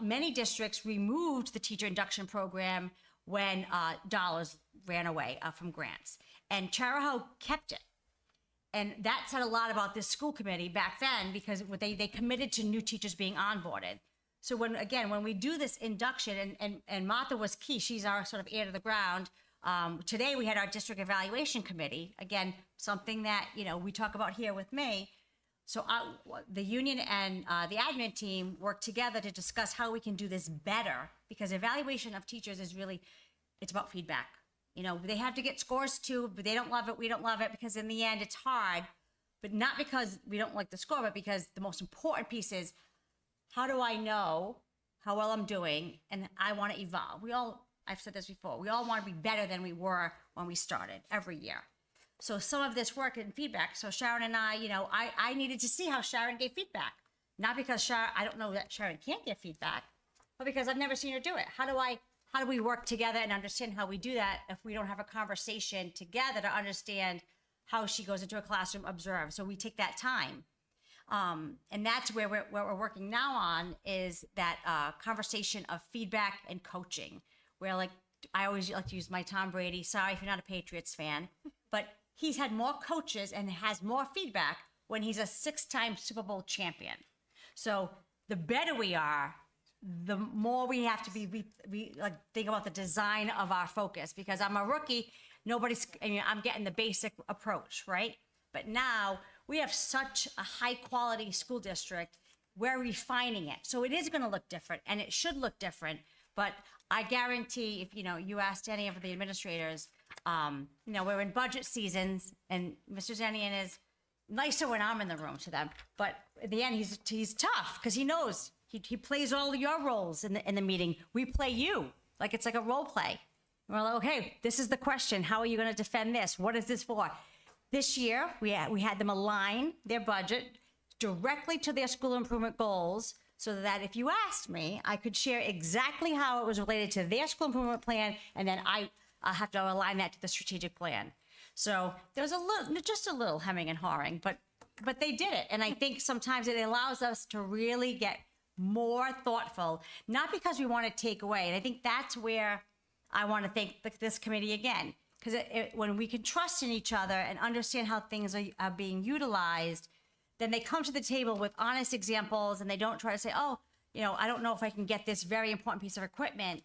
many districts removed the teacher induction program when dollars ran away from grants. And Charahoe kept it. And that said a lot about this school committee back then, because they committed to new teachers being onboarded. So when we do this induction, and Martha was key, she's our sort of ear to the ground. Today we had our district evaluation committee, again, something that, we talk about here with me. So the union and the admin team work together to discuss how we can do this better, because evaluation of teachers is really, it's about feedback. They have to get scores too, but they don't love it, we don't love it, because in the end it's hard, but not because we don't like the score, but because the most important piece is, how do I know how well I'm doing? And I want to evolve. I've said this before, we all want to be better than we were when we started every year. So some of this work and feedback. So Sharon and I needed to see how Sharon gave feedback. Not because I don't know that Sharon can't give feedback, but because I've never seen her do it. How do we work together and understand how we do that if we don't have a conversation together to understand how she goes into a classroom, observe? So we take that time. And that's where we're working now on, is that conversation of feedback and coaching, where I always like to use my Tom Brady. Sorry if you're not a Patriots fan, but he's had more coaches and has more feedback when he's a 6-time Super Bowl champion. So the better we are, the more we have to think about the design of our focus, because I'm a rookie. I'm getting the basic approach, right? But now we have such a high quality school district, we're refining it. So it is going to look different, and it should look different. But I guarantee, if you asked any of the administrators, we're in budget seasons, and Mr. Zenian is nicer when I'm in the room to them. But at the end, he's tough, because he knows he plays all your roles in the meeting. We play you it's like a role play. We're like, okay, this is the question. How are you going to defend this? What is this for? This year, we had them align their budget directly to their school improvement goals, so that if you asked me, I could share exactly how it was related to their school improvement plan, and then I have to align that to the strategic plan. So there's just a little hemming and hawing, but they did it. And I think sometimes it allows us to really get more thoughtful, not because we want to take away. And I think that's where I want to thank this committee again. Because when we can trust in each other and understand how things are being utilized, then they come to the table with honest examples, and they don't try to say, I don't know if I can get this very important piece of equipment.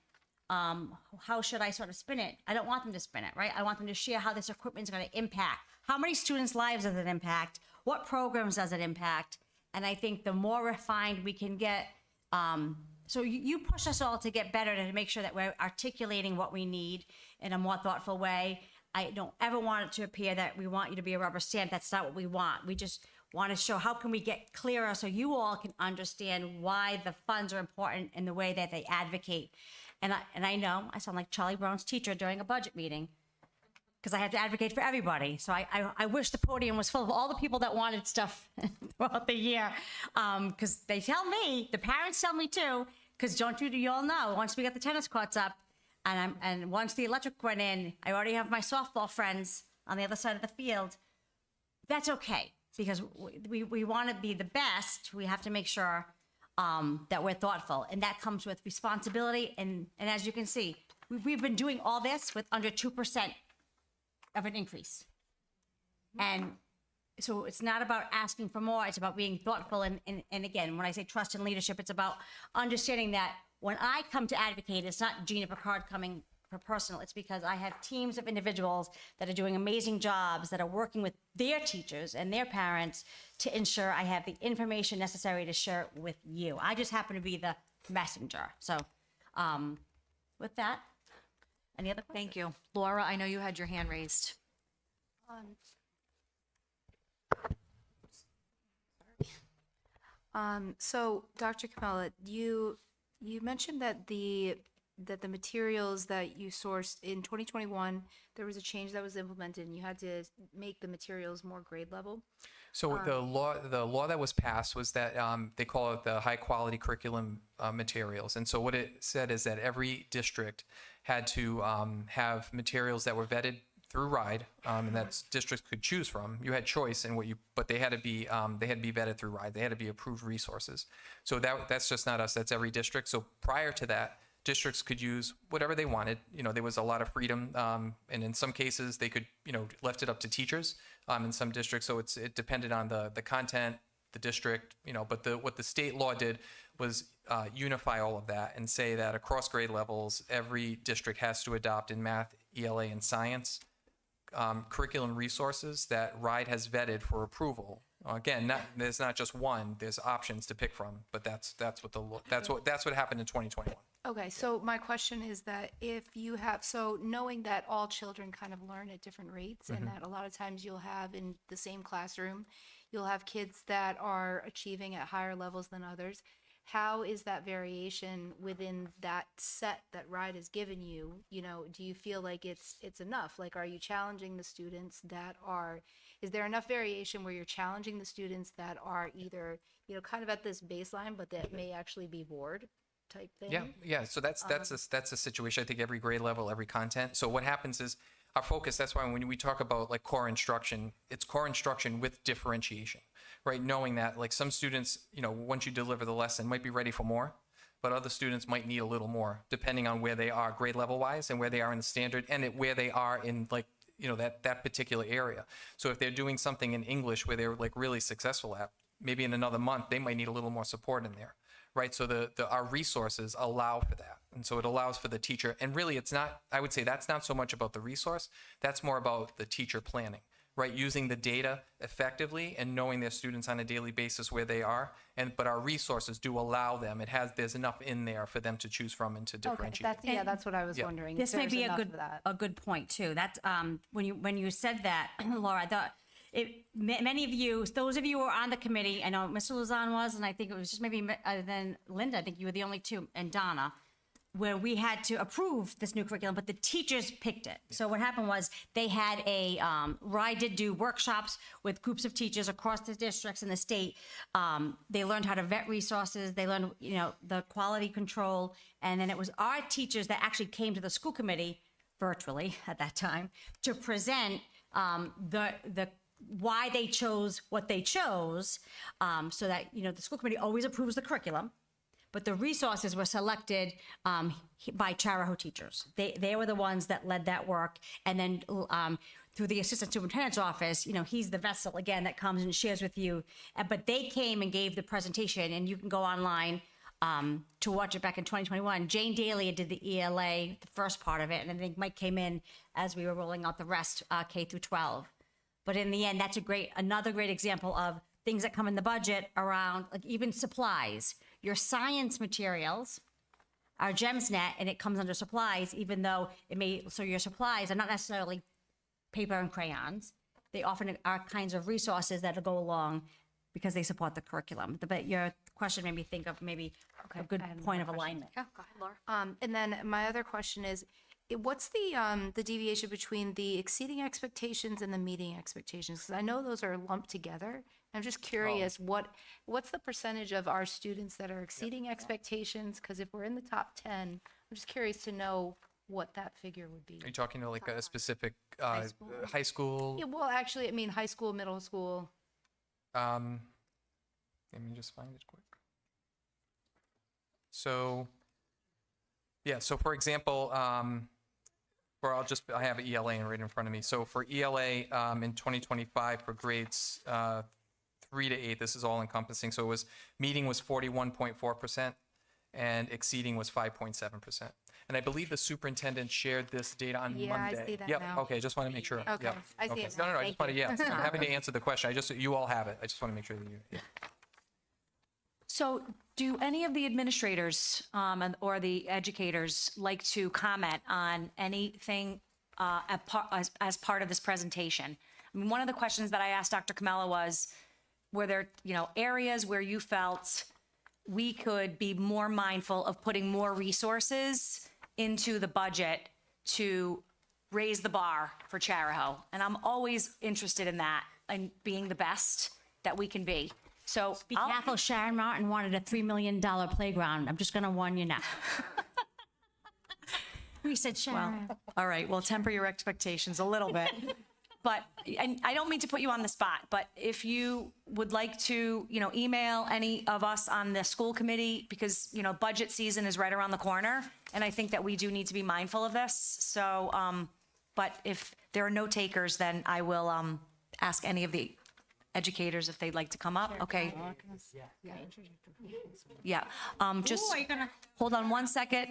How should I sort of spin it? I don't want them to spin it, right? I want them to share how this equipment is going to impact. How many students' lives does it impact? What programs does it impact? And I think the more refined we can get, so you push us all to get better, to make sure that we're articulating what we need in a more thoughtful way. I don't ever want it to appear that we want you to be a rubber stamp. That's not what we want. We just want to show how can we get clearer so you all can understand why the funds are important in the way that they advocate. And I know I sound like Charlie Brown's teacher during a budget meeting, because I have to advocate for everybody. So I wish the podium was full of all the people that wanted stuff throughout the year, because they tell me, the parents tell me too, because you all know, once we got the tennis courts up, and once the electric went in, I already have my softball friends on the other side of the field. That's okay, because we want to be the best. We have to make sure that we're thoughtful, and that comes with responsibility. And as you can see, we've been doing all this with under 2% of an increase. And so it's not about asking for more, it's about being thoughtful. And again, when I say trust and leadership, it's about understanding that when I come to advocate, it's not Gina Picard coming for personal, it's because I have teams of individuals that are doing amazing jobs, that are working with their teachers and their parents to ensure I have the information necessary to share it with you. I just happen to be the messenger. So with that, Any other questions? Thank you. Laura, I know you had your hand raised. So Dr. Kamala, you mentioned that the materials that you sourced in 2021, there was a change that was implemented and you had to make the materials more grade level. So the law that was passed was that they call it the high quality curriculum materials. And so what it said is that every district had to have materials that were vetted through RIDE, and that districts could choose from. You had choice in but they had to be vetted through RIDE. They had to be approved resources. So that's just not us. That's every district. So prior to that, districts could use whatever they wanted. There was a lot of freedom, and in some cases they could, left it up to teachers. In some districts, so it depended on the content, the district, But what the state law did was unify all of that and say that across grade levels, every district has to adopt in math, ELA, and science curriculum resources that RIDE has vetted for approval. Again, there's not just one. There's options to pick from, but that's what happened in 2021. Okay, so my question is that knowing that all children kind of learn at different rates and that a lot of times you'll have in the same classroom, you'll have kids that are achieving at higher levels than others. How is that variation within that set that RIDE has given you? Do you feel like it's enough? Like, are you challenging the students is there enough variation where you're challenging the students that are either, kind of at this baseline, but that may actually be bored type thing? Yeah. So that's a situation. I think every grade level, every content. So what happens is our focus. That's why when we talk about like core instruction, it's core instruction with differentiation, right? Knowing that like some students, once you deliver the lesson, might be ready for more, but other students might need a little more, depending on where they are grade level wise and where they are in the standard and where they are in like that particular area. So if they're doing something in English where they're like really successful at, maybe in another month they might need a little more support in there. Right, so our resources allow for that, and so it allows for the teacher. And really, it's not. I would say that's not so much about the resource. That's more about the teacher planning, right? Using the data effectively and knowing their students on a daily basis where they are. But our resources do allow them. There's enough in there for them to choose from and to differentiate. That's what I was wondering. This may be a good point too. That's when you said that, Laura, I thought many of you, those of you who are on the committee, I know Mr. Luzon was, and I think it was just maybe then Linda. I think you were the only two, and Donna, where we had to approve this new curriculum, but the teachers picked it. So what happened was they had RIDE did do workshops with groups of teachers across the districts in the state. They learned how to vet resources. They learned, the quality control. And then it was our teachers that actually came to the school committee virtually at that time to present the why they chose what they chose, so that, the school committee always approves the curriculum. But the resources were selected by Charahoe teachers. They were the ones that led that work. And then through the assistant superintendent's office, he's the vessel, again, that comes and shares with you. But they came and gave the presentation, and you can go online to watch it back in 2021. Jane Daly did the ELA, the first part of it, and I think Mike came in as we were rolling out the rest, K through 12. But in the end, that's another great example of things that come in the budget around, like even supplies. Your science materials are GEMSNet, and it comes under supplies, even though so your supplies are not necessarily paper and crayons. They often are kinds of resources that go along because they support the curriculum. But your question made me think of maybe a good point of alignment. Yeah, go ahead, Laura. And then my other question is, what's the deviation between the exceeding expectations and the meeting expectations? Because I know those are lumped together. I'm just curious, what's the percentage of our students that are exceeding expectations? Because if we're in the top 10, I'm just curious to know what that figure would be. Are you talking like a specific high school? Yeah, well, actually, I mean high school, middle school. Let me just find it quick. So, so for example, I have ELA right in front of me. So for ELA in 2025 for grades 3 to 8, this is all encompassing. So meeting was 41.4% and exceeding was 5.7%. And I believe the superintendent shared this data on Monday. Yeah, I see that now. Okay, just want to make sure. Okay, Yep. I see Okay. it now. No, I Thank just want to, you. I'm happy to answer the question. You all have it. I just want to make sure that you. So Do any of the administrators or the educators like to comment on anything as part of this presentation? I mean, one of the questions that I asked Dr. Kamala was, were there, areas where you felt we could be more mindful of putting more resources into the budget to raise the bar for Charahoe? And I'm always interested in that and being the best that we can be. So Be careful, Sharon Martin wanted a $3 million playground. I'm just going to warn you now. We said Sharon. All right, well, temper your expectations a little bit. But, and I don't mean to put you on the spot, but if you would like to, email any of us on the school committee, because, budget season is right around the corner, and I think that we do need to be mindful of this. So, but if there are no takers, then I will ask any of the educators if they'd like to come up. Okay. Yeah, just hold on one second.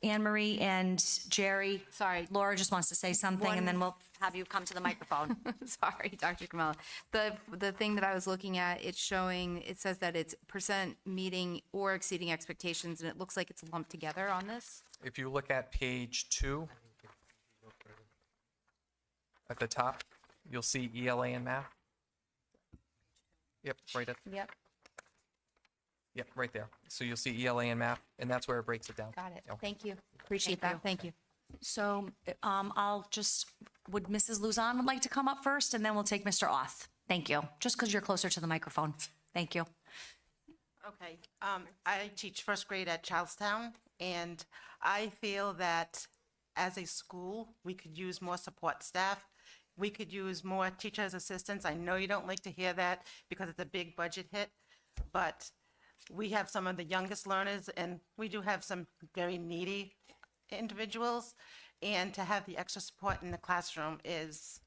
Anne Marie and Jerry. Sorry. Laura just wants to say something, and then we'll have you come to the microphone. Sorry, Dr. Kamala. The thing that I was looking at, it says that it's percent meeting or exceeding expectations, and it looks like it's lumped together on this. If you look at page 2, at the top, you'll see ELA and math. Yep, Yep, right there. So you'll see ELA and math, and that's where it breaks it down. Got it. Yeah. Thank you. Appreciate that. Thank you. So would Mrs. Luzon would like to come up first, and then we'll take Mr. Oth. Thank you. Just because you're closer to the microphone. Thank you. Okay, I teach first grade at Charlestown, and I feel that as a school, we could use more support staff. We could use more teachers' assistants. I know you don't like to hear that because it's a big budget hit, but we have some of the youngest learners, and we do have some very needy individuals, and to have the extra support in the classroom is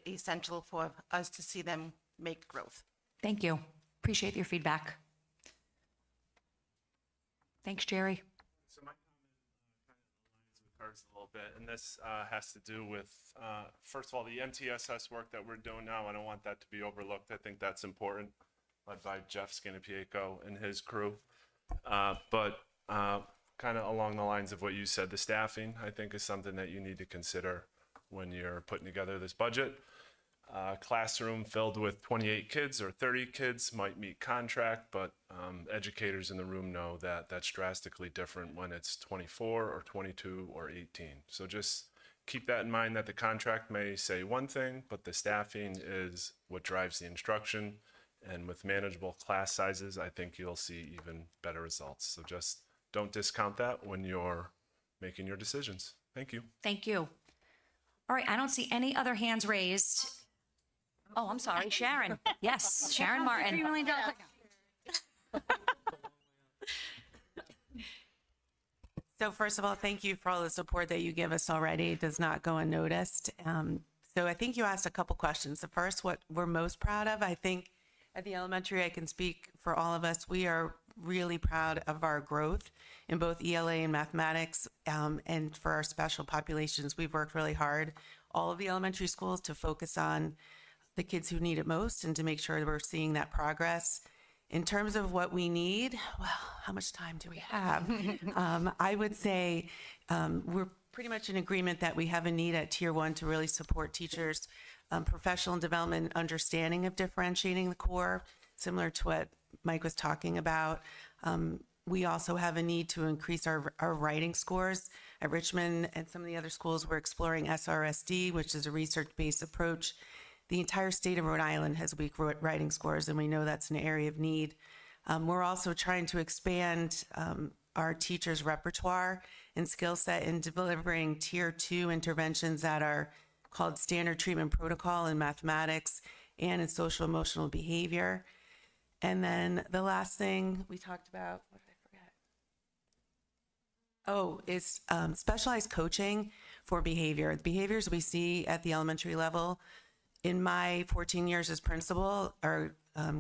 essential for us to see them make growth. Thank you. Appreciate your feedback. Thanks, Jerry. So my comment kind of aligns with hers a little bit, and this has to do with, first of all, the MTSS work that we're doing now. I don't want that to be overlooked. I think that's important, led by Jeff Scannapieco and his crew. But kind of along the lines of what you said, the staffing, I think, is something that you need to consider when you're putting together this budget. Classroom filled with 28 kids or 30 kids might meet contract, but educators in the room know that that's drastically different when it's 24 or 22 or 18. So just keep that in mind, that the contract may say one thing, but the staffing is what drives the instruction. And with manageable class sizes, I think you'll see even better results. So just don't discount that when you're making your decisions. Thank you. Thank you. All right, I don't see any other hands raised. Oh, I'm sorry, Sharon. Yes, Sharon Martin. $3 million. So first of all, thank you for all the support that you give us already. It does not go unnoticed. So I think you asked a couple questions. The first, what we're most proud of, I think at the elementary, I can speak for all of us, we are really proud of our growth in both ELA and mathematics. And for our special populations, we've worked really hard, all of the elementary schools, to focus on the kids who need it most and to make sure that we're seeing that progress. In terms of what we need, well, how much time do we have? I would say we're pretty much in agreement that we have a need at Tier 1 to really support teachers' professional development, understanding of differentiating the core, similar to what Mike was talking about. We also have a need to increase our writing scores. At Richmond and some of the other schools, we're exploring SRSD, which is a research-based approach. The entire state of Rhode Island has weak writing scores, and we know that's an area of need. We're also trying to expand our teachers' repertoire and skill set in delivering Tier 2 interventions that are called standard treatment protocol in mathematics and in social emotional behavior. And then the last thing we talked about, what did I forget? Oh, is specialized coaching for behavior. The behaviors we see at the elementary level in my 14 years as principal are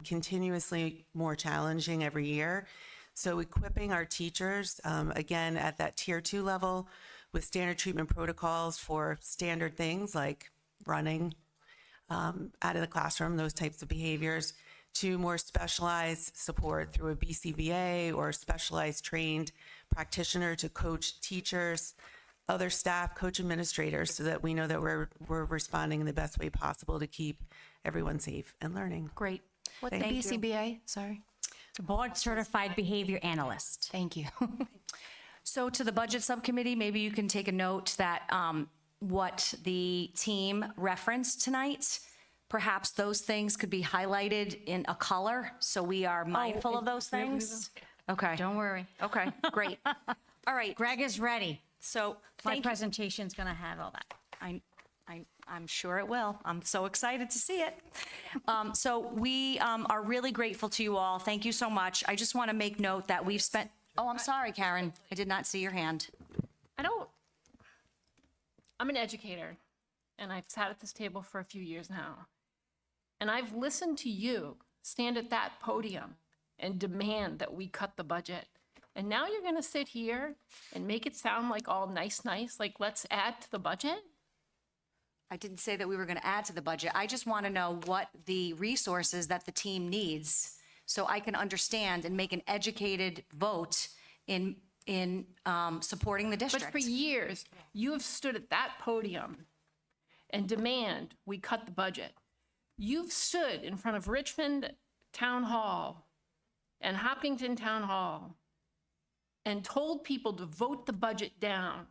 continuously more challenging every year. So equipping our teachers, again, at that Tier 2 level with standard treatment protocols for standard things like running out of the classroom, those types of behaviors, to more specialized support through a BCBA or specialized trained practitioner to coach teachers, other staff, coach administrators, so that we know that we're responding in the best way possible to keep everyone safe and learning. Great. What's the Thank you. BCBA? Sorry. Board Certified Behavior Analyst. Thank you. So to the Budget Subcommittee, maybe you can take a note that what the team referenced tonight, perhaps those things could be highlighted in a color, so we are mindful of those things? Okay. Don't worry. Okay, great. All right, Greg is ready. so My thank you. presentation's gonna have all that. I'm sure it will. I'm so excited to see it. So we are really grateful to you all. Thank you so much. I just want to make note that we've spent, oh, I'm sorry, Karen. I did not see your hand. I'm an educator, and I've sat at this table for a few years now. And I've listened to you stand at that podium and demand that we cut the budget. And now you're going to sit here and make it sound like all nice, like let's add to the budget? I didn't say that we were going to add to the budget. I just want to know what the resources that the team needs so I can understand and make an educated vote in supporting the district. But for years, you have stood at that podium and demand we cut the budget. You've stood in front of Richmond Town Hall and Hopkinton Town Hall and told people to vote the budget down.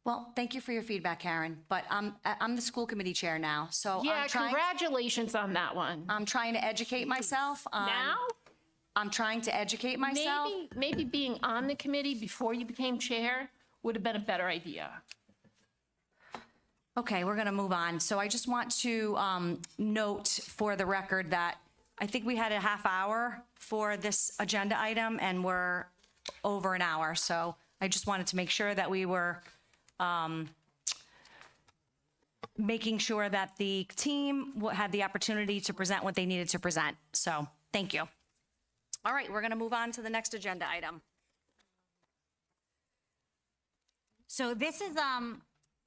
Well, thank you for your feedback, Karen, but I'm the school committee chair now, so Yeah, congratulations on that one. I'm trying to educate myself. Now? I'm trying to educate myself. Maybe being on the committee before you became chair would have been a better idea. Okay, we're going to move on. So I just want to note for the record that I think we had a half hour for this agenda item, and we're over an hour. So I just wanted to make sure that we were making sure that the team had the opportunity to present what they needed to present. So thank you. All right, we're going to move on to the next agenda item. So this is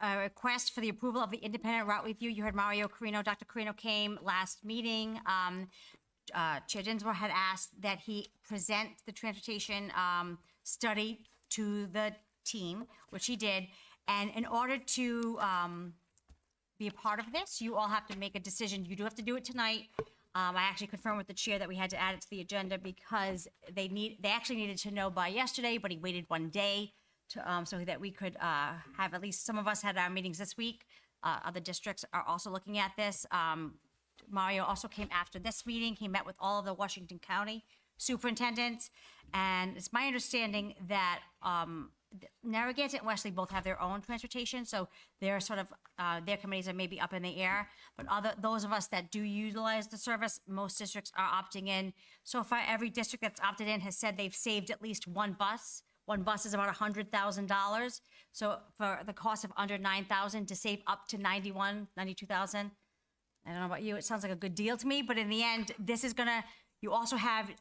a request for the approval of the independent route review. You heard Mario Carino. Dr. Carino came last meeting. Chair Dinsmore had asked that he present the transportation study to the team, which he did. And in order to be a part of this, you all have to make a decision. You do have to do it tonight. I actually confirmed with the chair that we had to add it to the agenda because they actually needed to know by yesterday, but he waited one day to, so that we could have, at least some of us had our meetings this week. Other districts are also looking at this. Mario also came after this meeting. He met with all of the Washington County superintendents. And it's my understanding that Narragansett and Wesley both have their own transportation, so they're sort of, their committees are maybe up in the air. But those of us that do utilize the service, most districts are opting in. So far, every district that's opted in has said they've saved at least one bus. One bus is about $100,000. So for the cost of under $9,000 to save up to $92,000. I don't know about you, it sounds like a good deal to me, but in the end, this is gonna, you also have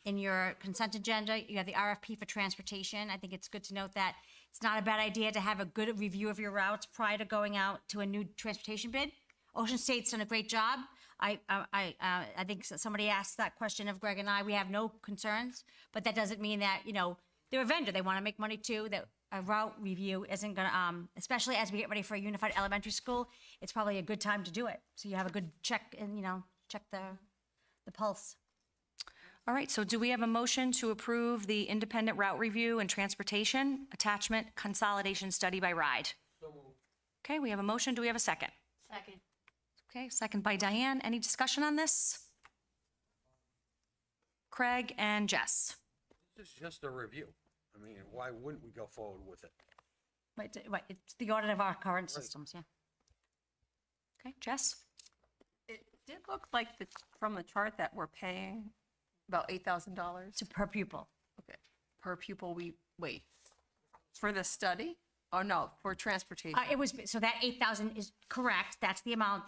in your consent agenda, you have the RFP for transportation. I think it's good to note that it's not a bad idea to have a good review of your routes prior to going out to a new transportation bid. Ocean State's done a great job. I think somebody asked that question of Greg and I. We have no concerns, but that doesn't mean that, you know, they're a vendor. They want to make money too. That a route review isn't gonna, especially as we get ready for a unified elementary school, it's probably a good time to do it. So you have a good check and, you know, check the pulse. All right, so do we have a motion to approve the independent route review and transportation attachment consolidation study by RIDE? Okay, we have a motion. Do we have a second? Second. Okay, second by Diane. Any discussion on this? Craig and Jess. This is just a review. I mean, why wouldn't we go forward with it? Right, it's the audit of our current systems, yeah. Okay, Jess? It did look like from the chart that we're paying about $8,000. Per pupil. Okay, per pupil, wait, for the study? Oh, no, for transportation. It was, so that 8,000 is correct. That's the amount,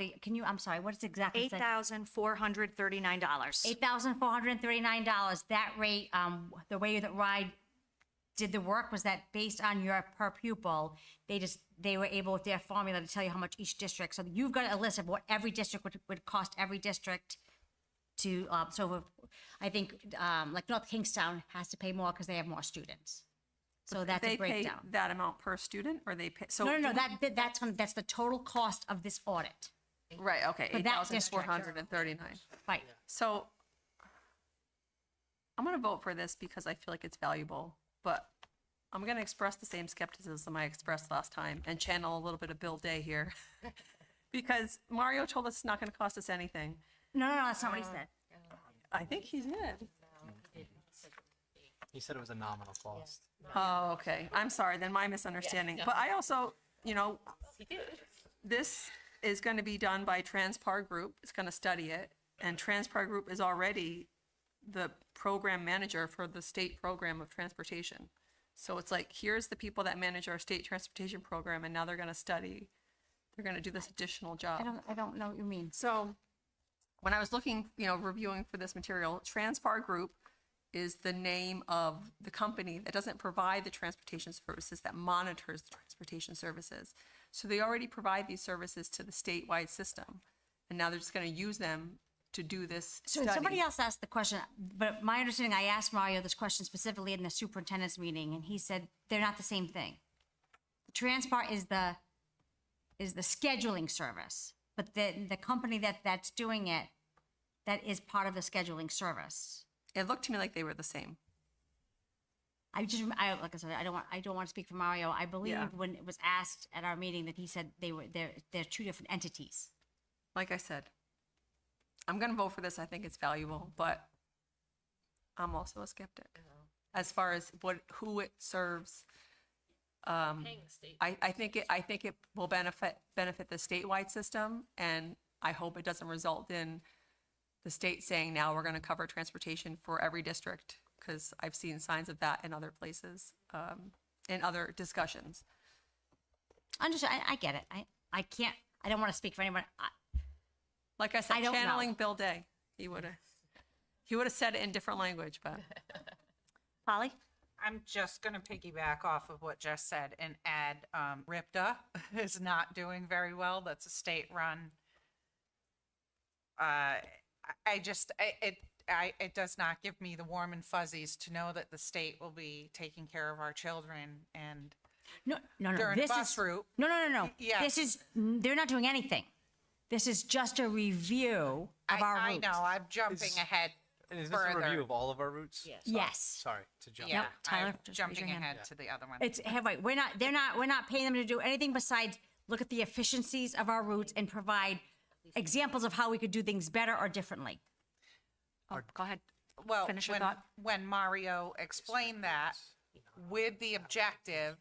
I'm sorry, what is exactly? $8,439. $8,439. That rate, the way that RIDE did the work was that based on your per pupil, they were able with their formula to tell you how much each district. So you've got a list of what every district would cost every district to. I think like North Kingstown has to pay more because they have more students. So that's a They pay breakdown. that amount per student, or they pay, so. No, that's the total cost of this audit. Right, okay, For that district. 8,439. Right. So I'm gonna vote for this because I feel like it's valuable, but I'm gonna express the same skepticism I expressed last time and channel a little bit of Bill Day here. Because Mario told us it's not gonna cost us anything. No, that's not what he said. I think he did. He said it was a nominal cost. Oh, okay. I'm sorry, then my misunderstanding. But I also, this is going to be done by Transpar Group. It's going to study it. And Transpar Group is already the program manager for the state program of transportation. So it's like, here's the people that manage our state transportation program, and now they're going to study. They're going to do this additional job. I don't know what you mean. So when I was looking, reviewing for this material, Transpar Group is the name of the company that doesn't provide the transportation services, that monitors the transportation services. So they already provide these services to the statewide system. And now they're just going to use them to do this So study. somebody else asked the question, but my understanding, I asked Mario this question specifically in the superintendent's meeting, and he said they're not the same thing. The Transpar is the scheduling service, but the company that's doing it, that is part of the scheduling service. It looked to me like they were the same. Like I said, I don't want to speak for Mario. I believe Yeah. when it was asked at our meeting that he said they're two different entities. Like I said, I'm going to vote for this. I think it's valuable, but I'm also a skeptic as far as who it serves. I think it will benefit the statewide system, and I hope it doesn't result in the state saying now we're going to cover transportation for every district, because I've seen signs of that in other places, in other discussions. I get it. I can't. I don't want to speak for anyone. Like I said, I don't know. channeling Bill Day, he would have said it in different language, but. Polly? I'm just going to piggyback off of what Jess said and add RIPTA is not doing very well. That's a state-run. It does not give me the warm and fuzzies to know that the state will be taking care of our children and No. during This bus is route. No. Yeah. They're not doing anything. This is just a review of our I routes. know, I'm jumping ahead Is this a further. review of all of our routes? Yes. Sorry to jump. Yeah, Yep, Tyler, I'm just raise jumping your hand. ahead to the other one. It's right. We're not paying them to do anything besides look at the efficiencies of our routes and provide examples of how we could do things better or differently. Oh, go ahead. Well, Finish your when, thought. when Mario explained that, with the objective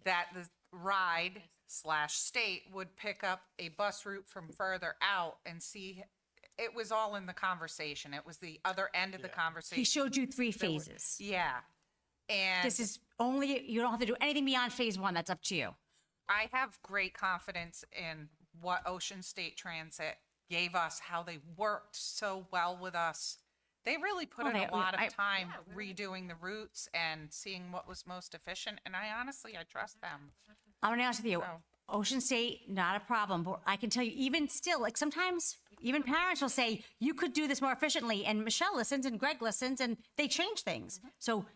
that the ride/state would pick up a bus route from further out and see, it was all in the conversation. It was the other end of the conversation. He showed you 3 phases. Yeah. And This is only, you don't have to do anything beyond phase 1. That's up to you. I have great confidence in what Ocean State Transit gave us, how they worked so well with us. They really put Oh, in they- a lot I- of time redoing the routes and seeing what was most efficient. And I trust them. I'm gonna be honest with you. So- Ocean State, not a problem, but I can tell you, even still, like sometimes even parents will say, you could do this more efficiently, and Michelle listens and Greg listens, and they change things. So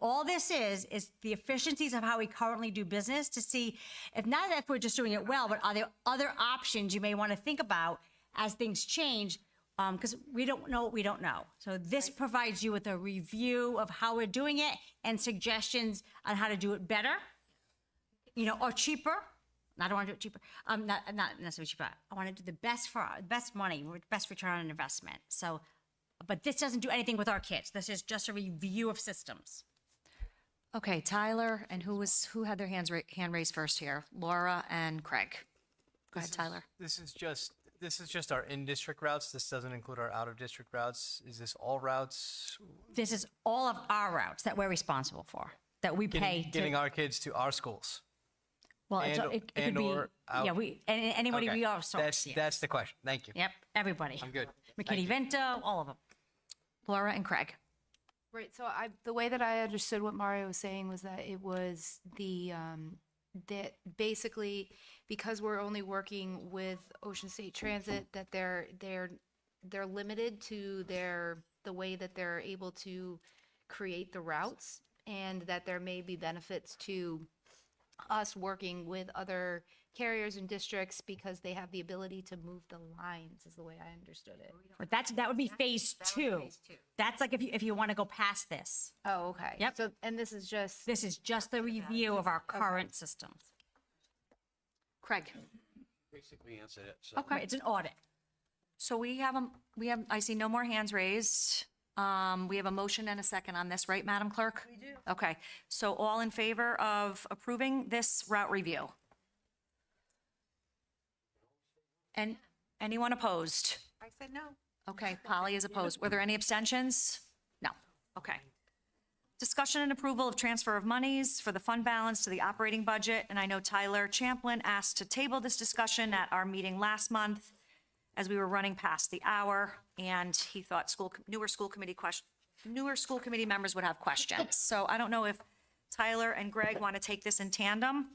all this is the efficiencies of how we currently do business to see if not if we're just doing it well, but are there other options you may want to think about as things change? Because we don't know what we don't know. So this provides you with a review of how we're doing it and suggestions on how to do it better, or cheaper. I don't want to do it cheaper. Not necessarily cheaper. I want to do the best best money, best return on investment. So, but this doesn't do anything with our kids. This is just a review of systems. Okay, Tyler, and who had their hand raised first here? Laura and Craig. Go ahead, Tyler. This is just our in-district routes. This doesn't include our out-of-district routes. Is this all routes? This is all of our routes that we're responsible for, that we pay. Getting our kids to our schools. Well, it could be, or out. yeah, anybody Okay. we outsource. That's the question. Thank you. Yep, everybody. I'm good. McKinney-Vento, all of them. Laura and Craig. Right, so the way that I understood what Mario was saying was that it was that basically, because we're only working with Ocean State Transit, that they're limited to the way that they're able to create the routes, and that there may be benefits to us working with other carriers and districts because they have the ability to move the lines, is the way I understood it. But that would be phase two. That's like if you want to go past this. Oh, okay. Yep. So, and this is just. This is just the review of our current systems. Craig? Basically answered it, so. Okay. It's an audit. So we have, I see no more hands raised. We have a motion and a second on this, right, Madam Clerk? We do. Okay, so all in favor of approving this route review? And anyone opposed? I said no. Okay, Polly is opposed. Were there any abstentions? No. Okay. Discussion and approval of transfer of monies for the fund balance to the operating budget. And I know Tyler Champlin asked to table this discussion at our meeting last month as we were running past the hour, and he thought newer school committee members would have questions. So I don't know if Tyler and Greg want to take this in tandem.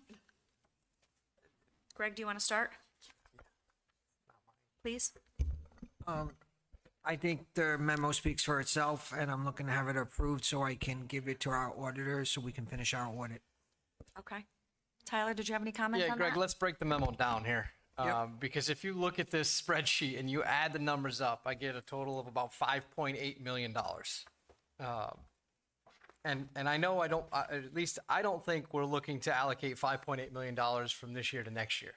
Greg, do you want to start? Please. I think the memo speaks for itself, and I'm looking to have it approved so I can give it to our auditors so we can finish our audit. Okay. Tyler, did you have any comment Yeah, on Greg, that? let's break the memo down here. Yep. Because if you look at this spreadsheet and you add the numbers up, I get a total of about $5.8 million. And I know at least I don't think we're looking to allocate $5.8 million from this year to next year.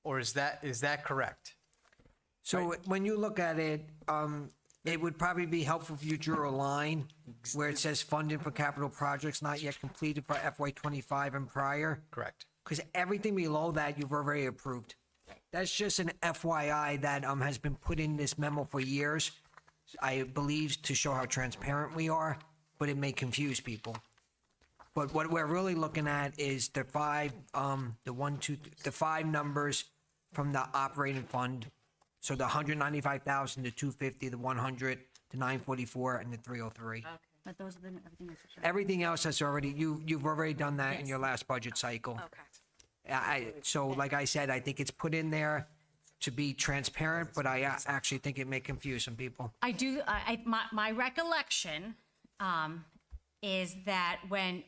Or is that correct? So when you look at it, it would probably be helpful if you drew a line where it says funding for capital projects not yet completed for FY '25 and prior. Correct. Because everything below that you've already approved. That's just an FYI that has been put in this memo for years, I believe, to show how transparent we are, but it may confuse people. But what we're really looking at is the five numbers from the operating fund. So the 195,000, the 250, the 100, the 944, and the 303. But those are everything that's. Everything else has already, you've already done that in your last budget cycle. Okay. So like I said, I think it's put in there to be transparent, but I actually think it may confuse some people. I do, my recollection is that when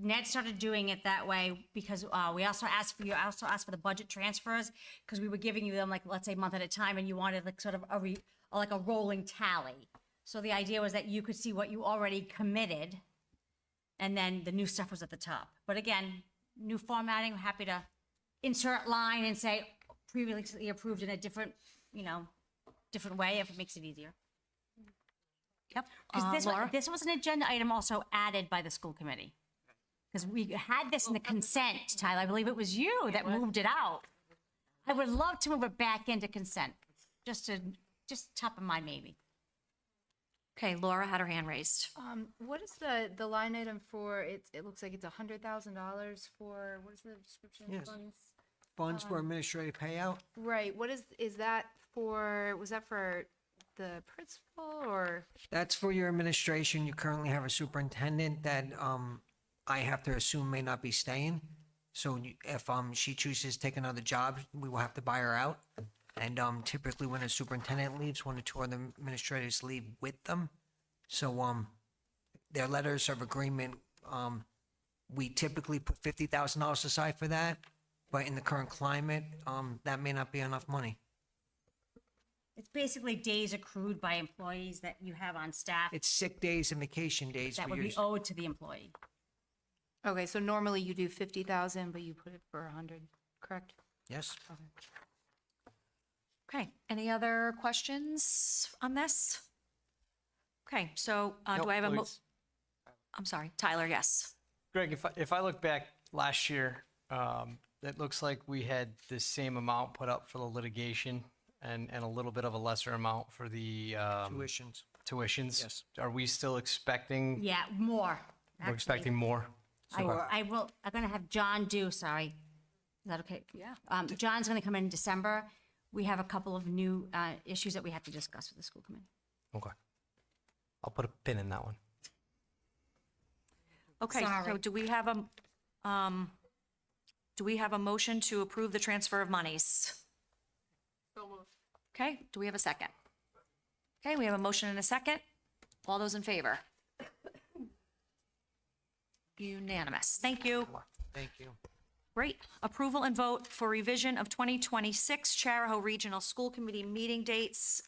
Ned started doing it that way, because we also asked for the budget transfers, because we were giving you them like, let's say, a month at a time, and you wanted like sort of a rolling tally. So the idea was that you could see what you already committed, and then the new stuff was at the top. But again, new formatting, we're happy to insert line and say previously approved in a different way if it makes it easier. Yep. Because Laura? this was an agenda item also added by the school committee. Because we had this in the consent, Tyler. I believe it was you that moved it out. I would love to move it back into consent, just top of mind maybe. Okay, Laura had her hand raised. What is the line item for, it looks like it's $100,000 for, what is the description? Yes. Funds? Funds for administrative payout? Right, what is that for, was that for the principal or? That's for your administration. You currently have a superintendent that I have to assume may not be staying. So if she chooses to take another job, we will have to buy her out. And typically when a superintendent leaves, one or two other administrators leave with them. So their letters of agreement, we typically put $50,000 aside for that. But in the current climate, that may not be enough money. It's basically days accrued by employees that you have on staff It's sick days and vacation days that for would your be owed to the employee. Okay, so normally you do 50,000, but you put it for 100, correct? Yes. Okay, any other questions on this? Okay, so do I have a please. I'm sorry, Tyler, yes. Greg, if I look back last year, it looks like we had the same amount put up for the litigation and a little bit of a lesser amount for the tuitions. Yes. Are we still expecting? Yeah, more. We're expecting more. I'm gonna have John sorry. Is that okay? Yeah. John's gonna come in December. We have a couple of new issues that we have to discuss with the school committee. Okay. I'll put a pin in that one. Okay, so Sorry. do we have a motion to approve the transfer of monies? Okay, do we have a second? Okay, we have a motion and a second. All those in favor? Unanimous. Thank you. Thank you. Great. Approval and vote for revision of 2026 Charahoe Regional School Committee meeting dates.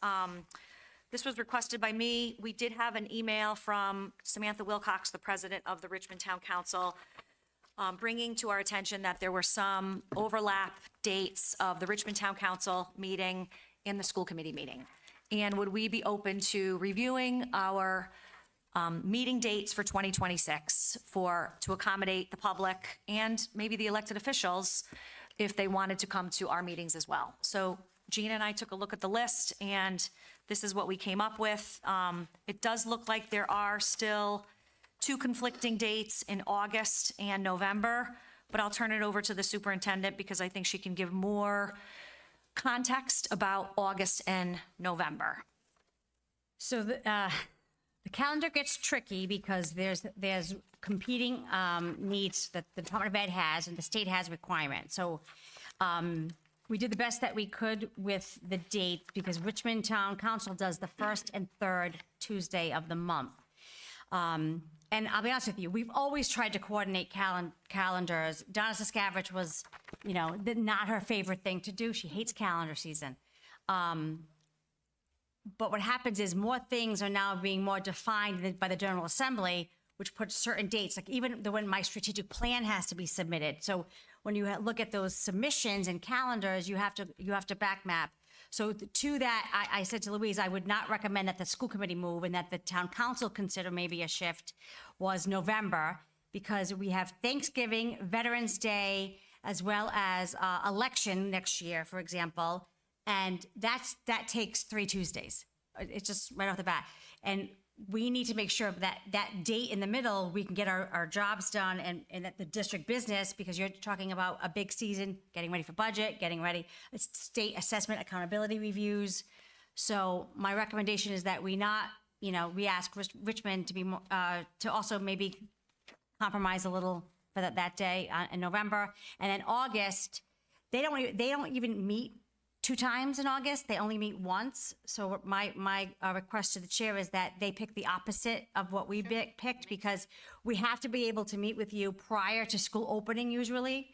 This was requested by me. We did have an email from Samantha Wilcox, the president of the Richmond Town Council, bringing to our attention that there were some overlap dates of the Richmond Town Council meeting and the school committee meeting. And would we be open to reviewing our meeting dates for 2026 to accommodate the public and maybe the elected officials if they wanted to come to our meetings as well. So Gina and I took a look at the list, and this is what we came up with. It does look like there are still 2 conflicting dates in August and November, but I'll turn it over to the superintendent because I think she can give more context about August and November. So the calendar gets tricky because there's competing needs that the Department of Ed has and the state has requirements. So we did the best that we could with the date because Richmond Town Council does the first and third Tuesday of the month. And I'll be honest with you, we've always tried to coordinate calendars. Donna Siskavich was, not her favorite thing to do. She hates calendar season. But what happens is more things are now being more defined by the General Assembly, which puts certain dates, like even when my strategic plan has to be submitted. So when you look at those submissions and calendars, you have to back map. So to that, I said to Louise, I would not recommend that the school committee move and that the town council consider maybe a shift was November, because we have Thanksgiving, Veterans Day, as well as election next year, for example. And that takes 3 Tuesdays. It's just right off the bat. And we need to make sure that that date in the middle, we can get our jobs done and at the district business, because you're talking about a big season, getting ready for budget, getting ready, state assessment accountability reviews. So my recommendation is that we ask Richmond to be more, to also maybe compromise a little for that day in November. And then August, they don't even meet 2 times in August. They only meet once. So my request to the chair is that they pick the opposite of what we picked, because we have to be able to meet with you prior to school opening usually.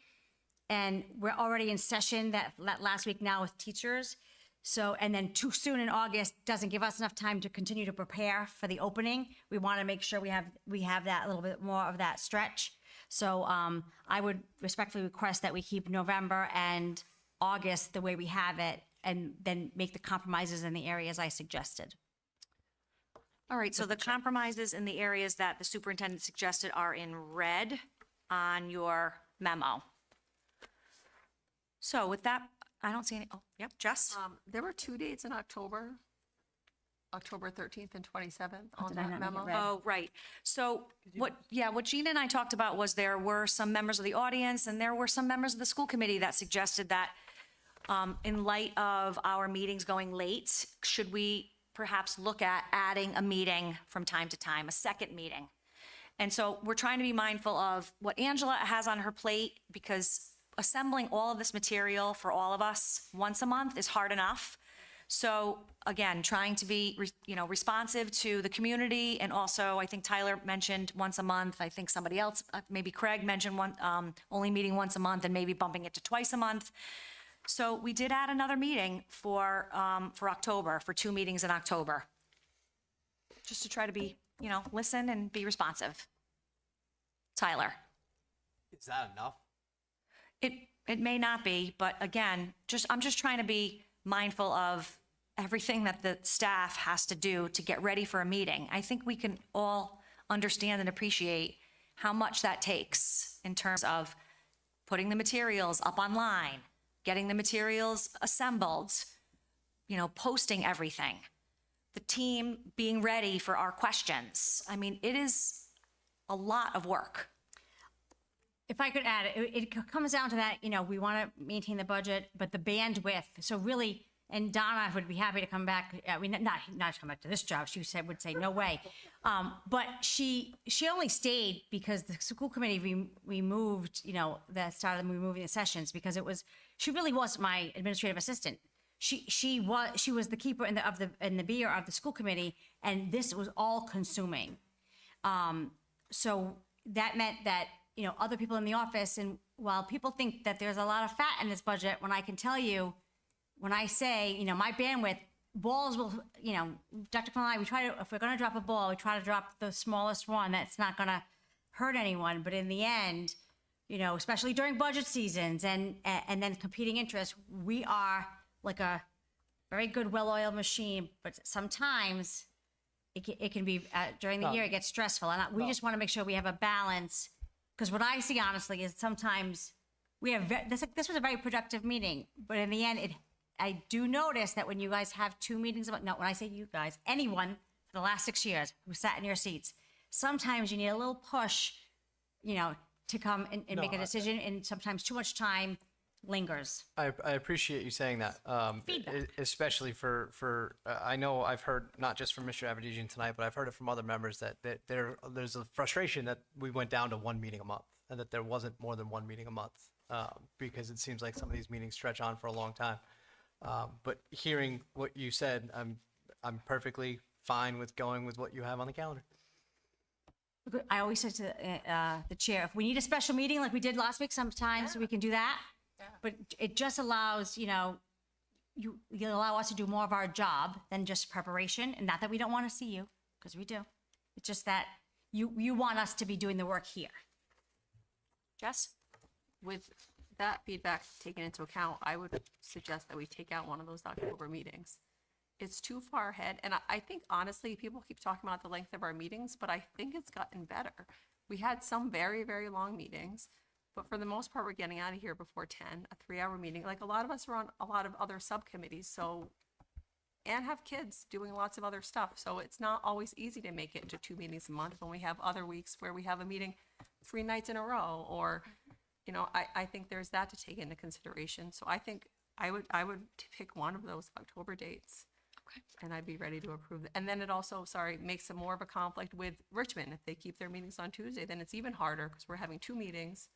And we're already in session that last week now with teachers. So, and then too soon in August doesn't give us enough time to continue to prepare for the opening. We want to make sure we have that little bit more of that stretch. So I would respectfully request that we keep November and August the way we have it, and then make the compromises in the areas I suggested. All right, so the compromises in the areas that the superintendent suggested are in red on your memo. So with that, I don't see any, oh, yep, Jess? There were 2 dates in October, October 13th and 27th on did I that not make it memo. red? Oh, right. So what Gina and I talked about was there were some members of the audience and there were some members of the school committee that suggested that in light of our meetings going late, should we perhaps look at adding a meeting from time to time, a second meeting? And so we're trying to be mindful of what Angela has on her plate, because assembling all of this material for all of us once a month is hard enough. So again, trying to be, responsive to the community. And also, I think Tyler mentioned once a month. I think somebody else, maybe Craig mentioned only meeting once a month and maybe bumping it to twice a month. So we did add another meeting for October, for 2 meetings in October. Just to try to be, listen and be responsive. Tyler? Is that enough? It may not be, but again, I'm just trying to be mindful of everything that the staff has to do to get ready for a meeting. I think we can all understand and appreciate how much that takes in terms of putting the materials up online, getting the materials assembled, posting everything, the team being ready for our questions. I mean, it is a lot of work. If I could add, it comes down to that, we want to maintain the budget, but the bandwidth. So really, and Donna would be happy to come back. I mean, not come back to this job. She would say, no way. But she only stayed because the school committee removed, that started removing the sessions because she really was my administrative assistant. She was the keeper in the beer of the school committee, and this was all consuming. So that meant that, other people in the office, and while people think that there's a lot of fat in this budget, when I can tell you, when I say, my bandwidth, balls will, Dr. Conley, if we're gonna drop a ball, we try to drop the smallest one that's not gonna hurt anyone. But in the end, especially during budget seasons and then competing interests, we are like a very good, well-oiled machine, but sometimes it can be, during the year, it gets stressful. And we just wanna make sure we have a balance. Because what I see, honestly, is sometimes we have, this was a very productive meeting, but in the end, I do notice that when you guys have two meetings, when I say you guys, anyone for the last 6 years who sat in your seats, sometimes you need a little push, to come and make a decision, and sometimes too much time lingers. I appreciate you saying that, especially for I know I've heard not just from Mr. Avedisian tonight, but I've heard it from other members that there's a frustration that we went down to one meeting a month and that there wasn't more than one meeting a month, because it seems like some of these meetings stretch on for a long time. But hearing what you said, I'm perfectly fine with going with what you have on the calendar. I always say to the chair, if we need a special meeting like we did last week, sometimes we can do that. But it just allows, you'll allow us to do more of our job than just preparation. And not that we don't want to see you, because we do. It's just that you want us to be doing the work here. Jess? With that feedback taken into account, I would suggest that we take out one of those October meetings. It's too far ahead, and I think honestly, people keep talking about the length of our meetings, but I think it's gotten better. We had some very, very long meetings, but for the most part, we're getting out of here before 10, a 3-hour meeting. Like, a lot of us are on a lot of other subcommittees, and have kids doing lots of other stuff. So it's not always easy to make it into 2 meetings a month when we have other weeks where we have a meeting 3 nights in a row, or, I think there's that to take into consideration. So I think I would pick one of those October dates. Okay. And I'd be ready to approve it. And then it also, makes it more of a conflict with Richmond. If they keep their meetings on Tuesday, then it's even harder because we're having 2 meetings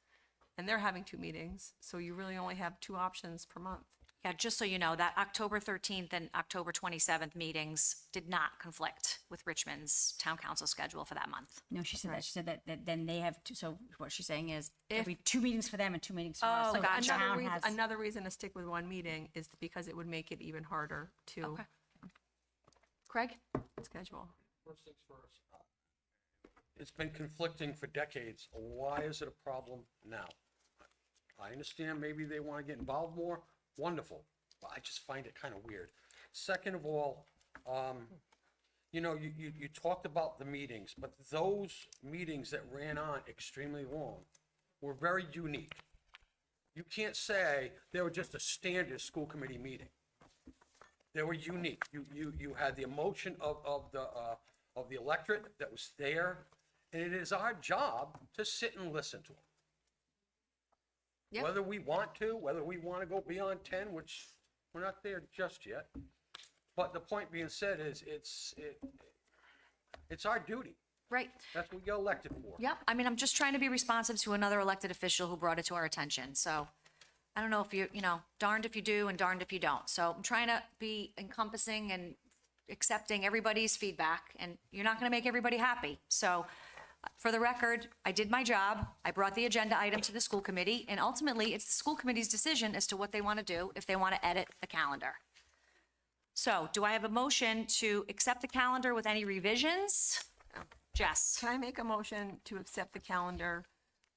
and they're having 2 meetings. So you really only have 2 options per month. Yeah, just so you know, that October 13th and October 27th meetings did not conflict with Richmond's town council schedule for that month. No, she said that. She said that then they have two. So what she's saying is there'll be 2 meetings for them and 2 meetings for us. Oh, So gotcha. Another reason to stick with 1 meeting is because it would make it even harder to Okay. Craig? schedule. First things first, it's been conflicting for decades. Why is it a problem now? I understand maybe they want to get involved more, wonderful, but I just find it kind of weird. Second of all, you talked about the meetings, but those meetings that ran on extremely long were very unique. You can't say they were just a standard school committee meeting. They were unique. You had the emotion of the electorate that was there, and it is our job to sit and listen to them. Yep. Whether we want to, whether we want to go beyond 10, which we're not there just yet. But the point being said is it's our duty. Right. That's what we get elected for. Yep. I mean, I'm just trying to be responsive to another elected official who brought it to our attention. So I don't know if you darned if you do and darned if you don't. So I'm trying to be encompassing and accepting everybody's feedback, and you're not going to make everybody happy. So for the record, I did my job. I brought the agenda item to the school committee, and ultimately it's the school committee's decision as to what they want to do, if they want to edit the calendar. So do I have a motion to accept the calendar with any revisions? Jess? Can I make a motion to accept the calendar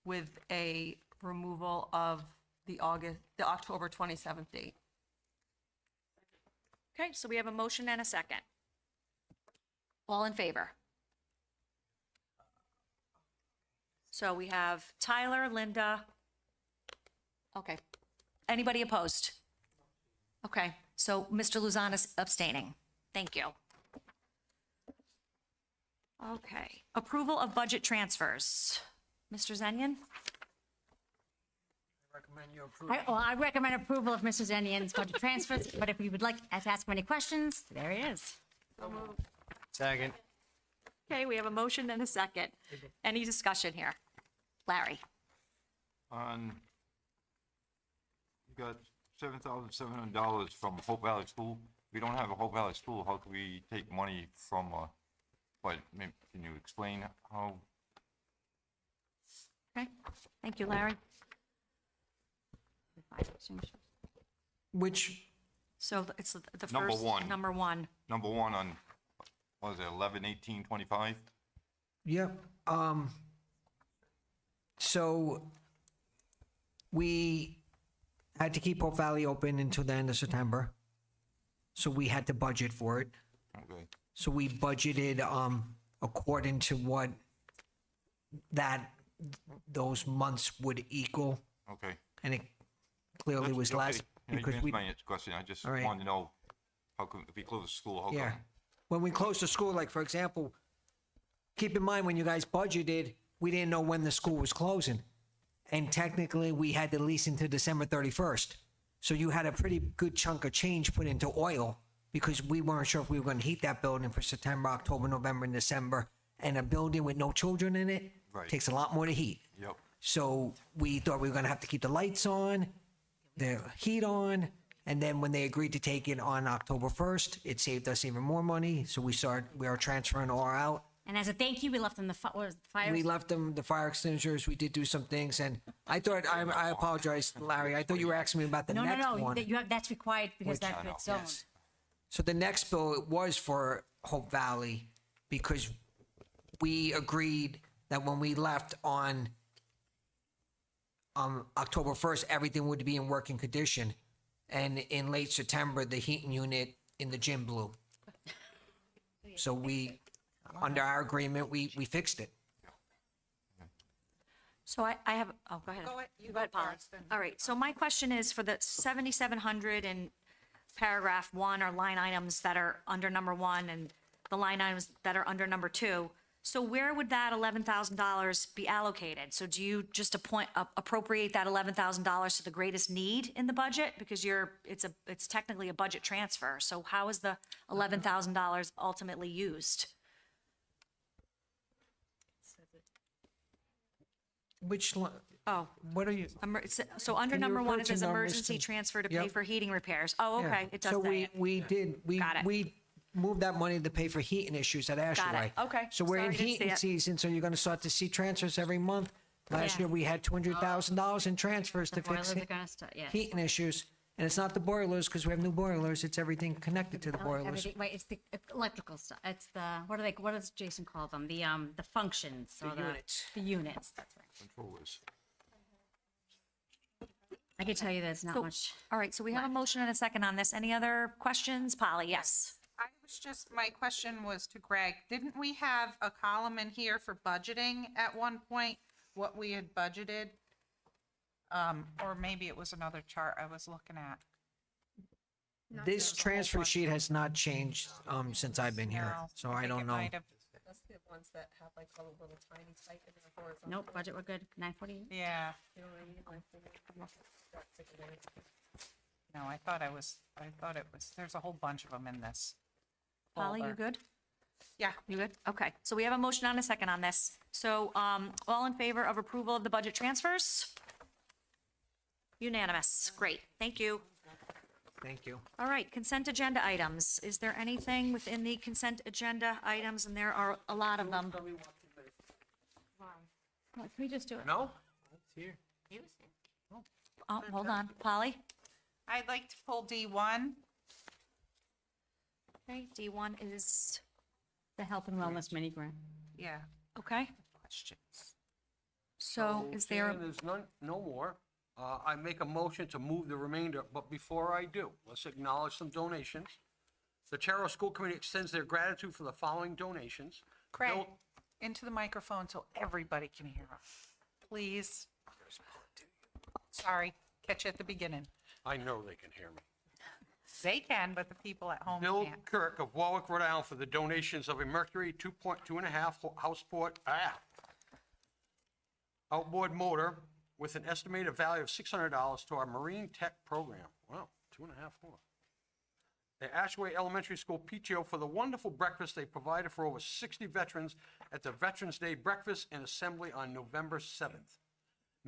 with a removal of the October 27th date? Okay, so we have a motion and a second. All in favor? So we have Tyler, Linda. Okay. Anybody opposed? Okay, so Mr. Luzon is abstaining. Thank you. Okay, approval of budget transfers. Mr. Zenyan? Recommend you approve. I recommend approval of Mr. Zenion's budget transfers, but if you would like to ask him any questions, there he is. Second. Okay, we have a motion and a second. Any discussion here? Larry? On, you got $7,700 from Hope Valley School. We don't have a Hope Valley School. How can we take money from, but maybe, can you explain how? Okay, thank you, Larry. Which, So it's the first. Number one. Number one. Number one on, what is it, 11/18/25? yep, so we had to keep Hope Valley open until the end of September. So we had to budget for it. Okay. So we budgeted, according to what those months would equal, Okay. and it clearly That's was okay. less Yeah, you because answered we, my question. I just All right. wanted to know, how come, if we close the school, how yeah. come? When we closed the school, like for example, keep in mind when you guys budgeted, we didn't know when the school was closing. And technically, we had the lease until December 31st. So you had a pretty good chunk of change put into oil because we weren't sure if we were going to heat that building for September, October, November, and December. And a building with no children in it Right. takes a lot more to heat. Yep. So we thought we were going to have to keep the lights on, the heat on, and then when they agreed to take it on October 1st, it saved us even more money. So we are transferring all out. And as a thank you, we left them the fire. We left them the fire extinguishers. We did do some things, and I thought I apologize, Larry. I thought you were asking me about the No, next no, one. that's required because Which- it's zoned. Yes. So the next bill was for Hope Valley because we agreed that when we left on October 1st, everything would be in working condition. And in late September, the heating unit in the gym blew. So under our agreement, we fixed it. So I have, oh, go ahead. You Go ahead, Paula. All right, so my question is for the 7,700 in paragraph 1 are line items that are under number 1 and the line items that are under number 2. So where would that $11,000 be allocated? So do you just appropriate that $11,000 to the greatest need in the budget? Because it's technically a budget transfer. So how is the $11,000 ultimately used? Which, Oh, what are you? so under Can you number 1, refer it to says numbers emergency and- transfer to pay Yep. for heating repairs. Oh, Yeah. okay, it does So say it. Got it. we moved that money to pay for heating issues at Ashley. Okay. So we're Sorry, in I didn't see heating it. season, so you're gonna start to see transfers every month. Last Yeah. year, we had $200,000 in transfers The to fix boilers are gonna start, yeah. heating issues. And it's not the boilers, because we have new boilers, it's everything connected to the boilers. Everything, right, it's the electrical stuff. It's the, what does Jason call them? The functions. or The units. The units, that's right. Controllers. I can tell you there's not So- much. All right, so we have a motion and a second on this. Any other questions? Polly, yes. My question was to Greg. Didn't we have a column in here for budgeting at one point, what we had budgeted? Or maybe it was another chart I was looking at. This transfer sheet has not changed, since I've been here, No, so I I think don't it know. might have- That's the ones that have like a little tiny type in the horizontal. Nope, budget, we're good. 9:40. Yeah, You know what I mean? Like, that's like a little- no, I thought it was, there's a whole bunch of them in this. Polly, you folder. good? Yeah. You good? Okay, so we have a motion and a second on this. So, all in favor of approval of the budget transfers? Unanimous. Great, thank you. Thank you. All right, consent agenda items. Is there anything within the consent agenda items? And there are a lot of them. Can we just do it? No? Oh, hold on, Polly? I'd like to pull D1. Okay, D1 is, The health and wellness mini grant. Yeah, okay, questions. so is there, Chairman, there's no more. I make a motion to move the remainder, but before I do, let's acknowledge some donations. The Charter School Committee extends their gratitude for the following donations. Craig, Bill- into the microphone so everybody can hear us. Please. Sorry, catch you at the beginning. I know they can hear me. They can, but the people at home Bill can't. Kirk of Warwick, Rhode Island, for the donations of a Mercury 2.2.5 houseboat, outboard motor, with an estimated value of $600 to our Marine Tech program. Wow, 2.5 more. The Ashway Elementary School PTO for the wonderful breakfast they provided for over 60 veterans at the Veterans Day Breakfast and Assembly on November 7th.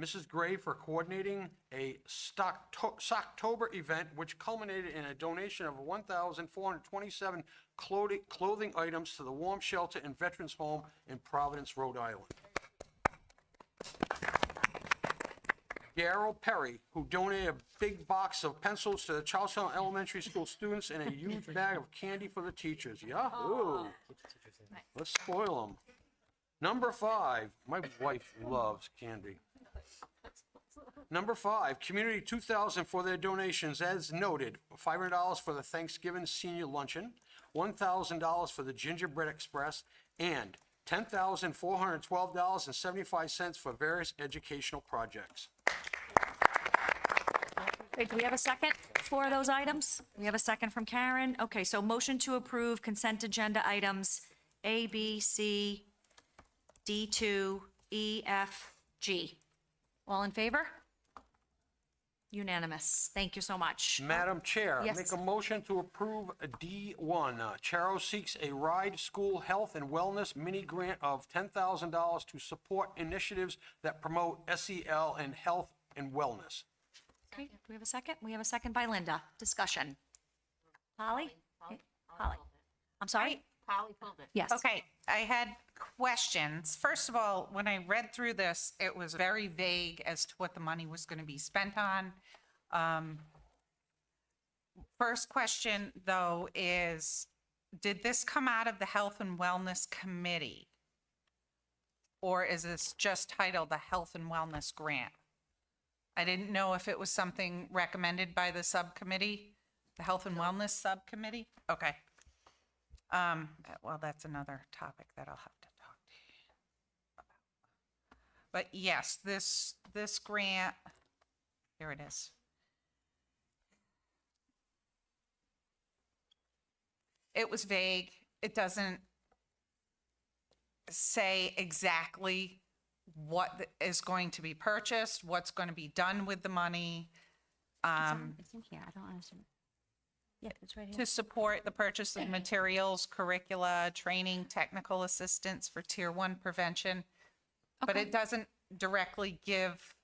Mrs. Gray for coordinating a Socktober event, which culminated in a donation of 1,427 clothing items to the Warm Shelter and Veterans Home in Providence, Rhode Island. Darrell Perry, who donated a big box of pencils to the Charlestown Elementary School students and a huge bag of candy for the teachers. Yahoo! Let's spoil them. Number 5, my wife loves candy. Number 5, Community 2000 for their donations, as noted. $500 for the Thanksgiving Senior Luncheon, $1,000 for the Gingerbread Express, and $10,412.75 for various educational projects. Okay, do we have a second for those items? We have a second from Karen. Okay, so motion to approve consent agenda items A, B, C, D2, E, F, G. All in favor? Unanimous. Thank you so much. Madam Chair, Yes. make a motion to approve a D1. Charo seeks a Ride School Health and Wellness mini grant of $10,000 to support initiatives that promote SEL and health and wellness. Okay, do we have a second? We have a second by Linda. Discussion. Polly? Polly. I'm sorry? Polly pulled it. Yes. Okay, I had questions. First of all, when I read through this, it was very vague as to what the money was going to be spent on. First question, though, is, did this come out of the Health and Wellness Committee? Or is this just titled the Health and Wellness Grant? I didn't know if it was something recommended by the subcommittee, the Health and Wellness Subcommittee? Okay. Well, that's another topic that I'll have to talk to you about. But yes, this grant, here it is. It was vague. It doesn't say exactly what is going to be purchased, what's going to be done with the money. It's in here, I don't understand. Yeah, it's right here. To support the purchase of materials, curricula, training, technical assistance for Tier 1 prevention. But it doesn't directly give,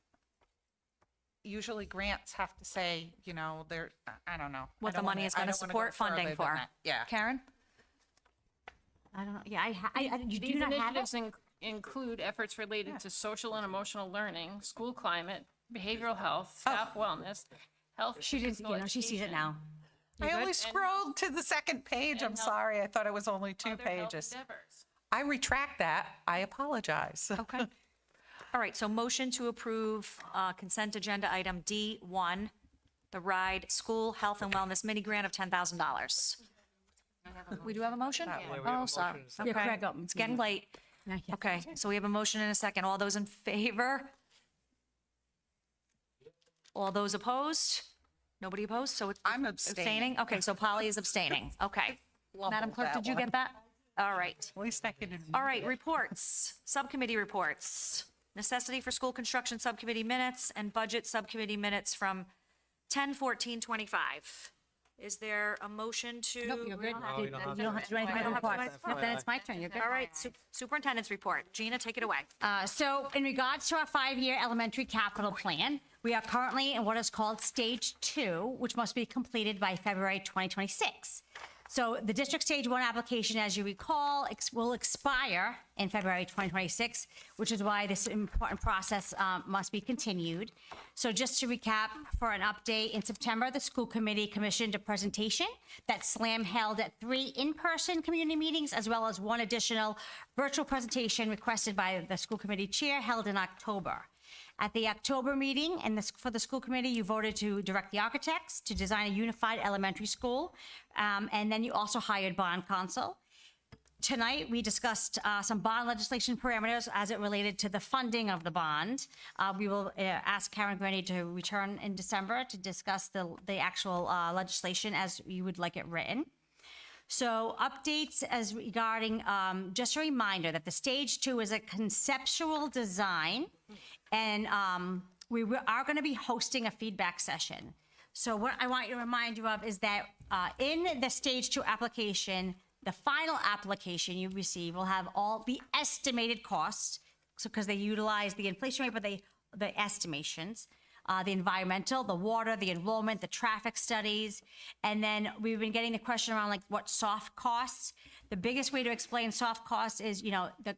usually grants have to say, you know, they're, I don't know. What the money is going to support funding for. Yeah. Karen? I don't know, yeah, you do These not have it? initiatives include efforts related to social and emotional learning, school climate, behavioral health, staff wellness, health. She didn't, you know, she sees it now. I only scrolled to the second page. I'm sorry. I thought it was only 2 pages. I retract that. I apologize. Okay. All right, so motion to approve consent agenda item D1, the RIDE School Health and Wellness mini grant of $10,000. We do have a motion? Yeah, we have Oh, a sorry. motion. Yeah, Okay, correct. it's getting late. Okay, so we have a motion and a second. All those in favor? All those opposed? Nobody opposed? So it's I'm abstaining. Okay, so Polly is abstaining. Okay. Madam Clerk, did you get that? All right. At least I can admit All right, it. reports, subcommittee reports. Necessity for School Construction Subcommittee minutes and Budget Subcommittee minutes from 10/14/25. Is there a motion to? Nope, you're good. No, we don't have You don't have to do anything I with don't have to do reports. my- Nope, then it's my turn, you're good. All right, Superintendent's report. Gina, take it away. So in regards to our 5-year elementary capital plan, we are currently in what is called Stage 2, which must be completed by February 2026. So the District Stage 1 application, as you recall, will expire in February 2026, which is why this important process must be continued. So just to recap, for an update, in September, the school committee commissioned a presentation that SLAM held at 3 in-person community meetings, as well as 1 additional virtual presentation requested by the school committee chair held in October. At the October meeting, for the school committee, you voted to direct the architects to design a unified elementary school, and then you also hired bond counsel. Tonight, we discussed some bond legislation parameters as it related to the funding of the bond. We will ask Karen Graney to return in December to discuss the actual legislation as you would like it written. So updates as regarding, just a reminder that the Stage 2 is a conceptual design, and are going to be hosting a feedback session. So what I want you to remind you of is that in the stage 2 application, the final application you receive will have all the estimated costs. So because they utilize the inflation rate, but the estimations, the environmental, the water, the enrollment, the traffic studies. And then we've been getting the question around like what soft costs. The biggest way to explain soft costs is,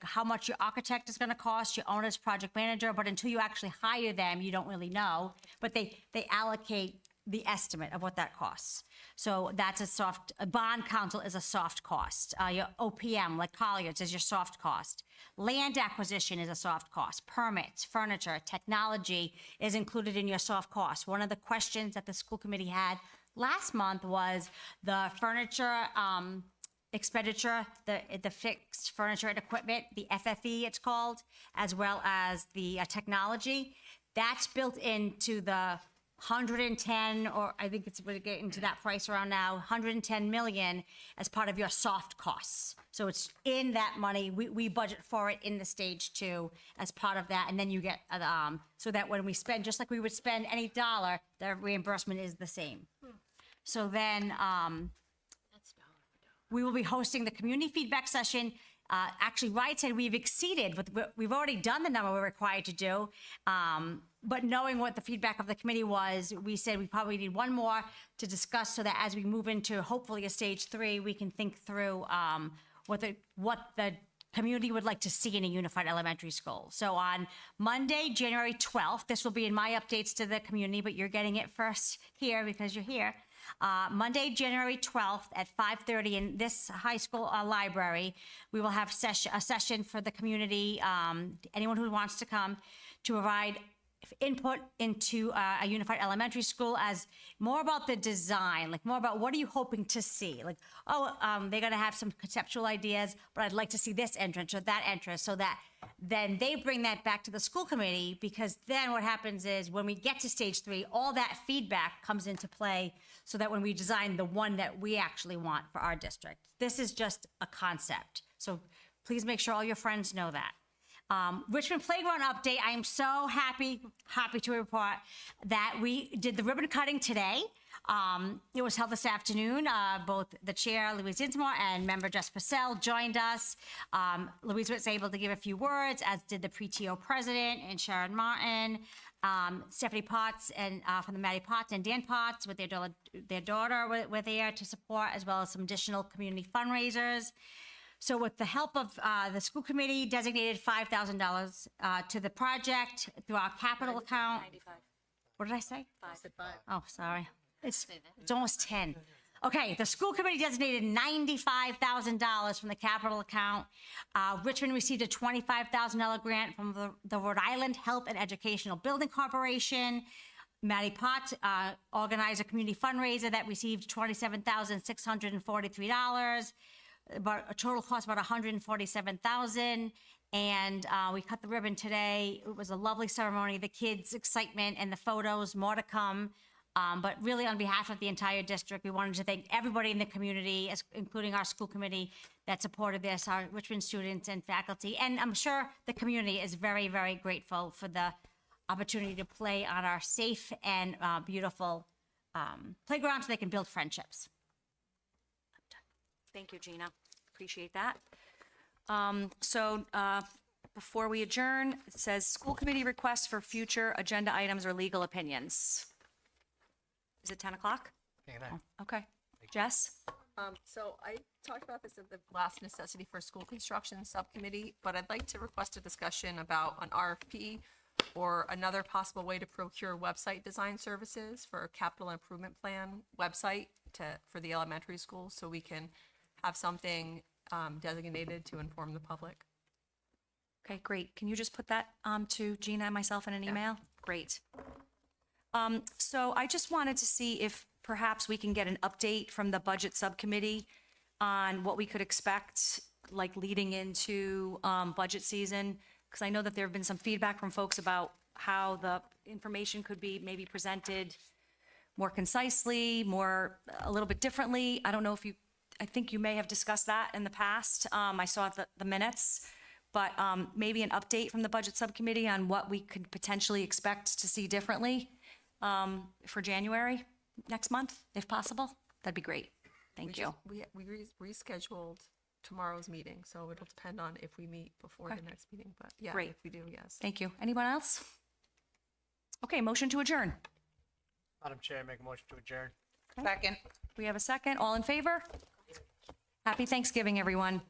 how much your architect is going to cost, your owner's project manager, but until you actually hire them, you don't really know. But they allocate the estimate of what that costs. So that's a bond council is a soft cost. Your OPM, like Colliers, is your soft cost. Land acquisition is a soft cost. Permits, furniture, technology is included in your soft cost. One of the questions that the school committee had last month was the furniture expenditure, the fixed furniture and equipment, the FFE it's called, as well as the technology. That's built into the 110, or I think we're getting to that price around now, 110 million as part of your soft costs. So it's in that money. We budget for it in the stage 2 as part of that. And then you get, so that when we spend, just like we would spend any dollar, the reimbursement is the same. So then we will be hosting the community feedback session. Actually, Ryan said we've exceeded, we've already done the number we're required to do. But knowing what the feedback of the committee was, we said we probably need one more to discuss so that as we move into hopefully a stage 3, we can think through what the community would like to see in a unified elementary school. So on Monday, January 12th, this will be in my updates to the community, but you're getting it first here because you're here. Monday, January 12th at 5:30 in this high school library, we will have a session for the community, anyone who wants to come, to provide input into a unified elementary school as more about the design, like more about what are you hoping to see? Like, they're going to have some conceptual ideas, but I'd like to see this entrance or that entrance, so that then they bring that back to the school committee, because then what happens is when we get to stage 3, all that feedback comes into play so that when we design the one that we actually want for our district. This is just a concept. So please make sure all your friends know that. Richmond Playground update. I am so happy to report that we did the ribbon cutting today. It was held this afternoon. Both the chair, Louise Dinsmore, and member Jess Purcell joined us. Louise was able to give a few words, as did the PTO president and Sharon Martin, Stephanie Potts and from the Maddie Potts and Dan Potts with their daughter were there to support, as well as some additional community fundraisers. So with the help of the school committee, designated $5,000 to the project through our capital account. 95. What did I say? 5. Oh, sorry. It's almost 10. Okay, the school committee designated $95,000 from the capital account. Richmond received a $25,000 grant from the Rhode Island Health and Educational Building Corporation. Maddie Potts organized a community fundraiser that received $27,643. About a total cost about $147,000, and we cut the ribbon today. It was a lovely ceremony. The kids' excitement and the photos, more to come. But really, on behalf of the entire district, we wanted to thank everybody in the community, including our school committee, that supported this, our Richmond students and faculty, and I'm sure the community is very, very grateful for the opportunity to play on our safe and beautiful playground so they can build friendships. Thank you, Gina. Appreciate that. Before we adjourn, it says school committee requests for future agenda items or legal opinions. Is it 10 o'clock? Okay. Jess? So I talked about this at the last necessity for school construction subcommittee, but I'd like to request a discussion about an RFP or another possible way to procure website design services for a capital improvement plan website for the elementary school, so we can have something designated to inform the public. Okay, great. Can you just put that to Gina and myself in an email? Great. So I just wanted to see if perhaps we can get an update from the budget subcommittee on what we could expect, like leading into budget season, because I know that there have been some feedback from folks about how the information could be maybe presented more concisely, a little bit differently. I don't know if I think you may have discussed that in the past. I saw the minutes, but maybe an update from the Budget Subcommittee on what we could potentially expect to see differently for January next month, if possible. That'd be great. Thank you. We rescheduled tomorrow's meeting, so it'll depend on if we meet before the next meeting, but yeah, Great. if we do, yes. Thank you. Anyone else? Okay, motion to adjourn. Madam Chair, make a motion to adjourn. Second. We have a second. All in favor? Happy Thanksgiving, everyone.